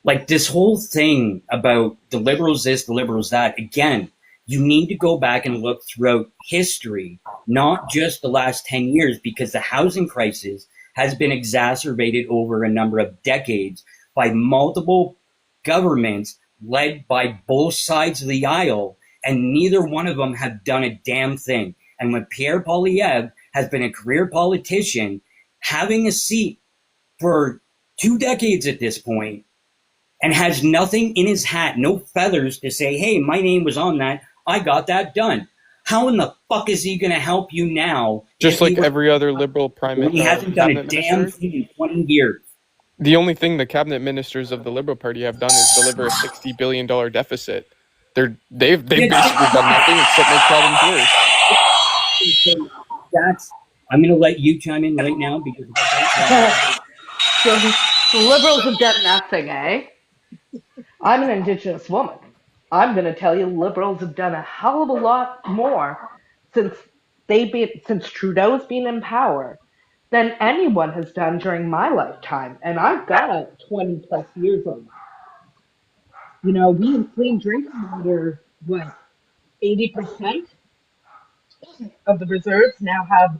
like this whole thing about the liberals this, the liberals that, again, You need to go back and look throughout history, not just the last 10 years, because the housing crisis has been exacerbated over a number of decades by multiple governments led by both sides of the aisle, and neither one of them have done a damn thing. And when Pierre Poilievre has been a career politician, having a seat for 2 decades at this point, and has nothing in his hat, no feathers to say, hey, my name was on that, I got that done. How in the fuck is he going to help you now? Just like every other Liberal prime He hasn't done a cabinet damn minister. thing in 20 years. The only thing the cabinet ministers of the Liberal Party have done is deliver a $60 billion deficit. They've basically done nothing except make problems worse. So that's, I'm going to let you chime in right now because So the Liberals have done nothing, eh? I'm an Indigenous woman. I'm going to tell you, Liberals have done a hell of a lot more since Trudeau's been in power than anyone has done during my lifetime, and I've got 20 plus years on that. You know, we in clean drinking water, 80% of the reserves now have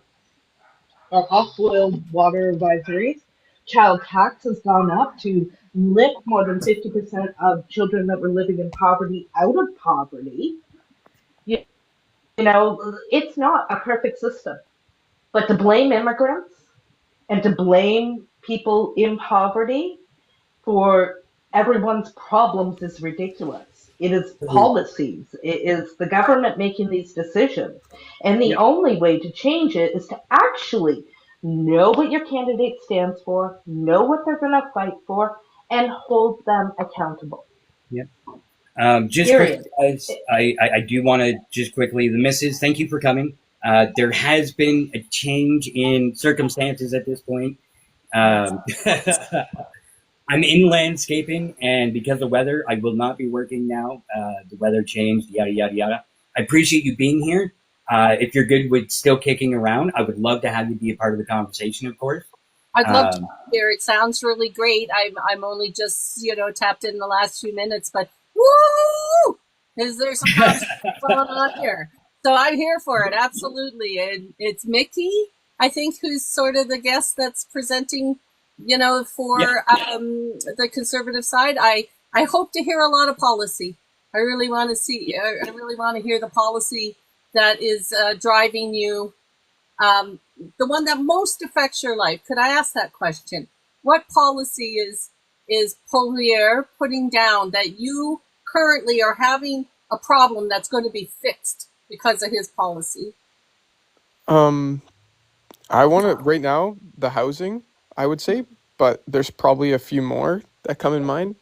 our off-boiled water advisories. Child tax has gone up to lift more than 50% of children that were living in poverty out of poverty. You know, it's not a perfect system, but to blame immigrants and to blame people in poverty for everyone's problems is ridiculous. It is policies. It is the government making these decisions. And the only way to change it is to actually know what your candidate stands for, know what they're going to fight for, and hold them accountable. Yep. Just quickly, guys, I do want to just quickly, the missus, thank you for coming. There has been a change in circumstances at this point. I'm in landscaping, and because of weather, I will not be working now. The weather changed, yada, yada, yada. I appreciate you being here. If you're good with still kicking around, I would love to have you be a part of the conversation, of course. I'd love to hear. It sounds really great. I'm only just, tapped in the last few minutes, but woo! Is there some conversation going on here? So I'm here for it, absolutely. And it's Mickey, I think, who's sort of the guest that's presenting for the conservative side. I hope to hear a lot of policy. I really want to hear the policy that is driving you, the one that most affects your life. Could I ask that question? What policy is Poilievre putting down that you currently are having a problem that's going to be fixed because of his policy? I want to, right now, the housing, I would say, but there's probably a few more that come in mind.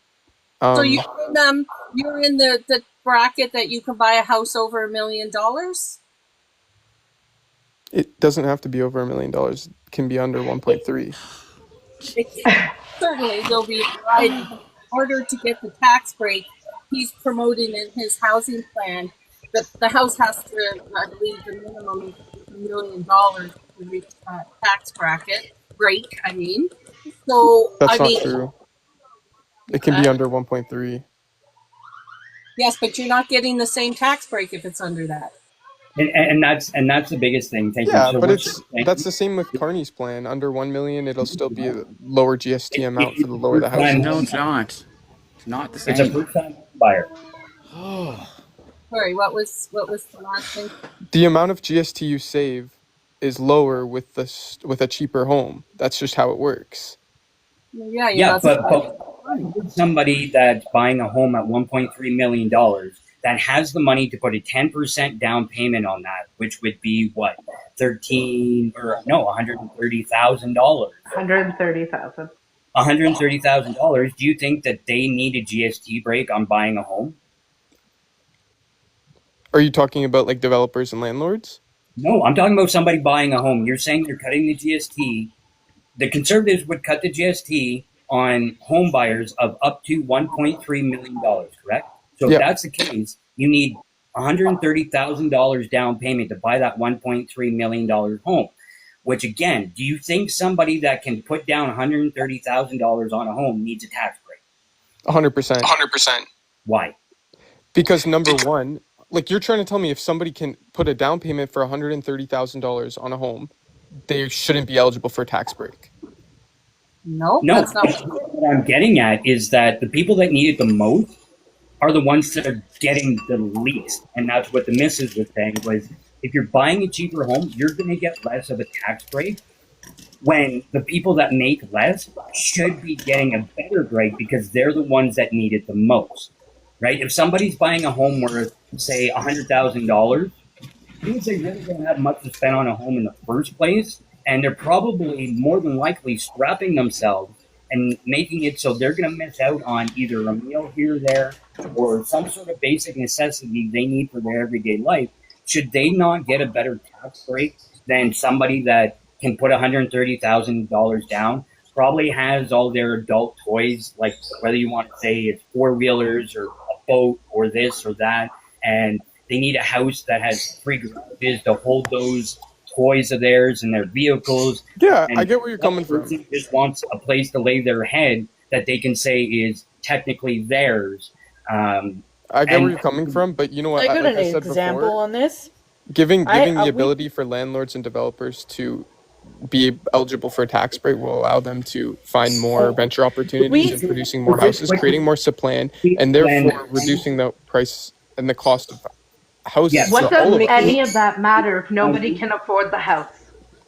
So you're in the bracket that you can buy a house over $1 million? It doesn't have to be over $1 million. It can be under 1.3. Certainly, there'll be a variety. In order to get the tax break he's promoting in his housing plan, the house has to, I believe, the minimum is $1 million to reach tax bracket break. So That's not true. It can be under 1.3. Yes, but you're not getting the same tax break if it's under that. And that's the biggest thing. Thank you. Yeah, So but that's the same with Carney's plan. Under 1 million, it'll still be a lower GST amount for the lower the house. No, it's not. It's not the same. It's a first-time buyer. Sorry, what was the last thing? The amount of GST you save is lower with a cheaper home. That's just how it works. Yeah, but somebody that's buying a home at $1.3 million that has the money to put a 10% down payment on that, which would be what, $130,000. $130,000. $130,000. Do you think that they need a GST break on buying a home? Are you talking about like developers and landlords? No, I'm talking about somebody buying a home. You're saying you're cutting the GST. The Conservatives would cut the GST on home buyers of up to $1.3 million, correct? So if that's the case, you need $130,000 down payment to buy that $1.3 million home, which again, do you think somebody that can put down $130,000 on a home needs a tax break? 100%. 100%. Why? Because number one, like you're trying to tell me if somebody can put a down payment for $130,000 on a home, they shouldn't be eligible for a tax break. No, No, that's not. what I'm getting at is that the people that need it the most are the ones that are getting the least. And that's what the missus was saying was if you're buying a cheaper home, you're going to get less of a tax break when the people that make less should be getting a better break because they're the ones that need it the most, right? If somebody's buying a home worth, say, $100,000, means they really don't have much to spend on a home in the first place, and they're probably more than likely strapping themselves and making it so they're going to miss out on either a meal here or there or some sort of basic necessity they need for their everyday life. Should they not get a better tax break than somebody that can put $130,000 down, probably has all their adult toys, like whether you want to say it's four-wheelers or a boat or this or that, and they need a house that has 3 garages to hold those toys of theirs and their vehicles. Yeah, And I get where you're coming from. person just wants a place to lay their head that they can say is technically theirs. I get and- where you're coming from, but you know what? I got Like an I said example before, on this. giving I- the we- ability for landlords and developers to be eligible for a tax break will allow them to find more venture opportunities and producing more houses, creating more supply, and therefore reducing the price and the cost of housing. Yes. What for all does of us. any of that matter if nobody can afford the house?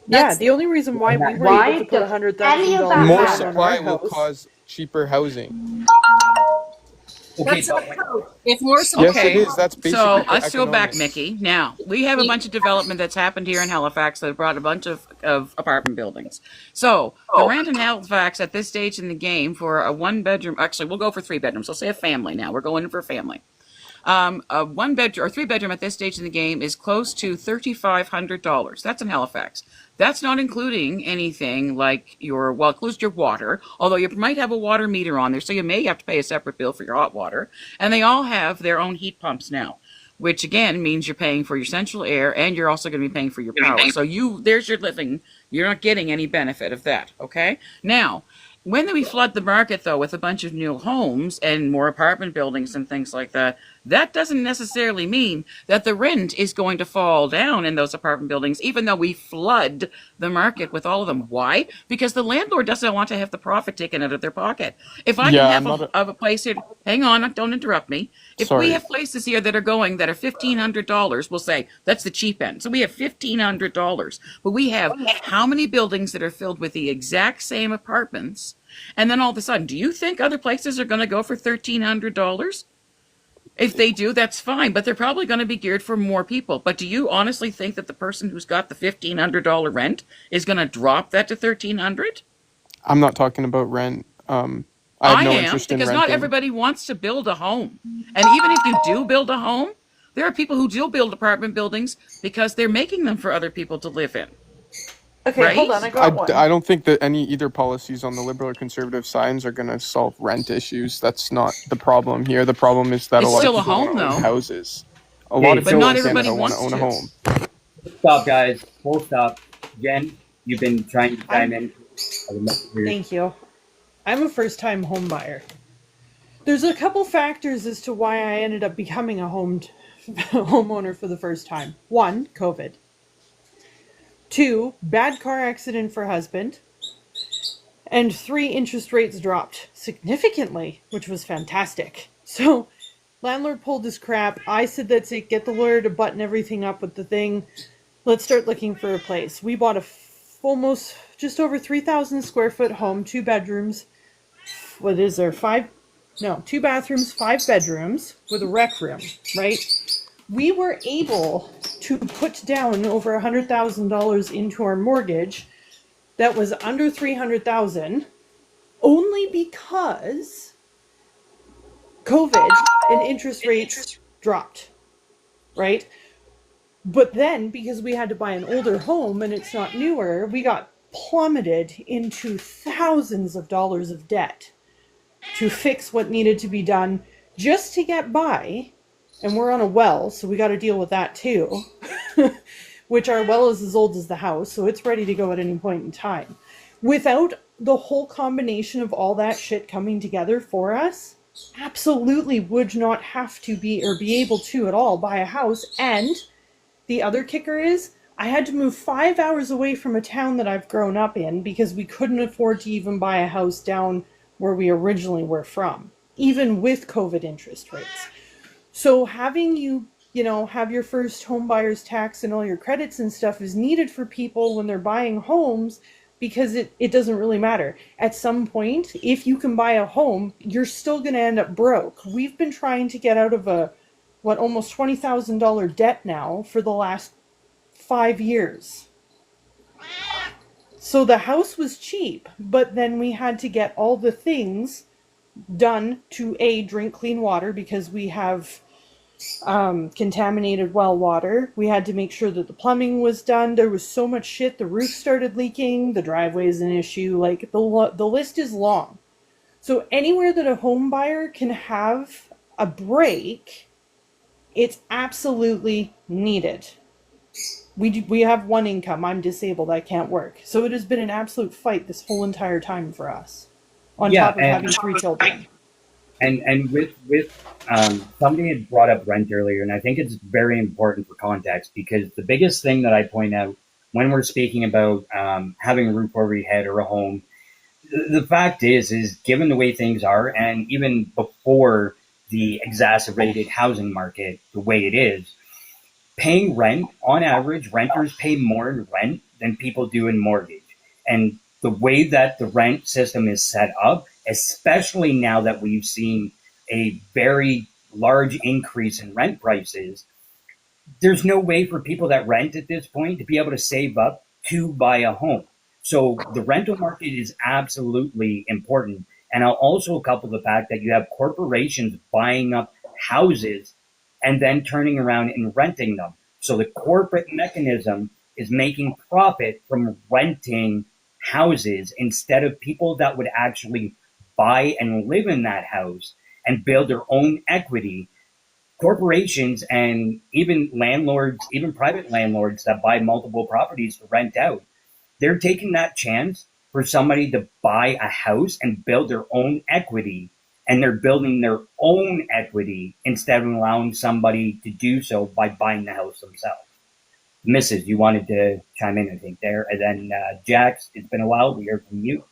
Yeah, That's- the only reason why we were Why able to put does $100,000 any of that More matter? on supply our will house. cause cheaper housing. Okay, That's but not code. If more supply, Yes, it is. That's basically So for let's go back, economics. Mickey. Now we have a bunch of development that's happened here in Halifax that brought a bunch of apartment buildings. So the rent in Halifax at this stage in the game for a 1-bedroom, actually we'll go for 3 bedrooms. We'll say a family now. We're going in for a family. A 1-bedroom or 3-bedroom at this stage in the game is close to $3,500. That's in Halifax. That's not including anything like includes your water, although you might have a water meter on there, so you may have to pay a separate bill for your hot water. And they all have their own heat pumps now, which again means you're paying for your central air and you're also going to be paying for your power. So there's your living. You're not getting any benefit of that. Okay. Now, when we flood the market, though, with a bunch of new homes and more apartment buildings and things like that, that doesn't necessarily mean that the rent is going to fall down in those apartment buildings, even though we flood the market with all of them. Why? Because the landlord doesn't want to have the profit taken out of their pocket. If I Yeah, can have a place here, hang on, don't interrupt me. If Sorry. we have places here that are $1,500, we'll say that's the cheap end. So we have $1,500, but we have how many buildings that are filled with the exact same apartments? And then all of a sudden, do you think other places are going to go for $1,300? If they do, that's fine, but they're probably going to be geared for more people. But do you honestly think that the person who's got the $1,500 rent is going to drop that to $1,300? I'm not talking about rent. I have no am, interest in because renting. not everybody wants to build a home. And even if you do build a home, there are people who do build apartment buildings because they're making them for other people to live in. Okay, Right? hold on. I got one. I don't think that either policies on the liberal or conservative sides are going to solve rent issues. That's not the problem here. The problem is that It's a lot still a of people home, wanna own though. houses. A lot of But people not in everybody Canada want to wants own a to. home. stop, guys. Full stop. Jen, you've been trying to chime in. Thank you. I'm a first-time home buyer. There's a couple factors as to why I ended up becoming a homeowner for the first time. 1, COVID. 2, bad car accident for husband. And 3, interest rates dropped significantly, which was fantastic. So, landlord pulled his crap. I said, that's it. Get the lawyer to button everything up with the thing. Let's start looking for a place. We bought almost just over 3,000 square foot home, 2 bedrooms. What is there? 2 bathrooms, 5 bedrooms with a rec room, right? We were able to put down over $100,000 into our mortgage that was under $300,000 only because COVID and interest rates dropped, right? But then, because we had to buy an older home and it's not newer, we got plummeted into thousands of dollars of debt to fix what needed to be done just to get by. And we're on a well, so we got to deal with that too. Which our well is as old as the house, so it's ready to go at any point in time. Without the whole combination of all that shit coming together for us, absolutely would not have to be or be able to at all buy a house. And the other kicker is I had to move 5 hours away from a town that I've grown up in because we couldn't afford to even buy a house down where we originally were from, even with COVID interest rates. So having have your first home buyer's tax and all your credits and stuff is needed for people when they're buying homes, because it doesn't really matter. At some point, if you can buy a home, you're still going to end up broke. We've been trying to get out of almost $20,000 debt now for the last 5 years. So the house was cheap, but then we had to get all the things done to drink clean water, because we have contaminated well water. We had to make sure that the plumbing was done. There was so much shit. The roof started leaking. The driveway is an issue. Like, the list is long. So anywhere that a home buyer can have a break, it's absolutely needed. We have one income. I'm disabled. I can't work. So it has been an absolute fight this whole entire time for us, on top of having 3 children. And with somebody had brought up rent earlier, and I think it's very important for context, because the biggest thing that I point out when we're speaking about having a roof over your head or a home, the fact is given the way things are, and even before the exacerbated housing market the way it is, paying rent, on average, renters pay more in rent than people do in mortgage. And the way that the rent system is set up, especially now that we've seen a very large increase in rent prices, there's no way for people that rent at this point to be able to save up to buy a home. So the rental market is absolutely important. And I'll also couple the fact that you have corporations buying up houses and then turning around and renting them. So the corporate mechanism is making profit from renting houses instead of people that would actually buy and live in that house and build their own equity. Corporations and even landlords, even private landlords that buy multiple properties to rent out, they're taking that chance for somebody to buy a house and build their own equity, and they're building their own equity instead of allowing somebody to do so by buying the house themselves. Mrs., you wanted to chime in, I think, there. And then Jax, it's been a while. We heard from you.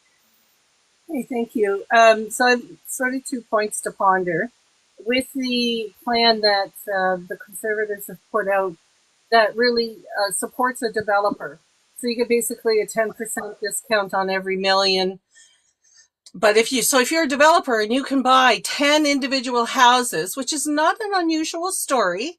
Hey, thank you. So I've sort of 2 points to ponder. With the plan that the Conservatives have put out, that really supports a developer. So you get basically a 10% discount on every million. But if you're a developer and you can buy 10 individual houses, which is not an unusual story,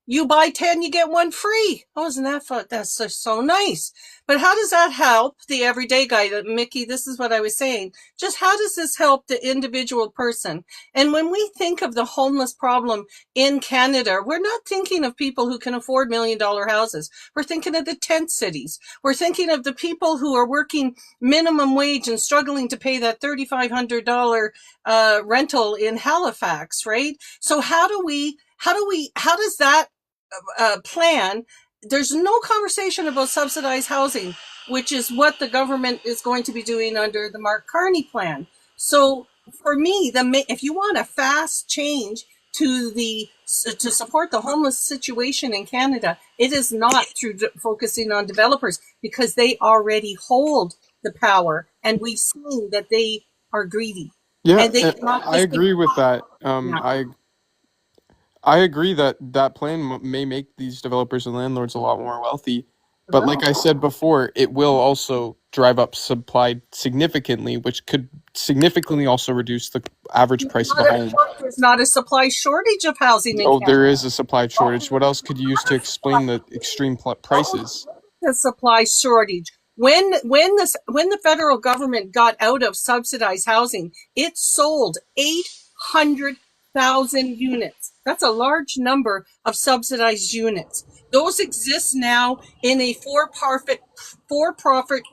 you buy 10, you get 1 free. Oh, isn't that fun? That's so nice. But how does that help the everyday guy? Mickey, this is what I was saying. Just how does this help the individual person? And when we think of the homeless problem in Canada, we're not thinking of people who can afford $1 million houses. We're thinking of the tent cities. We're thinking of the people who are working minimum wage and struggling to pay that $3,500 rental in Halifax, right? So how does that plan? There's no conversation about subsidized housing, which is what the government is going to be doing under the Mark Carney plan. So for me, if you want a fast change to support the homeless situation in Canada, it is not through focusing on developers, because they already hold the power, and we've seen that they are greedy. Yeah, And they I agree with that. I agree that that plan may make these developers and landlords a lot more wealthy. But like I said before, it will also drive up supply significantly, which could significantly also reduce the average price of a home. There's not a supply shortage of housing in Canada. There is a supply shortage. What else could you use to explain the extreme prices? The supply shortage. When the federal government got out of subsidized housing, it sold 800,000 units. That's a large number of subsidized units. Those exist now in a for-profit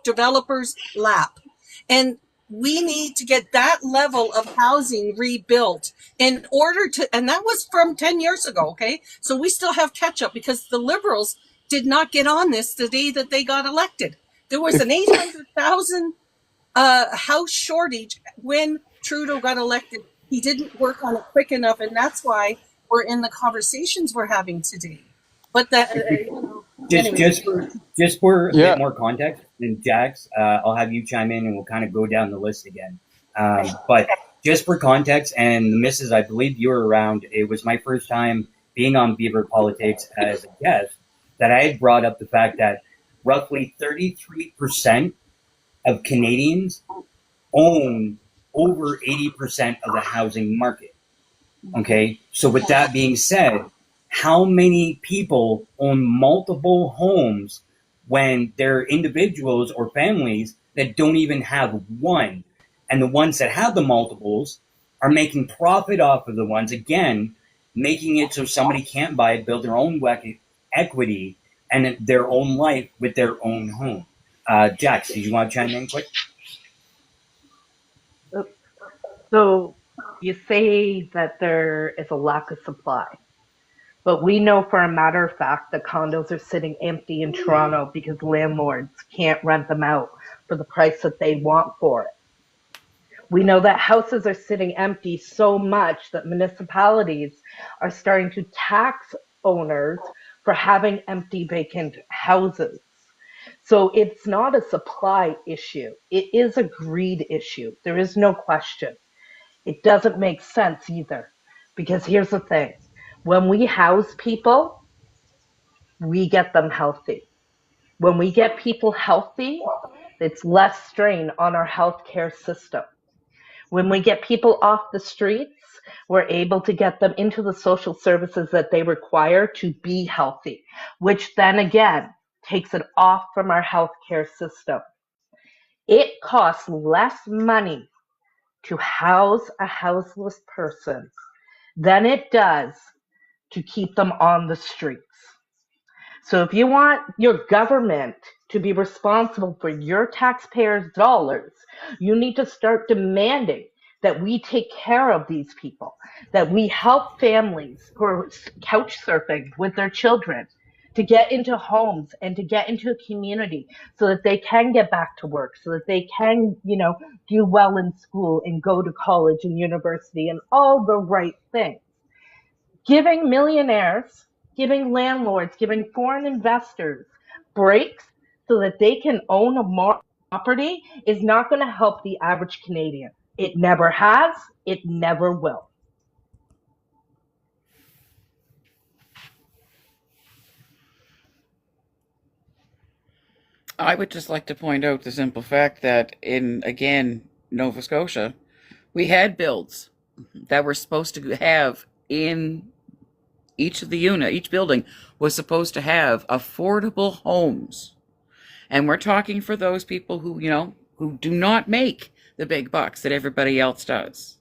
developer's lap. And we need to get that level of housing rebuilt in order to, and that was from 10 years ago, okay? So we still have catch up, because the Liberals did not get on this the day that they got elected. There was an 800,000 house shortage when Trudeau got elected. he didn't work on it quick enough, and that's why we're in the conversations we're having today. But that, Just anyway. just for a Yeah. bit more context, and Jax, I'll have you chime in, and we'll kind of go down the list again. But just for context, and the missus, I believe you were around. It was my first time being on Beaver Politics as a guest that I had brought up the fact that roughly 33% of Canadians own over 80% of the housing market. Okay, so with that being said, how many people own multiple homes when they're individuals or families that don't even have one? And the ones that have the multiples are making profit off of the ones, again, making it so somebody can't buy it, build their own equity and their own life with their own home. Jax, did you want to chime in quick? So you say that there is a lack of supply, but we know for a matter of fact that condos are sitting empty in Toronto because landlords can't rent them out for the price that they want for it. We know that houses are sitting empty so much that municipalities are starting to tax owners for having empty vacant houses. So it's not a supply issue. It is a greed issue. There is no question. It doesn't make sense either. Because here's the thing. When we house people, we get them healthy. When we get people healthy, it's less strain on our healthcare system. When we get people off the streets, we're able to get them into the social services that they require to be healthy, which then again takes it off from our healthcare system. It costs less money to house a houseless person than it does to keep them on the streets. So if you want your government to be responsible for your taxpayers' dollars, you need to start demanding that we take care of these people, that we help families who are couch surfing with their children to get into homes and to get into a community so that they can get back to work, so that they can, do well in school and go to college and university and all the right things. Giving millionaires, giving landlords, giving foreign investors breaks so that they can own a property is not going to help the average Canadian. It never has. It never will. I would just like to point out the simple fact that in, again, Nova Scotia, we had builds that were supposed to have in each building was supposed to have affordable homes. And we're talking for those people who, who do not make the big bucks that everybody else does.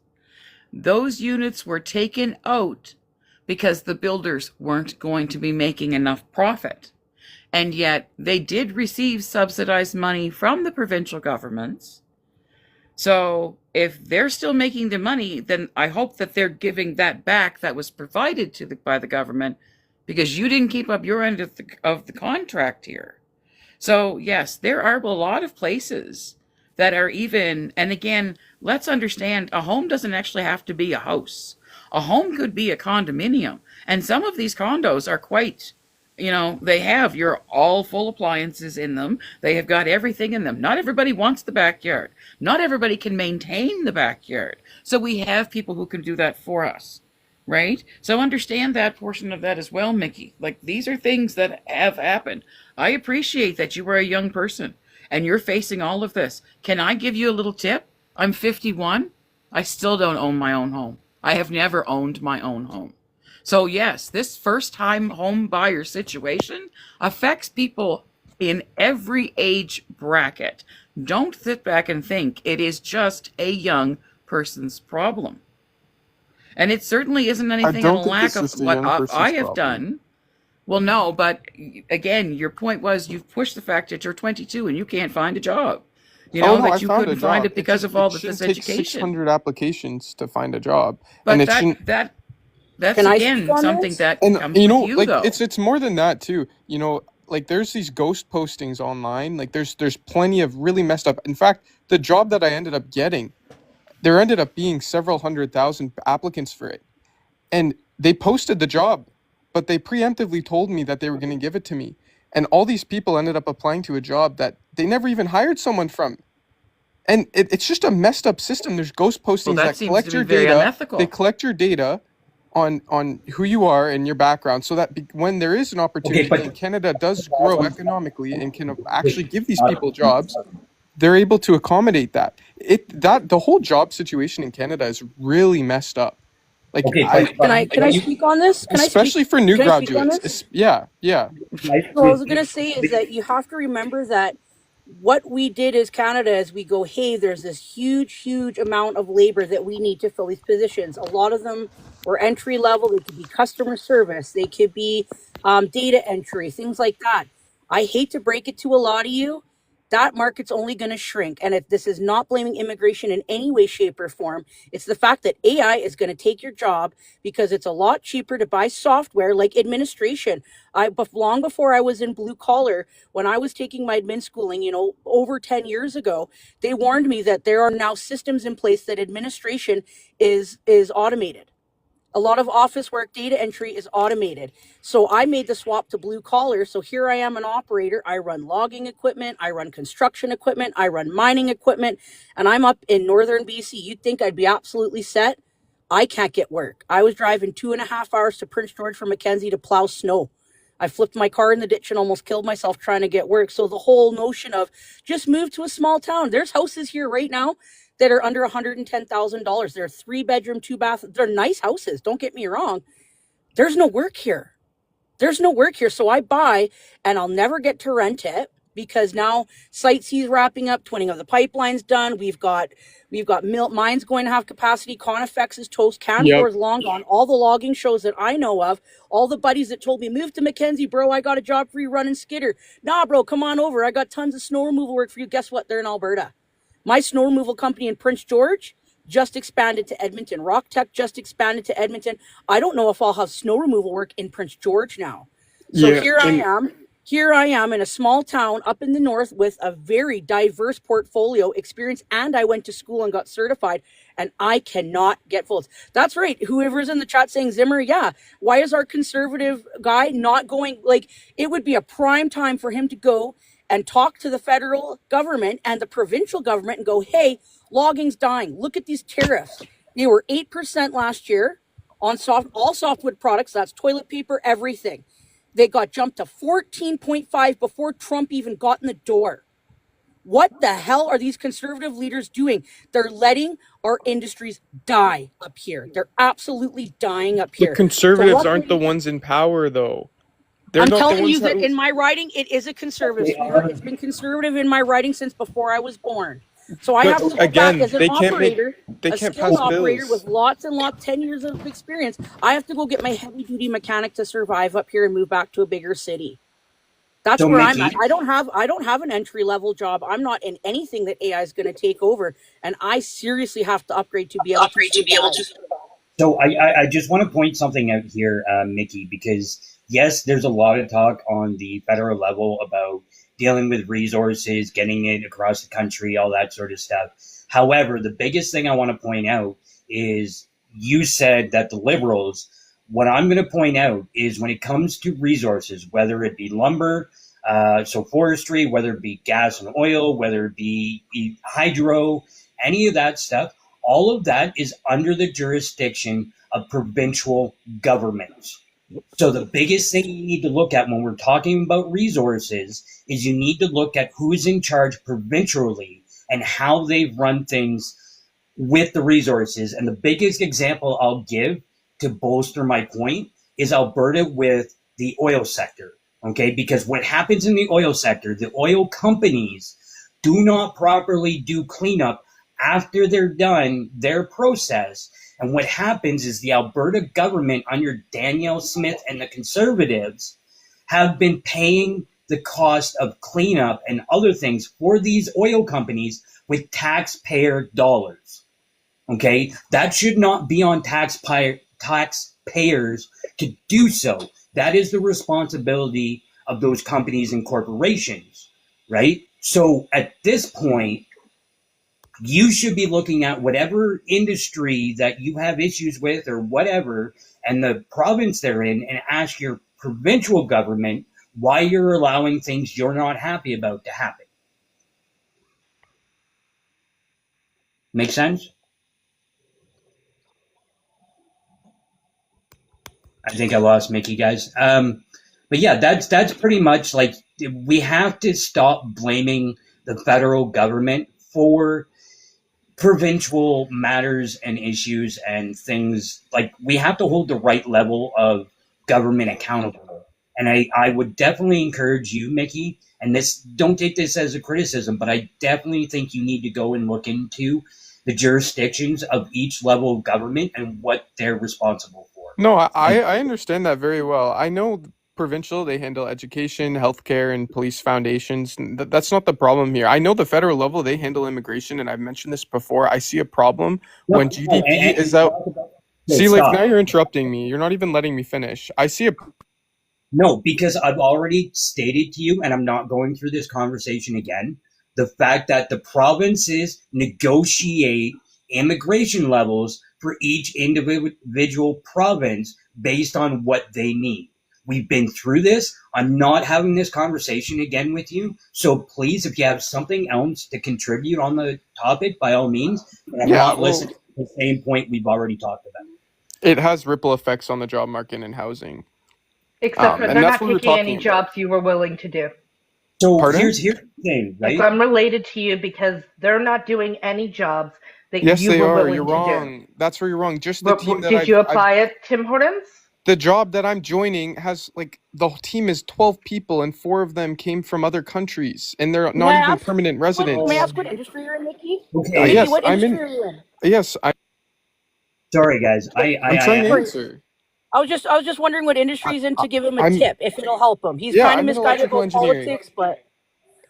Those units were taken out because the builders weren't going to be making enough profit. And yet they did receive subsidized money from the provincial governments. So if they're still making the money, then I hope that they're giving that back that was provided by the government, because you didn't keep up your end of the contract here. So yes, there are a lot of places that are even, and again, let's understand, a home doesn't actually have to be a house. A home could be a condominium. And some of these condos are quite, they have your all full appliances in them. They have got everything in them. Not everybody wants the backyard. Not everybody can maintain the backyard. So we have people who can do that for us, right? So understand that portion of that as well, Mickey. Like, these are things that have happened. I appreciate that you are a young person and you're facing all of this. Can I give you a little tip? I'm 51. I still don't own my own home. I have never owned my own home. So yes, this first-time home buyer situation affects people in every age bracket. Don't sit back and think it is just a young person's problem. And it certainly isn't anything in lack of what I have done. Well, no, but again, your point was you've pushed the fact that you're 22 and you can't find a job. That you couldn't find it because of all this education. It shouldn't take 600 applications to find a job. But and that's again something that comes with you, like, though. It's more than that too. Like, there's these ghost postings online. Like, there's plenty of really messed up. In fact, the job that I ended up getting, there ended up being several 100,000 applicants for it. And they posted the job, but they preemptively told me that they were going to give it to me. And all these people ended up applying to a job that they never even hired someone from. And it's just a messed up system. There's ghost postings that that seems collect to be your very data. unethical. They collect your data on who you are and your background, so that when there is an opportunity and Canada does grow economically and can actually give these people jobs, they're able to accommodate that. The whole job situation in Canada is really messed up. Like, Can I speak on this? especially for new can I speak on graduates. this? Yeah. So what I was gonna say is that you have to remember that what we did as Canada is we go, hey, there's this huge amount of labor that we need to fill these positions. A lot of them were entry level. They could be customer service. They could be data entry, things like that. I hate to break it to a lot of you. That market's only going to shrink. And if this is not blaming immigration in any way, shape, or form, it's the fact that AI is going to take your job because it's a lot cheaper to buy software like administration. Long before I was in blue collar, when I was taking my admin schooling, over 10 years ago, they warned me that there are now systems in place that administration is automated. A lot of office work, data entry is automated. So I made the swap to blue collar. So here I am, an operator. I run logging equipment. I run construction equipment. I run mining equipment. And I'm up in northern BC. You'd think I'd be absolutely set. I can't get work. I was driving 2.5 hours to Prince George from Mackenzie to plow snow. I flipped my car in the ditch and almost killed myself trying to get work. So the whole notion of just move to a small town. There's houses here right now that are under $110,000. They're 3-bedroom, 2-bath. They're nice houses. Don't get me wrong. There's no work here. So I buy and I'll never get to rent it because now Site C is wrapping up. Twinning of the pipeline's done. We've got mines going to have capacity. Conifex is toast. Canfor is long gone. All the logging shows that I know of, all the buddies that told me, move to Mackenzie, bro. I got a job for you running skidder. Nah, bro, come on over. I got tons of snow removal work for you. Guess what? They're in Alberta. My snow removal company in Prince George just expanded to Edmonton. RockTech just expanded to Edmonton. I don't know if I'll have snow removal work in Prince George now. So here I am in a small town up in the north with a very diverse portfolio experience, and I went to school and got certified, and I cannot get votes. That's right. Whoever's in the chat saying Zimmer, yeah. Why is our conservative guy not going? Like, it would be a prime time for him to go and talk to the federal government and the provincial government and go, hey, logging's dying. Look at these tariffs. They were 8% last year on all softwood products. That's toilet paper, everything. They got jumped to 14.5 before Trump even got in the door. What the hell are these conservative leaders doing? They're letting our industries die up here. They're absolutely dying up here. The conservatives aren't the ones in power, though. I'm telling you that in my writing, it is a conservative. It's been conservative in my writing since before I was born. So I have to go back as an operator, a skilled operator with lots and lots, 10 years of experience. I have to go get my heavy-duty mechanic to survive up here and move back to a bigger city. That's where I'm at. I don't have an entry-level job. I'm not in anything that AI is going to take over, and I seriously have to upgrade to be able to survive. So I just want to point something out here, Mickey, because yes, there's a lot of talk on the federal level about dealing with resources, getting it across the country, all that sort of stuff. However, the biggest thing I want to point out is you said that the Liberals, what I'm going to point out is when it comes to resources, whether it be lumber, so forestry, whether it be gas and oil, whether it be hydro, any of that stuff, all of that is under the jurisdiction of provincial governments. So the biggest thing you need to look at when we're talking about resources is you need to look at who's in charge provincially and how they run things with the resources. And the biggest example I'll give to bolster my point is Alberta with the oil sector. Okay, because what happens in the oil sector, the oil companies do not properly do cleanup after they're done their process. And what happens is the Alberta government under Danielle Smith and the Conservatives have been paying the cost of cleanup and other things for these oil companies with taxpayer dollars. Okay, that should not be on taxpayers to do so. That is the responsibility of those companies and corporations, right? So at this point, You should be looking at whatever industry that you have issues with or whatever, and the province they're in, and ask your provincial government why you're allowing things you're not happy about to happen. Make sense? I think I lost Mickey, guys. But yeah, that's pretty much like, we have to stop blaming the federal government for provincial matters and issues and things. Like, we have to hold the right level of government accountable. And I would definitely encourage you, Mickey, and this, don't take this as a criticism, but I definitely think you need to go and look into the jurisdictions of each level of government and what they're responsible for. No, I understand that very well. I know provincial, they handle education, healthcare, and police foundations. That's not the problem here. I know the federal level, they handle immigration, and I've mentioned this before. I see a problem when GDP is out. See, like, now you're interrupting me. You're not even letting me finish. I see a... No, because I've already stated to you, and I'm not going through this conversation again, the fact that the provinces negotiate immigration levels for each individual province based on what they need. We've been through this. I'm not having this conversation again with you. So please, if you have something else to contribute on the topic, by all means, but I'm not listening to the same point we've already talked about. It has ripple effects on the job market and housing. Except for they're not taking any jobs you were willing to do. So here's the thing, right? So I'm related to you because they're not doing any jobs that Yes, you they were are. willing You're to wrong. do. That's where you're wrong. Just the team that Did you apply at Tim Hortons? The job that I'm joining has, like, the team is 12 people, and 4 of them came from other countries, and they're not even permanent residents. May I ask what industry you're in, Mickey? Okay. Yes, what I'm industry in. are you in? Yes, Sorry, guys. I'm trying to answer. I was just wondering what industry he's in to give him a I'm- tip, if it'll help him. He's Yeah, kind of I'm in misguided electrical about engineering. politics, but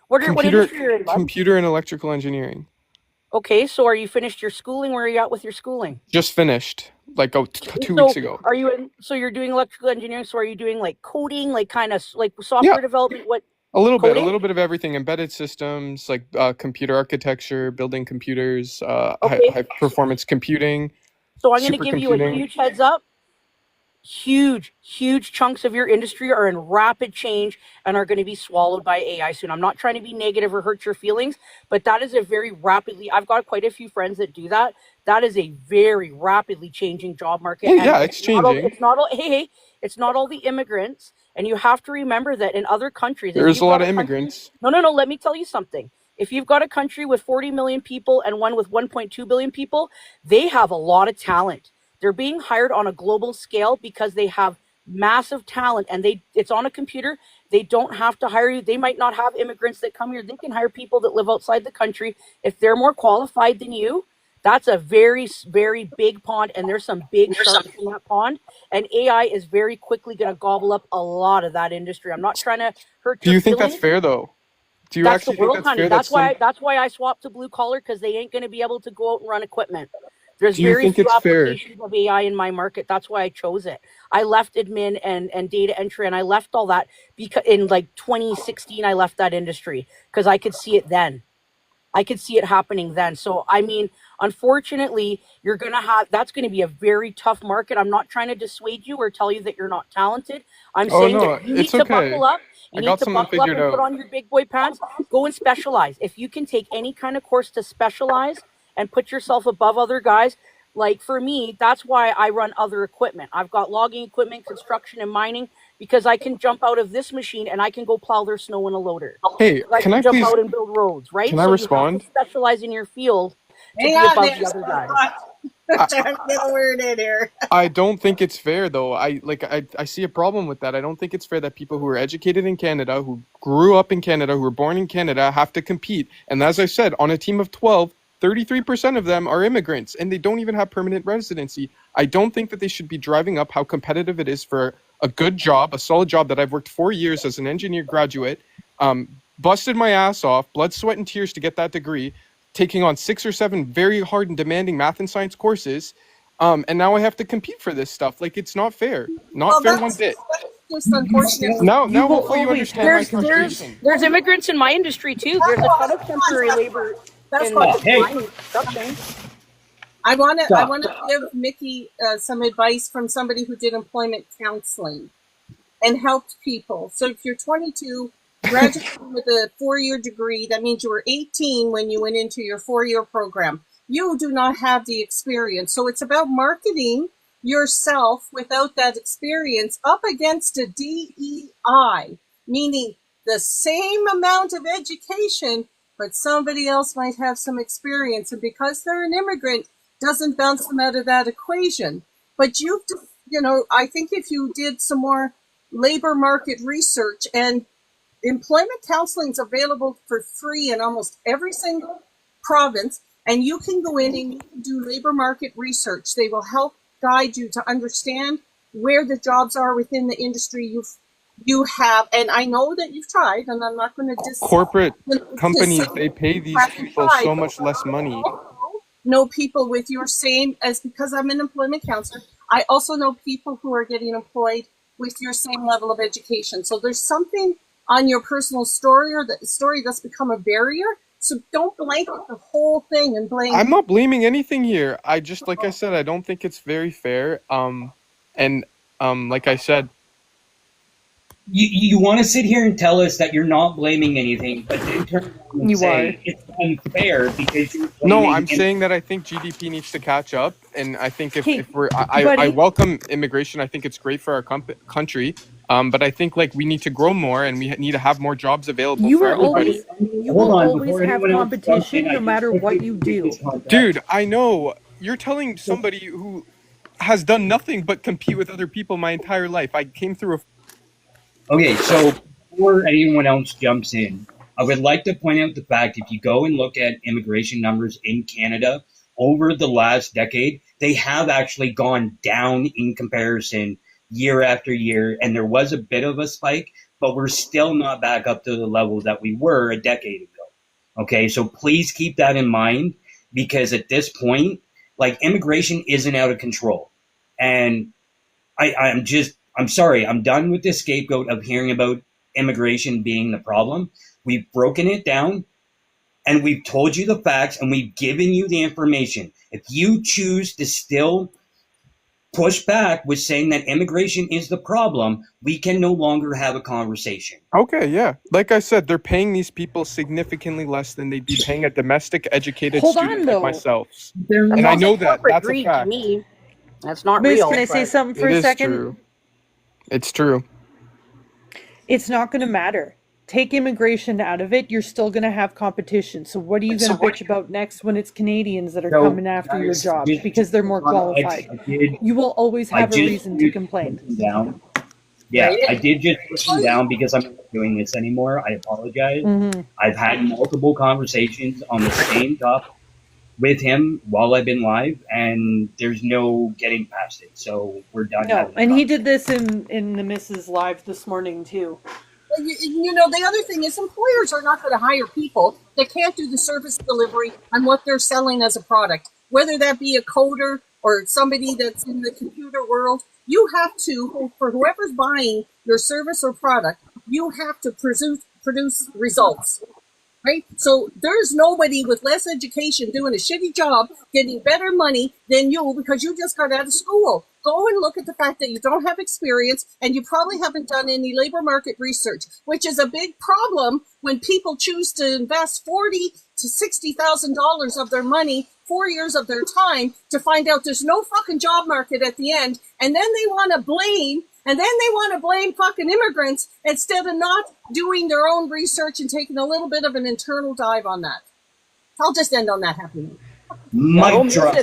what industry you're in, bud? Computer and electrical engineering. Okay, so are you finished your schooling? Where are you at with your schooling? Just finished, like, 2 So weeks ago. are you in? So you're doing electrical engineering. So are you doing like coding, like kind of like software Yeah. development? What? A little Coding? bit of everything. Embedded systems, like computer architecture, building computers, Okay. high performance computing. So I'm going to give you a supercomputing. huge heads up. Huge chunks of your industry are in rapid change and are going to be swallowed by AI soon. I'm not trying to be negative or hurt your feelings, but that is a very rapidly, I've got quite a few friends that do that. That is a very rapidly changing job market. Hey, and yeah, it's changing. It's not all, hey, it's not all the immigrants. And you have to remember that in other countries, if There's you've a lot got of country- immigrants. No, let me tell you something. If you've got a country with 40 million people and one with 1.2 billion people, they have a lot of talent. They're being hired on a global scale because they have massive talent and it's on a computer. They don't have to hire you. They might not have immigrants that come here. They can hire people that live outside the country. If they're more qualified than you, that's a very, very big pond, and there's some big sharks in that pond. And AI is very quickly going to gobble up a lot of that industry. I'm not trying to hurt Do your you think that's feelings. fair, though? Do you That's actually the world, think that's honey. fair? That's why I swapped to blue collar, because they ain't going to be able to go out and run equipment. There's Do you very think few it's fair? applications of AI in my market. That's why I chose it. I left admin and data entry, and I left all that because in like 2016 I left that industry because I could see it then. I could see it happening then. So I mean, unfortunately, that's going to be a very tough market. I'm not trying to dissuade you or tell you that you're not talented. I'm Oh, saying no, that you need it's to okay. buckle up. I You need got to something buckle up and figured put out. on your big boy pants. Go and specialize. If you can take any kind of course to specialize and put yourself above other guys, like for me, that's why I run other equipment. I've got logging equipment, construction, and mining, because I can jump out of this machine and I can go plow their snow in a loader. Hey, I can I jump please? out and build roads, right? Can I So respond? you have to specialize in your field to Hang be on above there, the other guys. trying to get a word in here. I don't think it's fair, though. I see a problem with that. I don't think it's fair that people who are educated in Canada, who grew up in Canada, who were born in Canada, have to compete. And as I said, on a team of 12, 33% of them are immigrants, and they don't even have permanent residency. I don't think that they should be driving up how competitive it is for a good job, a solid job that I've worked 4 years as an engineer graduate, busted my ass off, blood, sweat, and tears to get that degree, taking on 6 or 7 very hard and demanding math and science courses, and now I have to compete for this stuff. Like, it's not fair. Not fair one bit. Just unfortunate. Now will hopefully you always understand my there's frustration. there's immigrants in my industry too. There's a ton of temporary labor That's in what Hey, mining construction. I want to stop. give Mickey some advice from somebody who did employment counseling and helped people. So if you're 22, graduating with a 4-year degree, that means you were 18 when you went into your 4-year program. You do not have the experience. So it's about marketing yourself without that experience up against a DEI, meaning the same amount of education, but somebody else might have some experience. And because they're an immigrant, doesn't bounce them out of that equation. But I think if you did some more labor market research, and employment counseling is available for free in almost every single province, and you can go in and you can do labor market research. They will help guide you to understand where the jobs are within the industry you have. And I know that you've tried, and I'm not going to Corporate companies, they pay these people so much less money. know people with your same, as because I'm an employment counselor, I also know people who are getting employed with your same level of education. So there's something on your personal story or the story that's become a barrier. So don't blanket the whole thing and blame. I'm not blaming anything here. I just, like I said, I don't think it's very fair. Like I said, You want to sit here and tell us that you're not blaming anything, but then turn around and say it's unfair because you're no, blaming I'm saying that I think GDP needs to catch up, and I think if we're, I buddy. welcome immigration. I think it's great for our country. But I think like we need to grow more, and we need to have more jobs available You for will everybody. always have competition no matter what you do. Dude, I know you're telling somebody who has done nothing but compete with other people my entire life. I came through a. Okay, so before anyone else jumps in, I would like to point out the fact if you go and look at immigration numbers in Canada over the last decade, they have actually gone down in comparison year after year, and there was a bit of a spike, but we're still not back up to the level that we were a decade ago. Okay, so please keep that in mind, because at this point, like, immigration isn't out of control. And I'm sorry, I'm done with the scapegoat of hearing about immigration being the problem. We've broken it down, and we've told you the facts, and we've given you the information. If you choose to still push back with saying that immigration is the problem, we can no longer have a conversation. Okay, yeah. Like I said, they're paying these people significantly less than they'd be paying a domestic educated Hold on, student though. like myself. That's And I also know that. corporate That's a greed fact. to me. That's not Moose, real. can I say but- something for It a is second? true. It's true. It's not going to matter. Take immigration out of it, you're still going to have competition. So what are you going to bitch about next when it's Canadians that are So, coming after your guys, jobs just- because they're more qualified? You will always have a reason to complain. Down. Yeah, I did just listen down because I'm not doing this anymore. I apologize. Mhm. I've had multiple conversations on the same topic with him while I've been live, and there's no getting past it. So we're done. No, having and he did this in the Mrs. Live this morning too. The other thing is employers are not going to hire people that can't do the service delivery on what they're selling as a product, whether that be a coder or somebody that's in the computer world. You have to, for whoever's buying your service or product, you have to produce results. Right? So there's nobody with less education doing a shitty job getting better money than you because you just got out of school. Go and look at the fact that you don't have experience and you probably haven't done any labor market research, which is a big problem when people choose to invest $40,000 to $60,000 of their money, 4 years of their time, to find out there's no fucking job market at the end, and then they want to blame fucking immigrants instead of not doing their own research and taking a little bit of an internal dive on that. I'll just end on that happy note. Mic drop.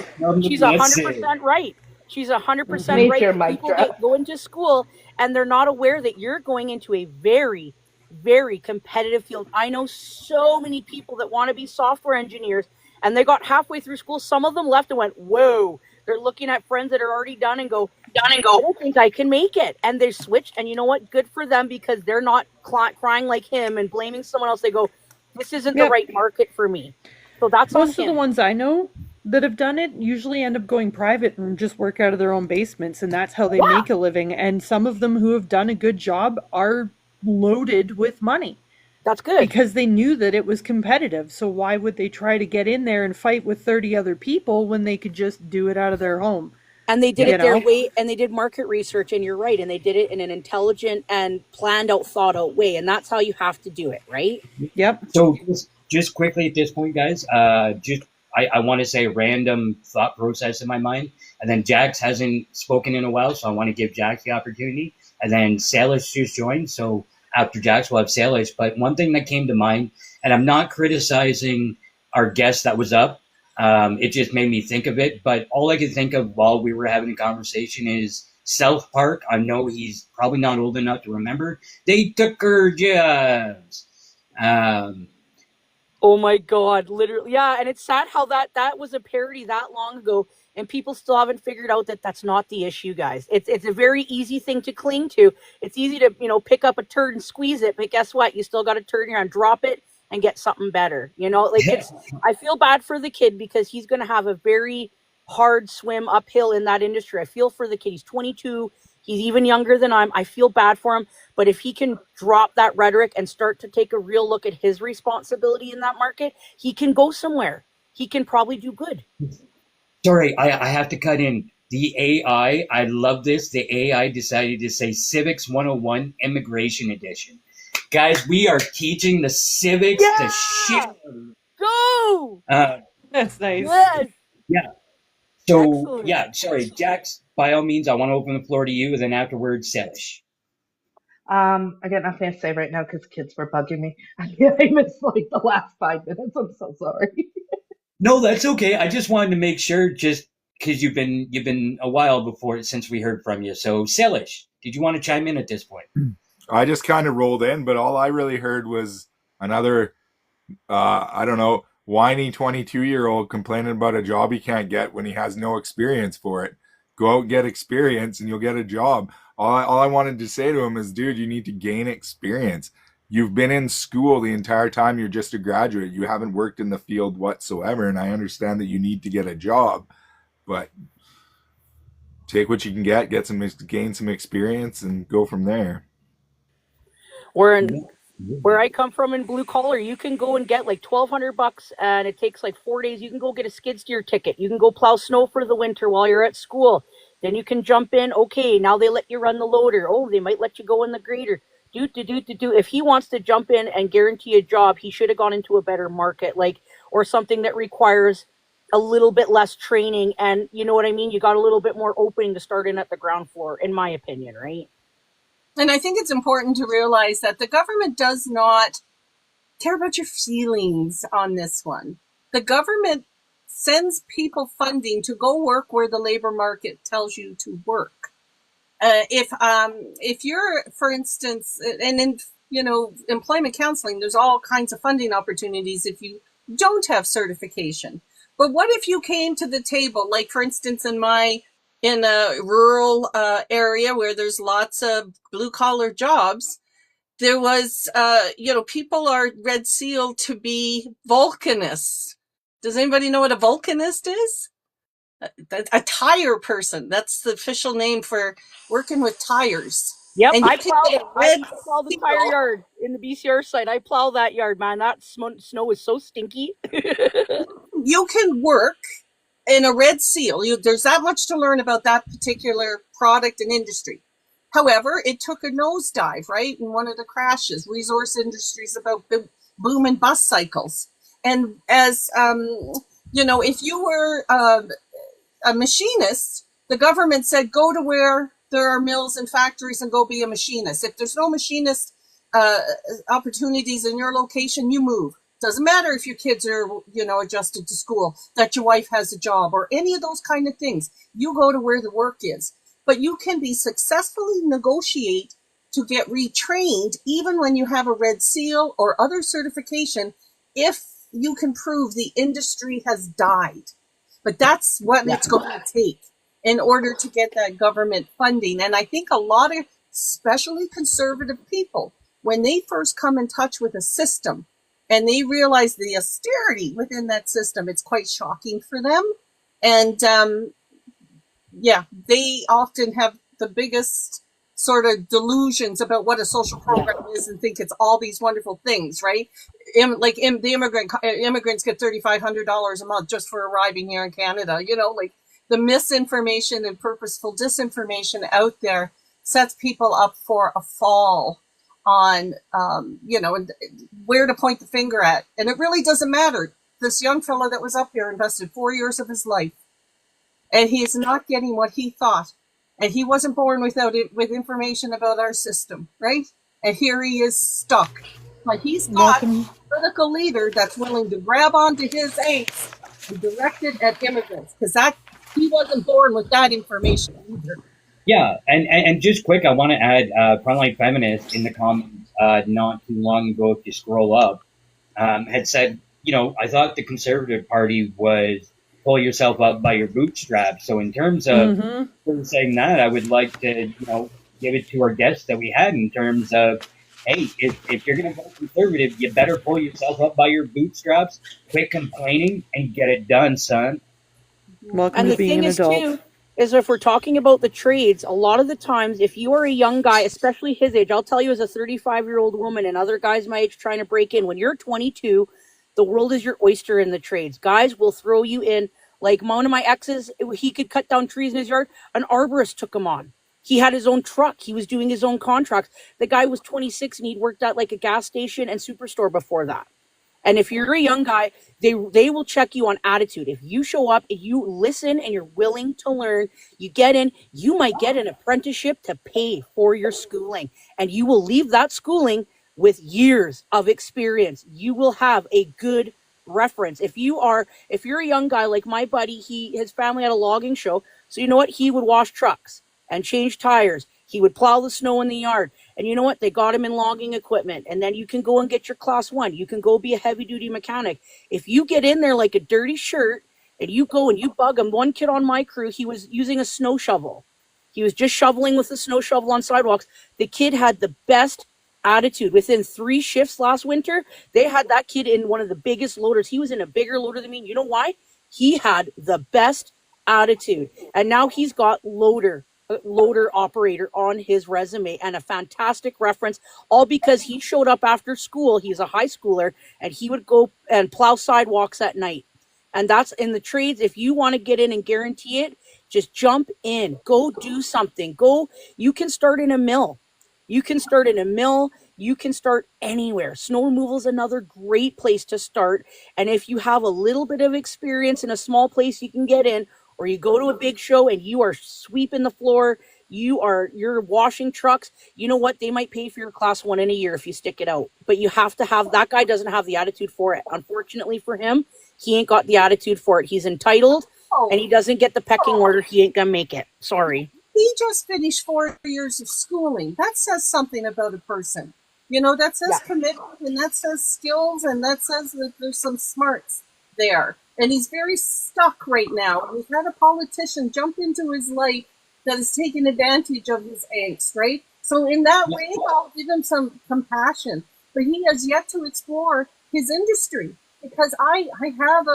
She's 100% right. She's 100% right. Major mic People drop. go into school and they're not aware that you're going into a very, very competitive field. I know so many people that want to be software engineers, and they got halfway through school. Some of them left and went, whoa. They're looking at friends that are already done and go, I don't think I can make it. And they switched, and you know what? Good for them, because they're not crying like him and blaming someone else. They go, this isn't the right market for me. So that's Most on of the him. ones I know that have done it usually end up going private and just work out of their own basements, and that's how they make a living. And some of them who have done a good job are loaded with money. That's good. Because they knew that it was competitive. So why would they try to get in there and fight with 30 other people when they could just do it out of their home? And they did You it their know? way, and they did market research, and you're right, and they did it in an intelligent and planned out, thought out way, and that's how you have to do it, right? Yep. So just quickly at this point, guys, I want to say a random thought process in my mind, and then Jax hasn't spoken in a while, so I want to give Jax the opportunity, and then Salish just joined, so after Jax, we'll have Salish. But one thing that came to mind, and I'm not criticizing our guest that was up, it just made me think of it. But all I could think of while we were having a conversation is South Park. I know he's probably not old enough to remember. They took her jobs. Oh my God, literally. Yeah, and it's sad how that was a parody that long ago, and people still haven't figured out that that's not the issue, guys. It's a very easy thing to cling to. It's easy to, pick up a turd and squeeze it, but guess what? You still got to turn around, drop it, and get something better. I feel bad for the kid because he's going to have a very hard swim uphill in that industry. I feel for the kid. He's 22. He's even younger than I feel bad for him. But if he can drop that rhetoric and start to take a real look at his responsibility in that market, he can go somewhere. He can probably do good. Sorry, I have to cut in. The AI, I love this. The AI decided to say Civics 101 Immigration Edition. Guys, we are teaching the civics the shit. Go! That's nice. Yes. Yeah. So, Excellent. yeah, sorry, Jax, by all means, I want to open the floor to you, and then afterwards, Salish. I got nothing to say right now because kids were bugging me. I missed like the last 5 minutes. I'm so sorry. No, that's okay. I just wanted to make sure, just because you've been a while before since we heard from you. So, Salish, did you want to chime in at this point? I just kind of rolled in, but all I really heard was another, I don't know, whiny 22-year-old complaining about a job he can't get when he has no experience for it. Go out and get experience and you'll get a job. All I wanted to say to him is, dude, you need to gain experience. You've been in school the entire time. You're just a graduate. You haven't worked in the field whatsoever. And I understand that you need to get a job, but take what you can gain some experience and go from there. Where I come from in blue collar, you can go and get like $1,200 and it takes like 4 days. You can go get a skid steer ticket. You can go plow snow for the winter while you're at school. Then you can jump in. Okay, now they let you run the loader. Oh, they might let you go in the grader. Do. If he wants to jump in and guarantee a job, he should have gone into a better market, or something that requires a little bit less training. And you know what I mean? You got a little bit more opening to start in at the ground floor, in my opinion, right? And I think it's important to realize that the government does not care about your feelings on this one. The government sends people funding to go work where the labor market tells you to work. If you're, for instance, and in employment counseling, there's all kinds of funding opportunities if you don't have certification. But what if you came to the table, like for instance, in a rural area where there's lots of blue collar jobs, there was, people are Red Seal to be volcanists. Does anybody know what a volcanist is? A tire person. That's the official name for working with tires. Yep, And I plow the tire yard in the BCR site. I plow that yard, man. That snow is so stinky. You can work in a Red Seal. There's that much to learn about that particular product and industry. However, it took a nosedive, right? In one of the crashes, resource industries about boom and bust cycles. And as, if you were a machinist, the government said, go to where there are mills and factories and go be a machinist. If there's no machinist opportunities in your location, you move. Doesn't matter if your kids are, adjusted to school, that your wife has a job or any of those kind of things. You go to where the work is. But you can be successfully negotiate to get retrained even when you have a Red Seal or other certification if you can prove the industry has died. But that's what it's going to take in order to get that government funding. And I think a lot of especially conservative people, when they first come in touch with a system and they realize the austerity within that system, it's quite shocking for them. And they often have the biggest sort of delusions about what a social program is and think it's all these wonderful things, right? The immigrants get $3,500 a month just for arriving here in Canada. You know, like the misinformation and purposeful disinformation out there sets people up for a fall on, where to point the finger at. And it really doesn't matter. This young fellow that was up here invested 4 years of his life, and he is not getting what he thought. And he wasn't born with information about our system, right? And here he is stuck. But he's got a political leader that's willing to grab onto his angst and direct it at immigrants, because he wasn't born with that information either. Yeah, and just quick, I want to add, Frontline Feminist in the comments not too long ago, if you scroll up, had said, I thought the Conservative Party was pull yourself up by your bootstraps. So in terms of saying that, I would like to, give it to our guests that we had in terms of, hey, if you're going to vote Conservative, you better pull yourself up by your bootstraps, quit complaining, and get it done, son. Welcome to being an adult. Too, is if we're talking about the trades, a lot of the times, if you are a young guy, especially his age, I'll tell you as a 35-year-old woman and other guys my age trying to break in, when you're 22, the world is your oyster in the trades. Guys will throw you in. Like one of my exes, he could cut down trees in his yard. An arborist took him on. He had his own truck. He was doing his own contracts. The guy was 26 and he'd worked at like a gas station and superstore before that. And if you're a young guy, they will check you on attitude. If you show up, if you listen and you're willing to learn, you get in, you might get an apprenticeship to pay for your schooling. And you will leave that schooling with years of experience. You will have a good reference. If you're a young guy like my buddy, his family had a logging show. So you know what? He would wash trucks and change tires. He would plow the snow in the yard. And you know what? They got him in logging equipment. And then you can go and get your class 1. You can go be a heavy duty mechanic. If you get in there like a dirty shirt and you go and you bug him, one kid on my crew, he was using a snow shovel. He was just shoveling with a snow shovel on sidewalks. The kid had the best attitude. Within 3 shifts last winter, they had that kid in one of the biggest loaders. He was in a bigger loader than me. You know why? He had the best attitude. And now he's got loader operator on his resume and a fantastic reference, all because he showed up after school. He's a high schooler and he would go and plow sidewalks at night. And that's in the trades. If you want to get in and guarantee it, just jump in, go do something. You can start in a mill. You can start in a mill. You can start anywhere. Snow removal is another great place to start. And if you have a little bit of experience in a small place you can get in, or you go to a big show and you are sweeping the floor, you're washing trucks, you know what? They might pay for your class 1 in a year if you stick it out. But you have to have, that guy doesn't have the attitude for it. Unfortunately for him, he ain't got the attitude for it. He's entitled and he doesn't get the pecking order. He ain't gonna make it. Sorry. He just finished 4 years of schooling. That says something about a person. That says commitment, and that says skills, and that says that there's some smarts there. And he's very stuck right now. We've had a politician jump into his life that is taking advantage of his angst, right? So in that way, I'll give him some compassion. But he has yet to explore his industry. Because I have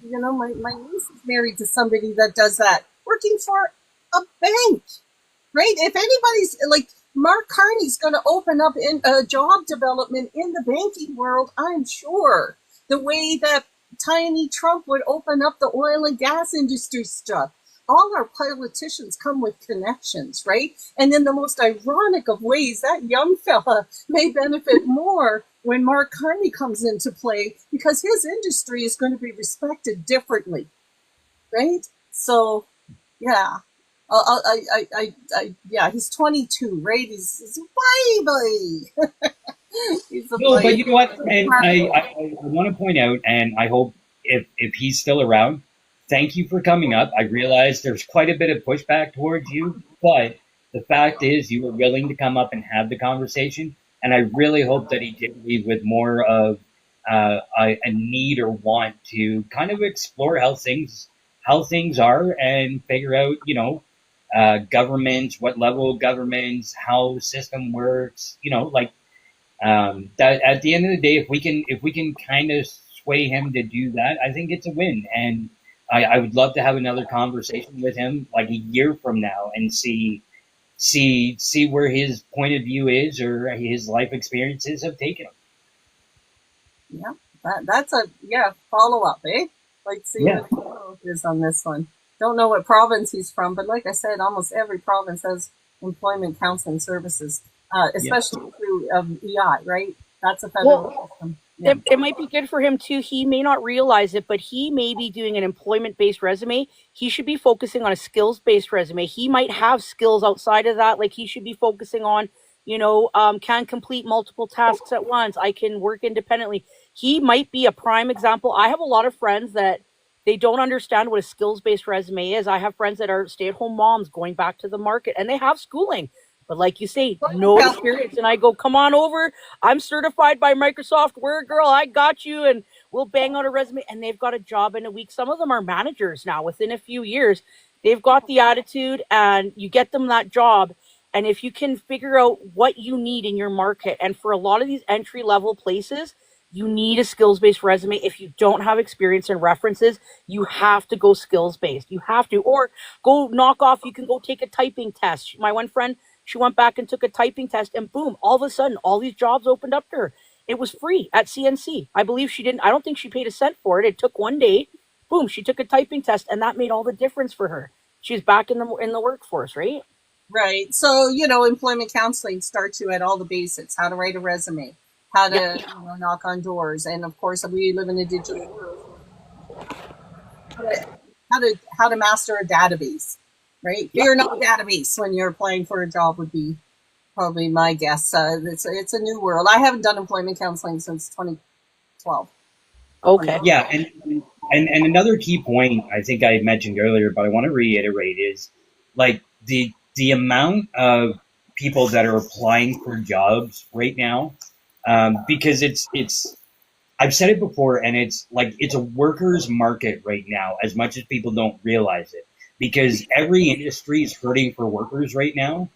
my niece is married to somebody that does that, working for a bank, right? If anybody's like Mark Carney's going to open up in job development in the banking world, I'm sure, the way that Tiny Trump would open up the oil and gas industry stuff. All our politicians come with connections, right? And in the most ironic of ways, that young fella may benefit more when Mark Carney comes into play, because his industry is going to be respected differently, right? So, yeah. He's 22, right? He's a baby. He's a no, but you know what? And I want to point out, and I hope if he's still around, thank you for coming up. I realize there's quite a bit of pushback towards you, but the fact is you were willing to come up and have the conversation. And I really hope that he did leave with more of a need or want to kind of explore how things are and figure out, governments, what level of governments, how the system works, that at the end of the day, if we can kind of sway him to do that, I think it's a win. And I would love to have another conversation with him like a year from now and see see where his point of view is or his life experiences have taken him. Yeah, that's a follow up, eh? Like, see Yeah. what the follow-up is on this one. Don't know what province he's from, but like I said, almost every province has employment counseling services, especially through EI, right? That's a federal system. Yeah. It might be good for him too. He may not realize it, but he may be doing an employment-based resume. He should be focusing on a skills-based resume. He might have skills outside of that. Like he should be focusing on, can complete multiple tasks at once. I can work independently. He might be a prime example. I have a lot of friends that they don't understand what a skills-based resume is. I have friends that are stay-at-home moms going back to the market, and they have schooling. But like you say, no experience. And I go, come on over. I'm certified by Microsoft Word, girl. I got you. And we'll bang out a resume. And they've got a job in a week. Some of them are managers now within a few years. They've got the attitude and you get them that job. And if you can figure out what you need in your market, and for a lot of these entry level places, you need a skills-based resume. If you don't have experience and references, you have to go skills-based. You have to, or go knock off. You can go take a typing test. My one friend, she went back and took a typing test, and boom, all of a sudden, all these jobs opened up to her. It was free at CNC. I believe I don't think she paid a cent for it. It took one day. Boom, she took a typing test, and that made all the difference for her. She's back in the workforce, right? Right. So, employment counseling starts you at all the basics: how to write a resume, how to knock on doors, and of course, we live in a digital world. How to master a database, right? Fear not database when you're applying for a job would be probably my guess. It's a new world. I haven't done employment counseling since 2012. Okay. Yeah, and another key point I think I mentioned earlier, but I want to reiterate is like the amount of people that are applying for jobs right now, because it's I've said it before, and it's like it's a workers' market right now, as much as people don't realize it, because every industry is hurting for workers right now.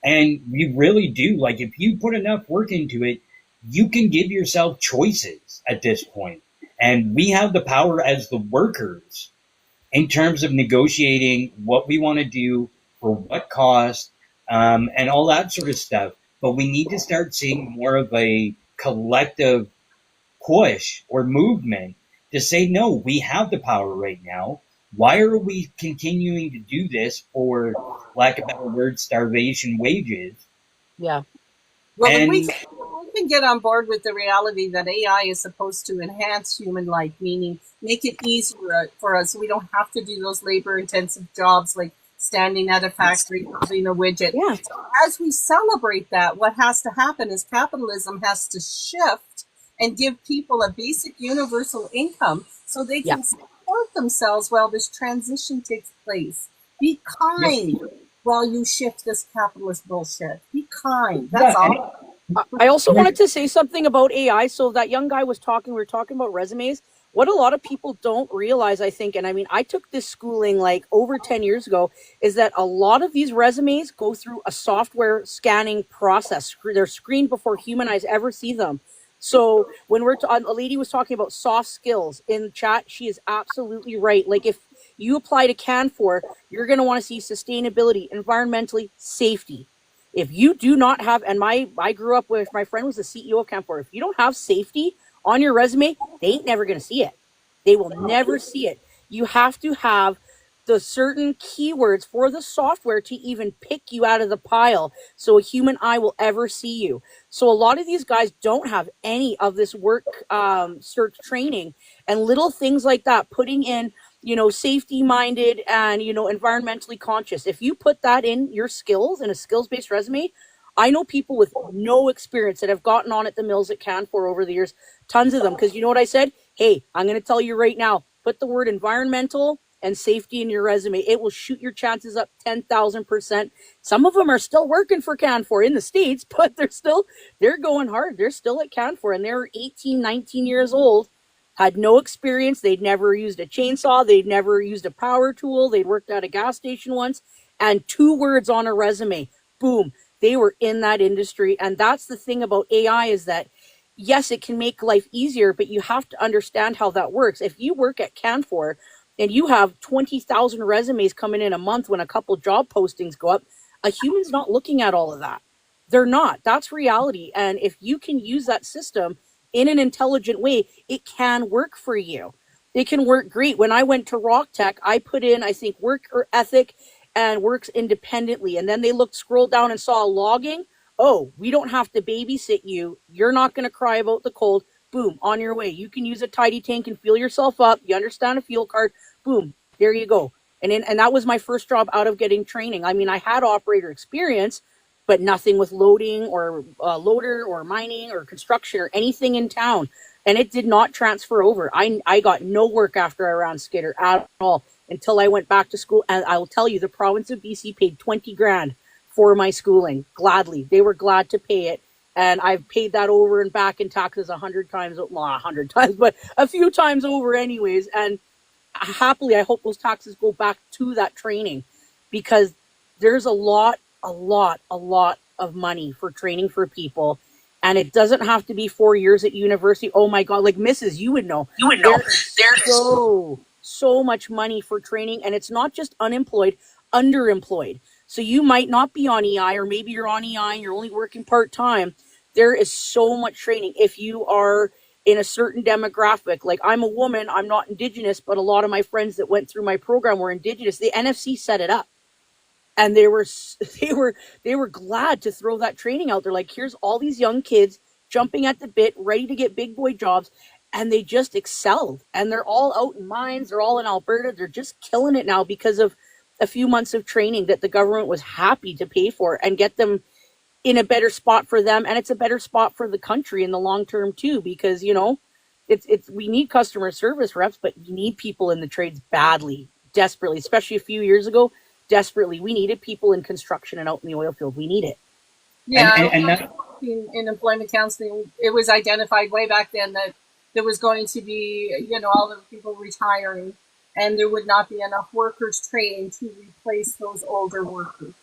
And you really do, like, if you put enough work into it, you can give yourself choices at this point. And we have the power as the workers in terms of negotiating what we want to do for what cost, and all that sort of stuff. But we need to start seeing more of a collective push or movement to say, no, we have the power right now. Why are we continuing to do this for, lack of better word, starvation wages? Yeah. Well, And we can get on board with the reality that AI is supposed to enhance human life, meaning make it easier for us so we don't have to do those labor-intensive jobs like standing at a factory building a widget. Yeah. So as we celebrate that, what has to happen is capitalism has to shift and give people a basic universal income so they can support themselves while this transition takes place. Be kind while you shift this capitalist bullshit. Be kind. That's all. I also wanted to say something about AI. So that young guy we were talking about resumes. What a lot of people don't realize, I think, and I mean, I took this schooling like over 10 years ago, is that a lot of these resumes go through a software scanning process. They're screened before human eyes ever see them. So when a lady was talking about soft skills in the chat, she is absolutely right. Like if you apply to Canfor, you're going to want to see sustainability, environmentally, safety. If you do not have, and I grew up with, my friend was the CEO of Canfor. If you don't have safety on your resume, they ain't never going to see it. They will never see it. You have to have the certain keywords for the software to even pick you out of the pile so a human eye will ever see you. So a lot of these guys don't have any of this work search training and little things like that, putting in, safety minded and, environmentally conscious. If you put that in your skills in a skills-based resume, I know people with no experience that have gotten on at the mills at Canfor over the years, tons of them. Because you know what I said? Hey, I'm going to tell you right now, put the word environmental and safety in your resume. It will shoot your chances up 10,000%. Some of them are still working for Canfor in the States, but they're going hard. They're still at Canfor and they're 18, 19 years old, had no experience. They'd never used a chainsaw. They'd never used a power tool. They'd worked at a gas station once, and 2 words on a resume. Boom. They were in that industry. And that's the thing about AI is that, yes, it can make life easier, but you have to understand how that works. If you work at Canfor and you have 20,000 resumes coming in a month when a couple job postings go up, A human's not looking at all of that. They're not. That's reality. And if you can use that system in an intelligent way, it can work for you. It can work great. When I went to Rock Tech, I put in, I think, work or ethic and works independently. And then they scrolled down and saw logging. Oh, we don't have to babysit you. You're not going to cry about the cold. Boom, on your way. You can use a tidy tank and fuel yourself up. You understand a fuel card. Boom, there you go. And that was my first job out of getting training. I mean, I had operator experience, but nothing with loading or loader or mining or construction or anything in town. And it did not transfer over. I got no work after I ran skidder at all until I went back to school. And I will tell you, the province of BC paid 20 grand for my schooling. Gladly. They were glad to pay it. And I've paid that over and back in taxes 100 times, well, not 100 times, but a few times over anyways. And happily, I hope those taxes go back to that training, because there's a lot of money for training for people. And it doesn't have to be 4 years at university. Oh my God, like Mrs., you would know. There's so much money for training, and it's not just unemployed, underemployed. So you might not be on EI, or maybe you're on EI and you're only working part-time. There is so much training. If you are in a certain demographic, like I'm a woman, I'm not Indigenous, but a lot of my friends that went through my program were Indigenous. The NFC set it up. And they were glad to throw that training out there. Like, here's all these young kids jumping at the bit, ready to get big boy jobs, and they just excelled. And they're all out in mines. They're all in Alberta. They're just killing it now because of a few months of training that the government was happy to pay for and get them in a better spot for them. And it's a better spot for the country in the long term too, because, you know, we need customer service reps, but you need people in the trades badly, desperately, especially a few years ago. Desperately, we needed people in construction and out in the oil field. We need it. Yeah, in employment counseling, it was identified way back then that there was going to be, you know, all the people retiring, and there would not be enough workers trained to replace those older workers.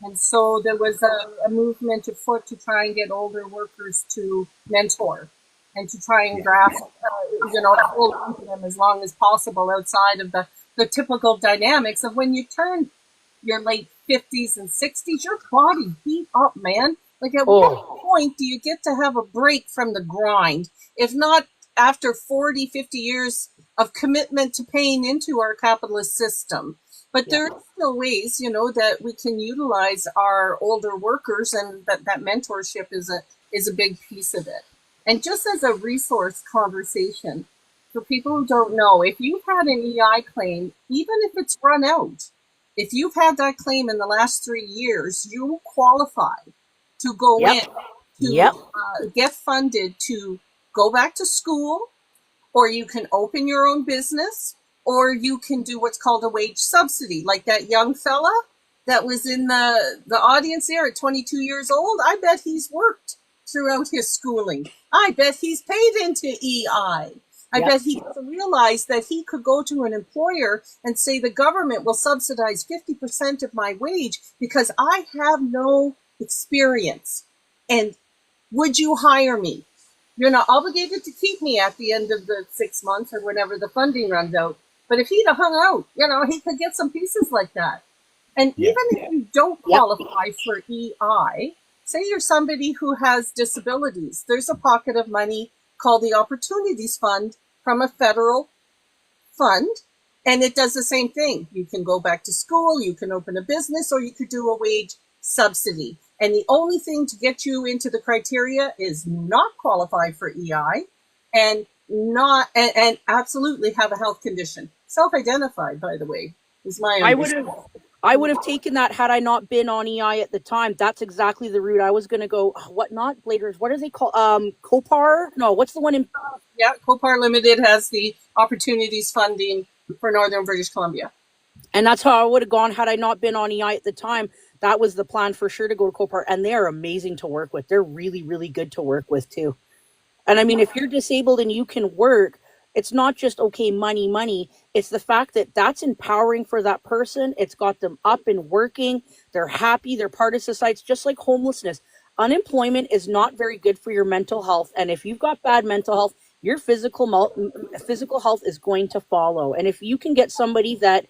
And so there was a movement afoot to try and get older workers to mentor and to try and grasp, you know, hold on to them as long as possible outside of the typical dynamics of when you turn your late 50s and 60s, your body beat up, man. Like, at what point do you get to have a break from the grind? If not after 40, 50 years of commitment to paying into our capitalist system. But there are still ways, you know, that we can utilize our older workers, and that mentorship is a big piece of it. And just as a resource conversation, for people who don't know, if you've had an EI claim, even if it's run out, if you've had that claim in the last 3 years, you qualify to go in to get funded to go back to school, or you can open your own business, or you can do what's called a wage subsidy. Like that young fella that was in the audience there at 22 years old, I bet he's worked throughout his schooling. I bet he's paid into EI. I bet he doesn't realize that he could go to an employer and say the government will subsidize 50% of my wage because I have no experience. And would you hire me? You're not obligated to keep me at the end of the 6 months or whenever the funding runs out. But if he'd have hung out, you know, he could get some pieces like that. And even if you don't qualify for EI, say you're somebody who has disabilities, there's a pocket of money called the Opportunities Fund from a federal fund, and it does the same thing. You can go back to school, you can open a business, or you could do a wage subsidy. And the only thing to get you into the criteria is not qualify for EI and absolutely have a health condition. Self-identified, by the way, is my understanding. I would have taken that had I not been on EI at the time. That's exactly the route I was going to go. What not? Bladers. What are they called? Copar? No, what's the one in? Yeah, Copar Limited has the opportunities funding for Northern British Columbia. And that's how I would have gone had I not been on EI at the time. That was the plan for sure, to go to Copar. And they are amazing to work with. They're really, really good to work with too. And I mean, if you're disabled and you can work, it's not just, okay, money. It's the fact that that's empowering for that person. It's got them up and working. They're happy. They're part of society. It's just like homelessness. Unemployment is not very good for your mental health. And if you've got bad mental health, your physical health is going to follow. And if you can get somebody that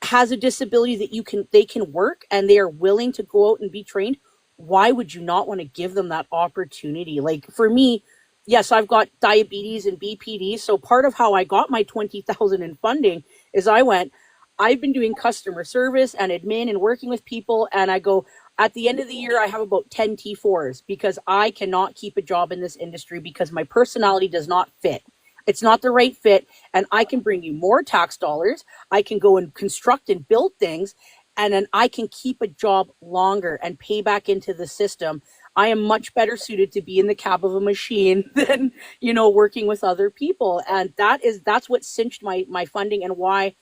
has a disability that they can work and they are willing to go out and be trained, why would you not want to give them that opportunity? Like for me, yes, I've got diabetes and BPD. So part of how I got my 20,000 in funding is I've been doing customer service and admin and working with people. And I go, at the end of the year, I have about 10 T4s because I cannot keep a job in this industry because my personality does not fit. It's not the right fit. And I can bring you more tax dollars. I can go and construct and build things. And then I can keep a job longer and pay back into the system. I am much better suited to be in the cab of a machine than, working with other people. And that's what cinched my funding and why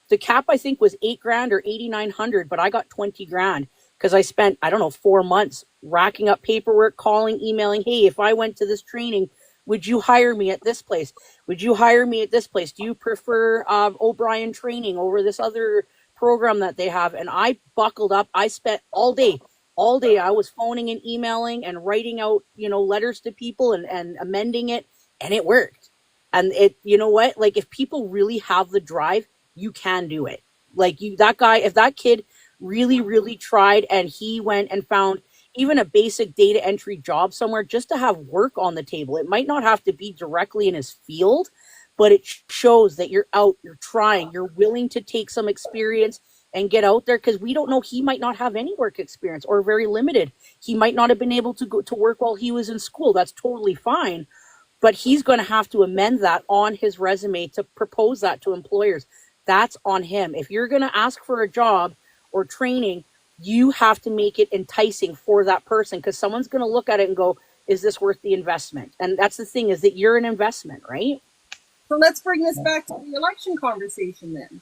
the cap, I think, was $8,000 or $8,900, but I got $20,000 because I spent, 4 months racking up paperwork, calling, emailing. Hey, if I went to this training, would you hire me at this place? Would you hire me at this place? Do you prefer O'Brien training over this other program that they have? And I buckled up. I spent all day. I was phoning and emailing and writing out, letters to people and amending it, and it worked. And you know what? Like, if people really have the drive, you can do it. Like, if that kid really, really tried and he went and found even a basic data entry job somewhere just to have work on the table, it might not have to be directly in his field, but it shows that you're out, you're trying, you're willing to take some experience and get out there, because we don't know, he might not have any work experience or very limited. He might not have been able to go to work while he was in school. That's totally fine. But he's going to have to amend that on his resume to propose that to employers. That's on him. If you're going to ask for a job or training, you have to make it enticing for that person, because someone's going to look at it and go, is this worth the investment? And that's the thing, is that you're an investment, right? So let's bring this back to the election conversation then,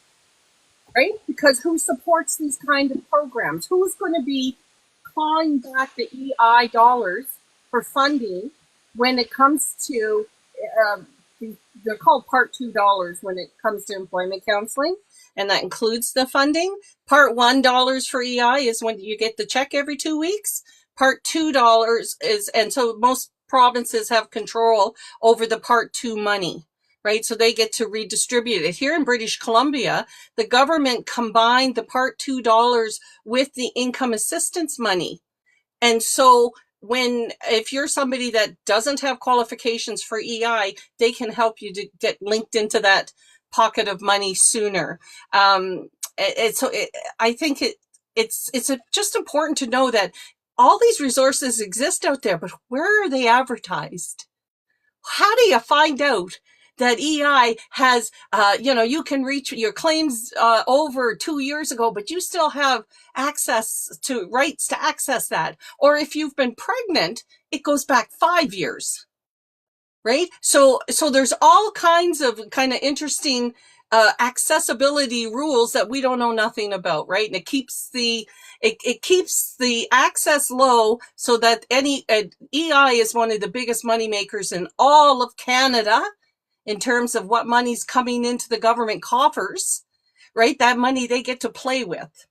right? Because who supports these kind of programs? Who's going to be clawing back the EI dollars for funding when it comes to, they're called Part 2 dollars when it comes to employment counseling, and that includes the funding. Part 1 dollars for EI is when you get the check every 2 weeks. Part 2 dollars is, and so most provinces have control over the Part 2 money, right? So they get to redistribute it. Here in British Columbia, the government combined the Part 2 dollars with the income assistance money. And so if you're somebody that doesn't have qualifications for EI, they can help you to get linked into that pocket of money sooner. I think it's just important to know that all these resources exist out there, but where are they advertised? How do you find out that EI has, you can reach your claims over 2 years ago, but you still have rights to access that? Or if you've been pregnant, it goes back 5 years, right? So there's all kinds of interesting accessibility rules that we don't know nothing about, right? And it keeps the access low so that EI is one of the biggest money makers in all of Canada in terms of what money's coming into the government coffers, right? That money they get to play with,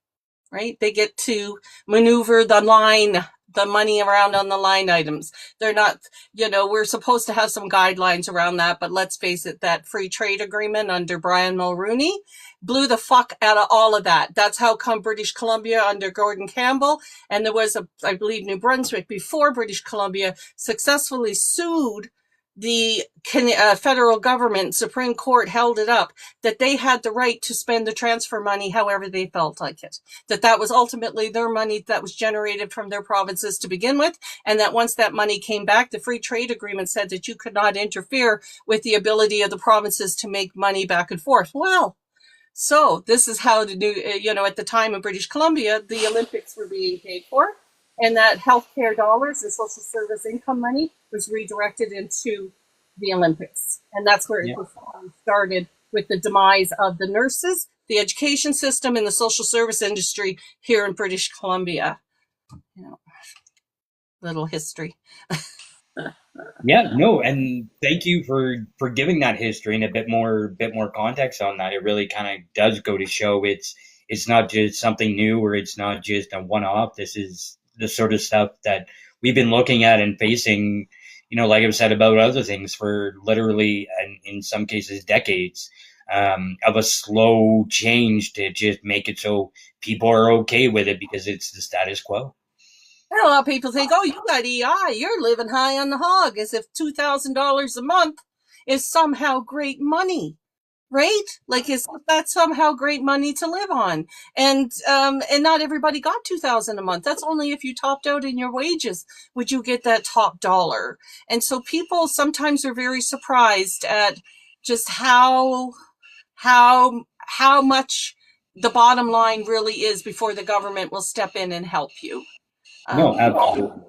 right? They get to maneuver the money around on the line items. They're not, we're supposed to have some guidelines around that, but let's face it, that free trade agreement under Brian Mulroney blew the fuck out of all of that. That's how come British Columbia under Gordon Campbell, and there was I believe New Brunswick before British Columbia, successfully sued the federal government. Supreme Court held it up that they had the right to spend the transfer money however they felt like it, that was ultimately their money that was generated from their provinces to begin with, and that once that money came back, the free trade agreement said that you could not interfere with the ability of the provinces to make money back and forth. Well, so this is how at the time in British Columbia, the Olympics were being paid for. And that healthcare dollars, the social service income money, was redirected into the Olympics. And that's where it started, with the demise of the nurses, the education system, and the social service industry here in British Columbia. Little history. Yeah, no, and thank you for giving that history and a bit more context on that. It really kind of does go to show it's not just something new, or it's not just a one-off. This is the sort of stuff that we've been looking at and facing, like I've said about other things, for literally, and in some cases, decades. of a slow change to just make it so people are okay with it because it's the status quo. And a lot of people think, oh, you got EI, you're living high on the hog, as if $2,000 a month is somehow great money, right? Like, is that somehow great money to live on? And not everybody got $2,000 a month. That's only if you topped out in your wages would you get that top dollar. And so people sometimes are very surprised at just how much the bottom line really is before the government will step in and help you. No, absolutely.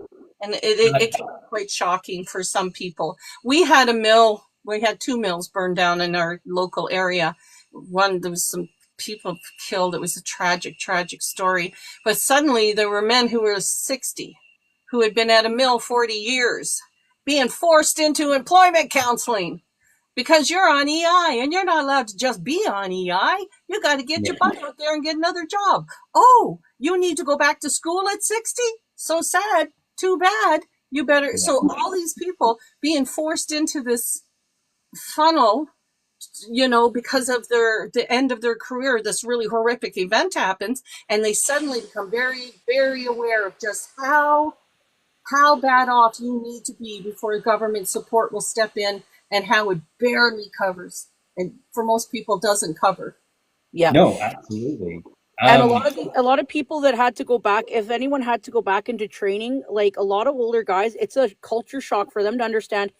And it can be quite shocking for some people. We had a mill, we had 2 mills burned down in our local area. One, there was some people killed. It was a tragic, tragic story. But suddenly there were men who were 60, who had been at a mill 40 years, being forced into employment counseling. Because you're on EI and you're not allowed to just be on EI. You got to get your butt out there and get another job. Oh, you need to go back to school at 60? So sad. Too bad. You better. So all these people being forced into this funnel, because of the end of their career, this really horrific event happens, and they suddenly become very, very aware of just how bad off you need to be before government support will step in, and how it barely covers, and for most people doesn't cover. Yeah. No, absolutely. And a lot of people that had to go back, if anyone had to go back into training, like a lot of older guys, it's a culture shock for them to understand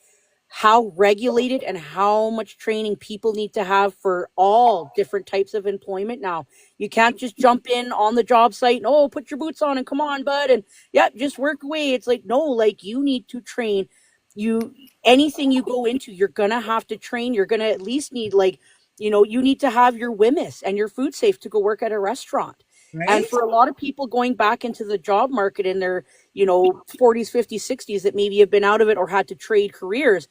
how regulated and how much training people need to have for all different types of employment now. You can't just jump in on the job site and, oh, put your boots on and come on, bud, and yeah, just work away. It's like, no, like you need to train. Anything you go into, you're gonna have to train. You're gonna at least need, like, you need to have your WHMIS and your food safe to go work at a restaurant. Right? And for a lot of people going back into the job market in their 40s, 50s, 60s that maybe have been out of it or had to trade careers,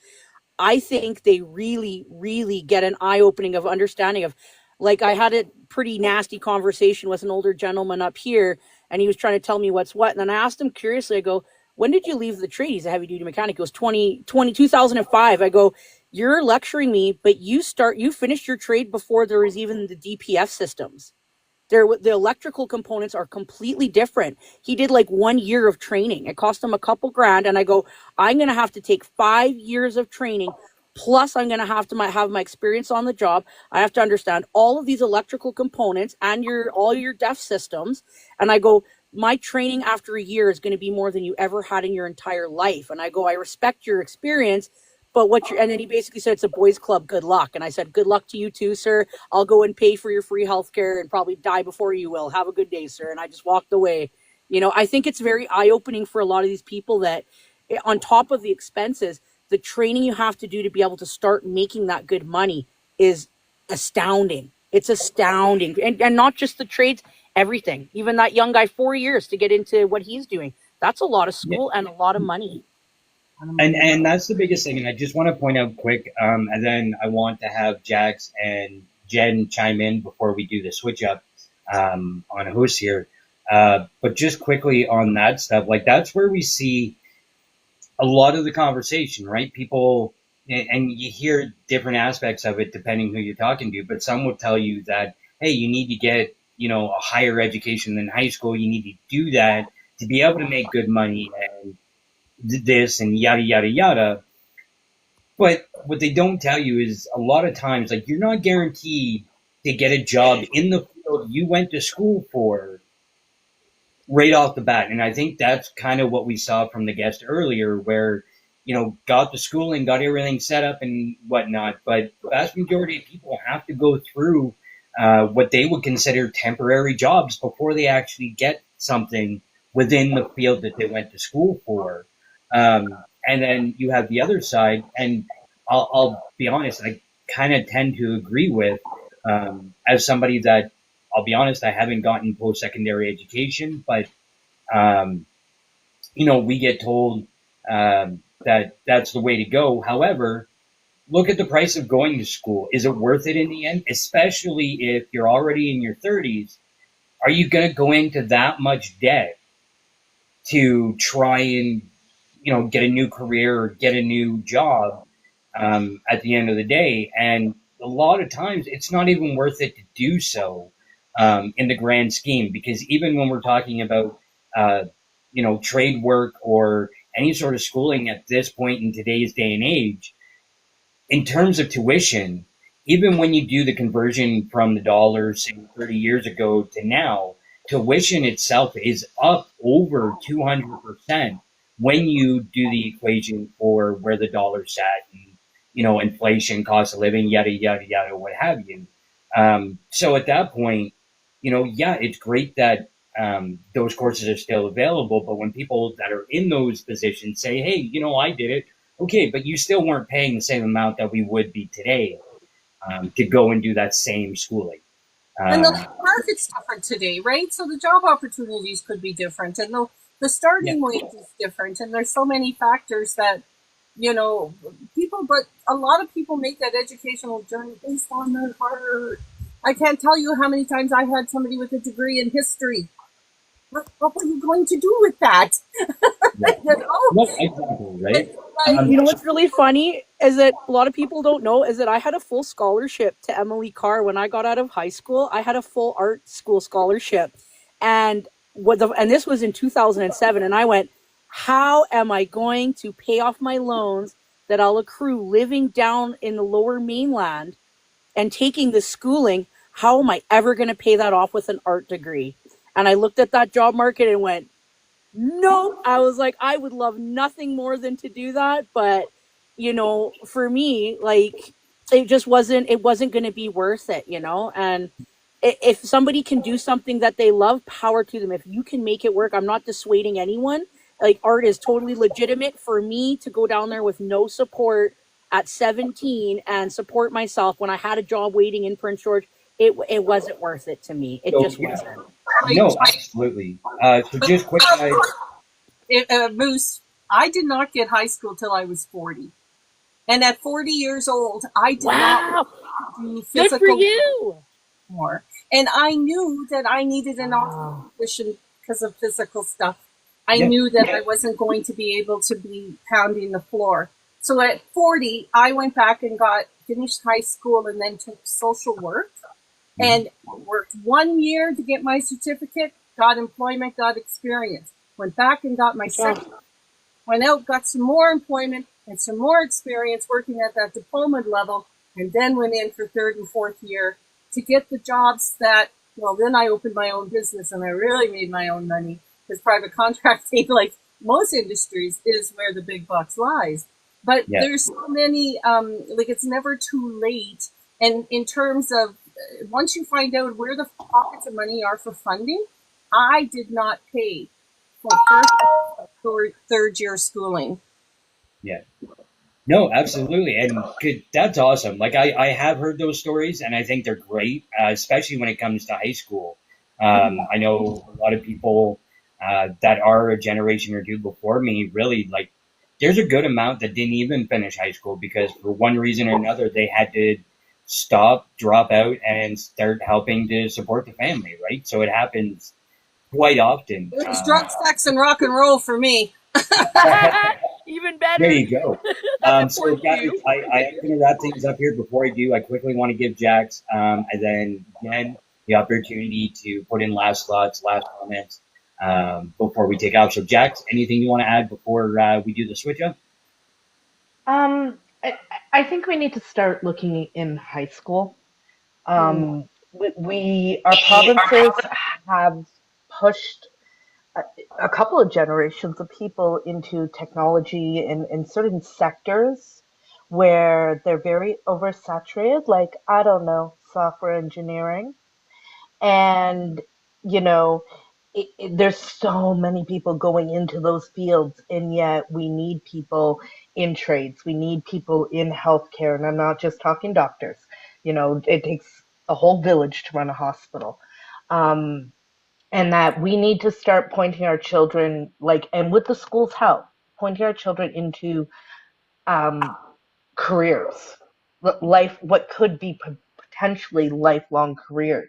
I think they really, really get an eye-opening of understanding of, like, I had a pretty nasty conversation with an older gentleman up here, and he was trying to tell me what's what. And then I asked him curiously, I go, when did you leave the trade? He's a heavy duty mechanic. It was 2005. I go, you're lecturing me, but you finished your trade before there was even the DPF systems. The electrical components are completely different. He did like 1 year of training. It cost him a couple grand. And I go, I'm going to have to take 5 years of training. Plus I'm going to have my experience on the job. I have to understand all of these electrical components and all your DEF systems. And I go, my training after a year is going to be more than you ever had in your entire life. And I go, I respect your experience, but and then he basically said, it's a boys club, good luck. And I said, good luck to you too, sir. I'll go and pay for your free healthcare and probably die before you will. Have a good day, sir. And I just walked away. I think it's very eye-opening for a lot of these people that on top of the expenses, the training you have to do to be able to start making that good money is astounding. It's astounding. And not just the trades, everything. Even that young guy, 4 years to get into what he's doing. That's a lot of school and a lot of money. And that's the biggest thing. And I just want to point out quick, and then I want to have Jax and Jen chime in before we do the switch up on hosts here. But just quickly on that stuff, like that's where we see a lot of the conversation, right? People, and you hear different aspects of it depending who you're talking to, but some will tell you that, hey, you need to get, a higher education than high school. You need to do that to be able to make good money and this and yada, yada, yada. But what they don't tell you is a lot of times, like, you're not guaranteed to get a job in the field you went to school for right off the bat. And I think that's kind of what we saw from the guest earlier, where, got the schooling, got everything set up and whatnot. But the vast majority of people have to go through what they would consider temporary jobs before they actually get something within the field that they went to school for. And then you have the other side, and I'll be honest, I kind of tend to agree with, as somebody that, I'll be honest, I haven't gotten post-secondary education, but, we get told that that's the way to go. However, look at the price of going to school. Is it worth it in the end? Especially if you're already in your 30s. Are you going to go into that much debt to try and get a new career or get a new job at the end of the day? And a lot of times it's not even worth it to do so in the grand scheme, because even when we're talking about uh, trade work or any sort of schooling at this point in today's day and age, in terms of tuition, even when you do the conversion from the dollars, say, 30 years ago to now, tuition itself is up over 200% when you do the equation for where the dollar's at, and inflation, cost of living, yada yada yada, what have you. So at that point, yeah, it's great that those courses are still available. But when people that are in those positions say, "Hey, I did it," okay, but you still weren't paying the same amount that we would be today to go and do that same schooling. And the market's different today, right? So the job opportunities could be different, and the starting wage is different, and there's so many factors that but a lot of people make that educational journey based on their heart. I can't tell you how many times I had somebody with a degree in history. What were you going to do with that? No, exactly, right? You know what's really funny is that a lot of people don't know is that I had a full scholarship to Emily Carr when I got out of high school. I had a full art school scholarship, and this was in 2007. And I went, how am I going to pay off my loans that I'll accrue living down in the Lower Mainland and taking the schooling? How am I ever going to pay that off with an art degree? And I looked at that job market and went, no. I was like, I would love nothing more than to do that. But, for me, like, it wasn't going to be worth it, and if somebody can do something that they love, power to them. If you can make it work, I'm not dissuading anyone. Like, art is totally legitimate. For me to go down there with no support at 17 and support myself when I had a job waiting in Prince George, it wasn't worth it to me. It just wasn't. No, absolutely. So just quick, Moose, I did not get high school till I was 40. And at 40 years old, I did not do physical. Good for you. More. And I knew that I needed an office position because of physical stuff. I knew that I wasn't going to be able to be pounding the floor. So at 40, I went back and finished high school and then took social work and worked 1 year to get my certificate, got employment, got experience. Went back and got my second. Went out, got some more employment and some more experience working at that diploma level, and then went in for third and fourth year to get the jobs then I opened my own business and I really made my own money, because private contracting, like most industries, is where the big bucks lies. But there's so many, it's never too late. And in terms of, once you find out where the pockets of money are for funding, I did not pay for first or third year schooling. Yeah. No, absolutely. And that's awesome. Like, I have heard those stories and I think they're great, especially when it comes to high school. I know a lot of people that are a generation or two before me, really, like, there's a good amount that didn't even finish high school because for one reason or another, they had to stop, drop out, and start helping to support the family, right? So it happens quite often. It was drugs, sex, and rock and roll for me. Even better. There you go. So guys, I'm going to wrap things up here. Before I do, I quickly want to give Jax and then Jen the opportunity to put in last thoughts, last comments before we take off. So Jax, anything you want to add before we do the switch up? I think we need to start looking in high school. Our provinces have pushed a couple of generations of people into technology in certain sectors where they're very oversaturated, like, I don't know, software engineering. And, there's so many people going into those fields, and yet we need people in trades. We need people in healthcare, and I'm not just talking doctors. It takes a whole village to run a hospital. And that we need to start pointing our children, and with the school's help, pointing our children into careers, what could be potentially lifelong careers,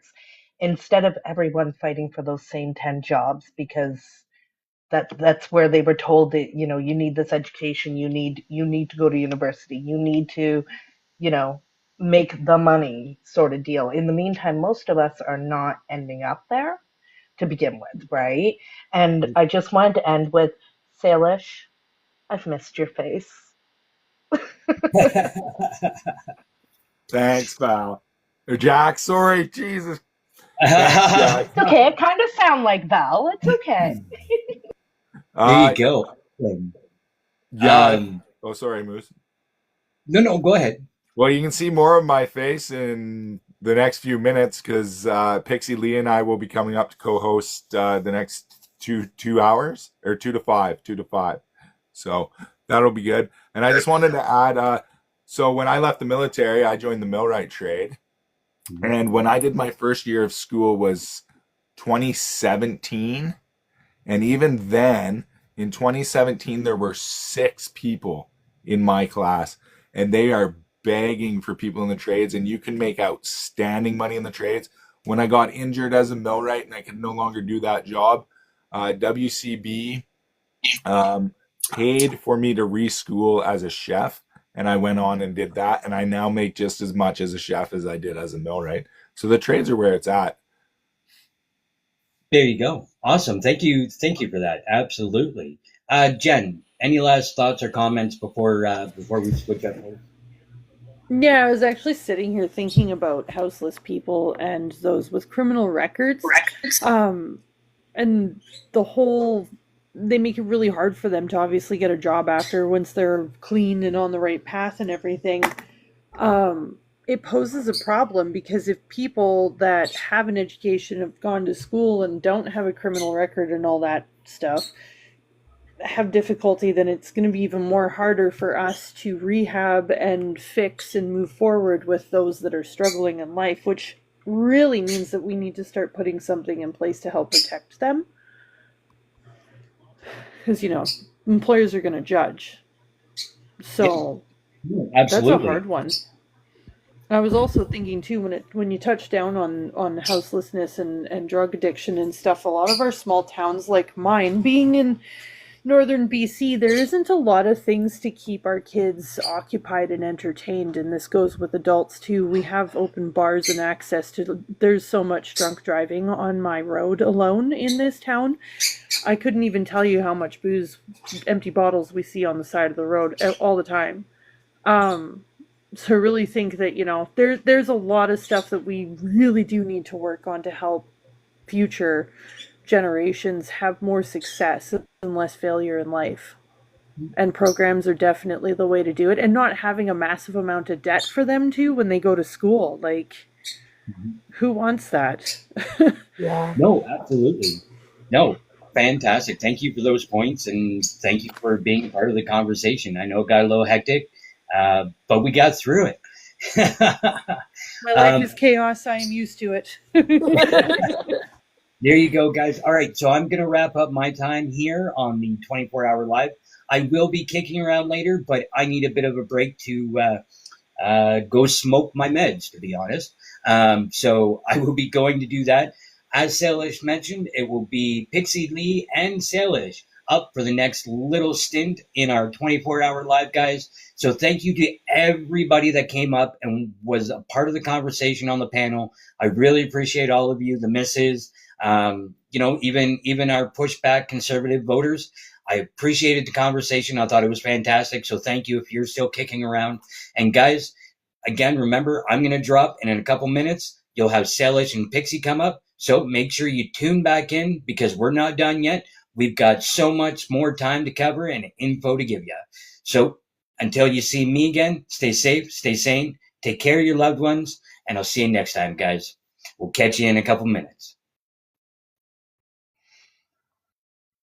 instead of everyone fighting for those same 10 jobs, because that's where they were told that, you need this education, you need to go to university, you need to, make the money sort of deal. In the meantime, most of us are not ending up there to begin with, right? And I just wanted to end with, Salish, I've missed your face. Thanks, pal. Or Jack, sorry, Jesus. It's okay. It kind of sound like Val. It's okay. There you go. Yeah. Oh, sorry, Moose. No, go ahead. Well, you can see more of my face in the next few minutes because Pixie Lee and I will be coming up to co-host the next 2 hours, or 2 to 5. So that'll be good. And I just wanted to add, so when I left the military, I joined the millwright trade. And when I did my first year of school was 2017. And even then, in 2017, there were 6 people in my class, and they are begging for people in the trades, and you can make outstanding money in the trades. When I got injured as a millwright and I could no longer do that job, WCB paid for me to reschool as a chef, and I went on and did that, and I now make just as much as a chef as I did as a millwright. So the trades are where it's at. There you go. Awesome. Thank you for that. Absolutely. Jen, any last thoughts or comments before we switch up? Yeah, I was actually sitting here thinking about houseless people and those with criminal records. And they make it really hard for them to obviously get a job after once they're clean and on the right path and everything. It poses a problem because if people that have an education, have gone to school and don't have a criminal record and all that stuff have difficulty, then it's going to be even more harder for us to rehab and fix and move forward with those that are struggling in life, which really means that we need to start putting something in place to help protect them. Because, employers are going to judge. So Absolutely. That's a hard one. I was also thinking too, when you touch down on houselessness and drug addiction and stuff, a lot of our small towns like mine, being in northern BC, there isn't a lot of things to keep our kids occupied and entertained, and this goes with adults too. We have open bars and access to, there's so much drunk driving on my road alone in this town. I couldn't even tell you how much booze, empty bottles we see on the side of the road all the time. So I really think that, there's a lot of stuff that we really do need to work on to help future generations have more success and less failure in life. And programs are definitely the way to do it. And not having a massive amount of debt for them too when they go to school. Like, who wants that? Yeah. No, absolutely. No, fantastic. Thank you for those points, and thank you for being part of the conversation. I know it got a little hectic, but we got through it. My life is chaos. I am used to it. There you go, guys. All right, so I'm going to wrap up my time here on the 24-hour live. I will be kicking around later, but I need a bit of a break to go smoke my meds, to be honest. So I will be going to do that. As Salish mentioned, it will be Pixie Lee and Salish up for the next little stint in our 24-hour live, guys. So thank you to everybody that came up and was a part of the conversation on the panel. I really appreciate all of you, the misses, even our pushback conservative voters. I appreciated the conversation. I thought it was fantastic. So thank you if you're still kicking around. And guys, again, remember, I'm going to drop, and in a couple minutes, you'll have Salish and Pixie come up. So make sure you tune back in because we're not done yet. We've got so much more time to cover and info to give you. So until you see me again, stay safe, stay sane, take care of your loved ones, and I'll see you next time, guys. We'll catch you in a couple minutes.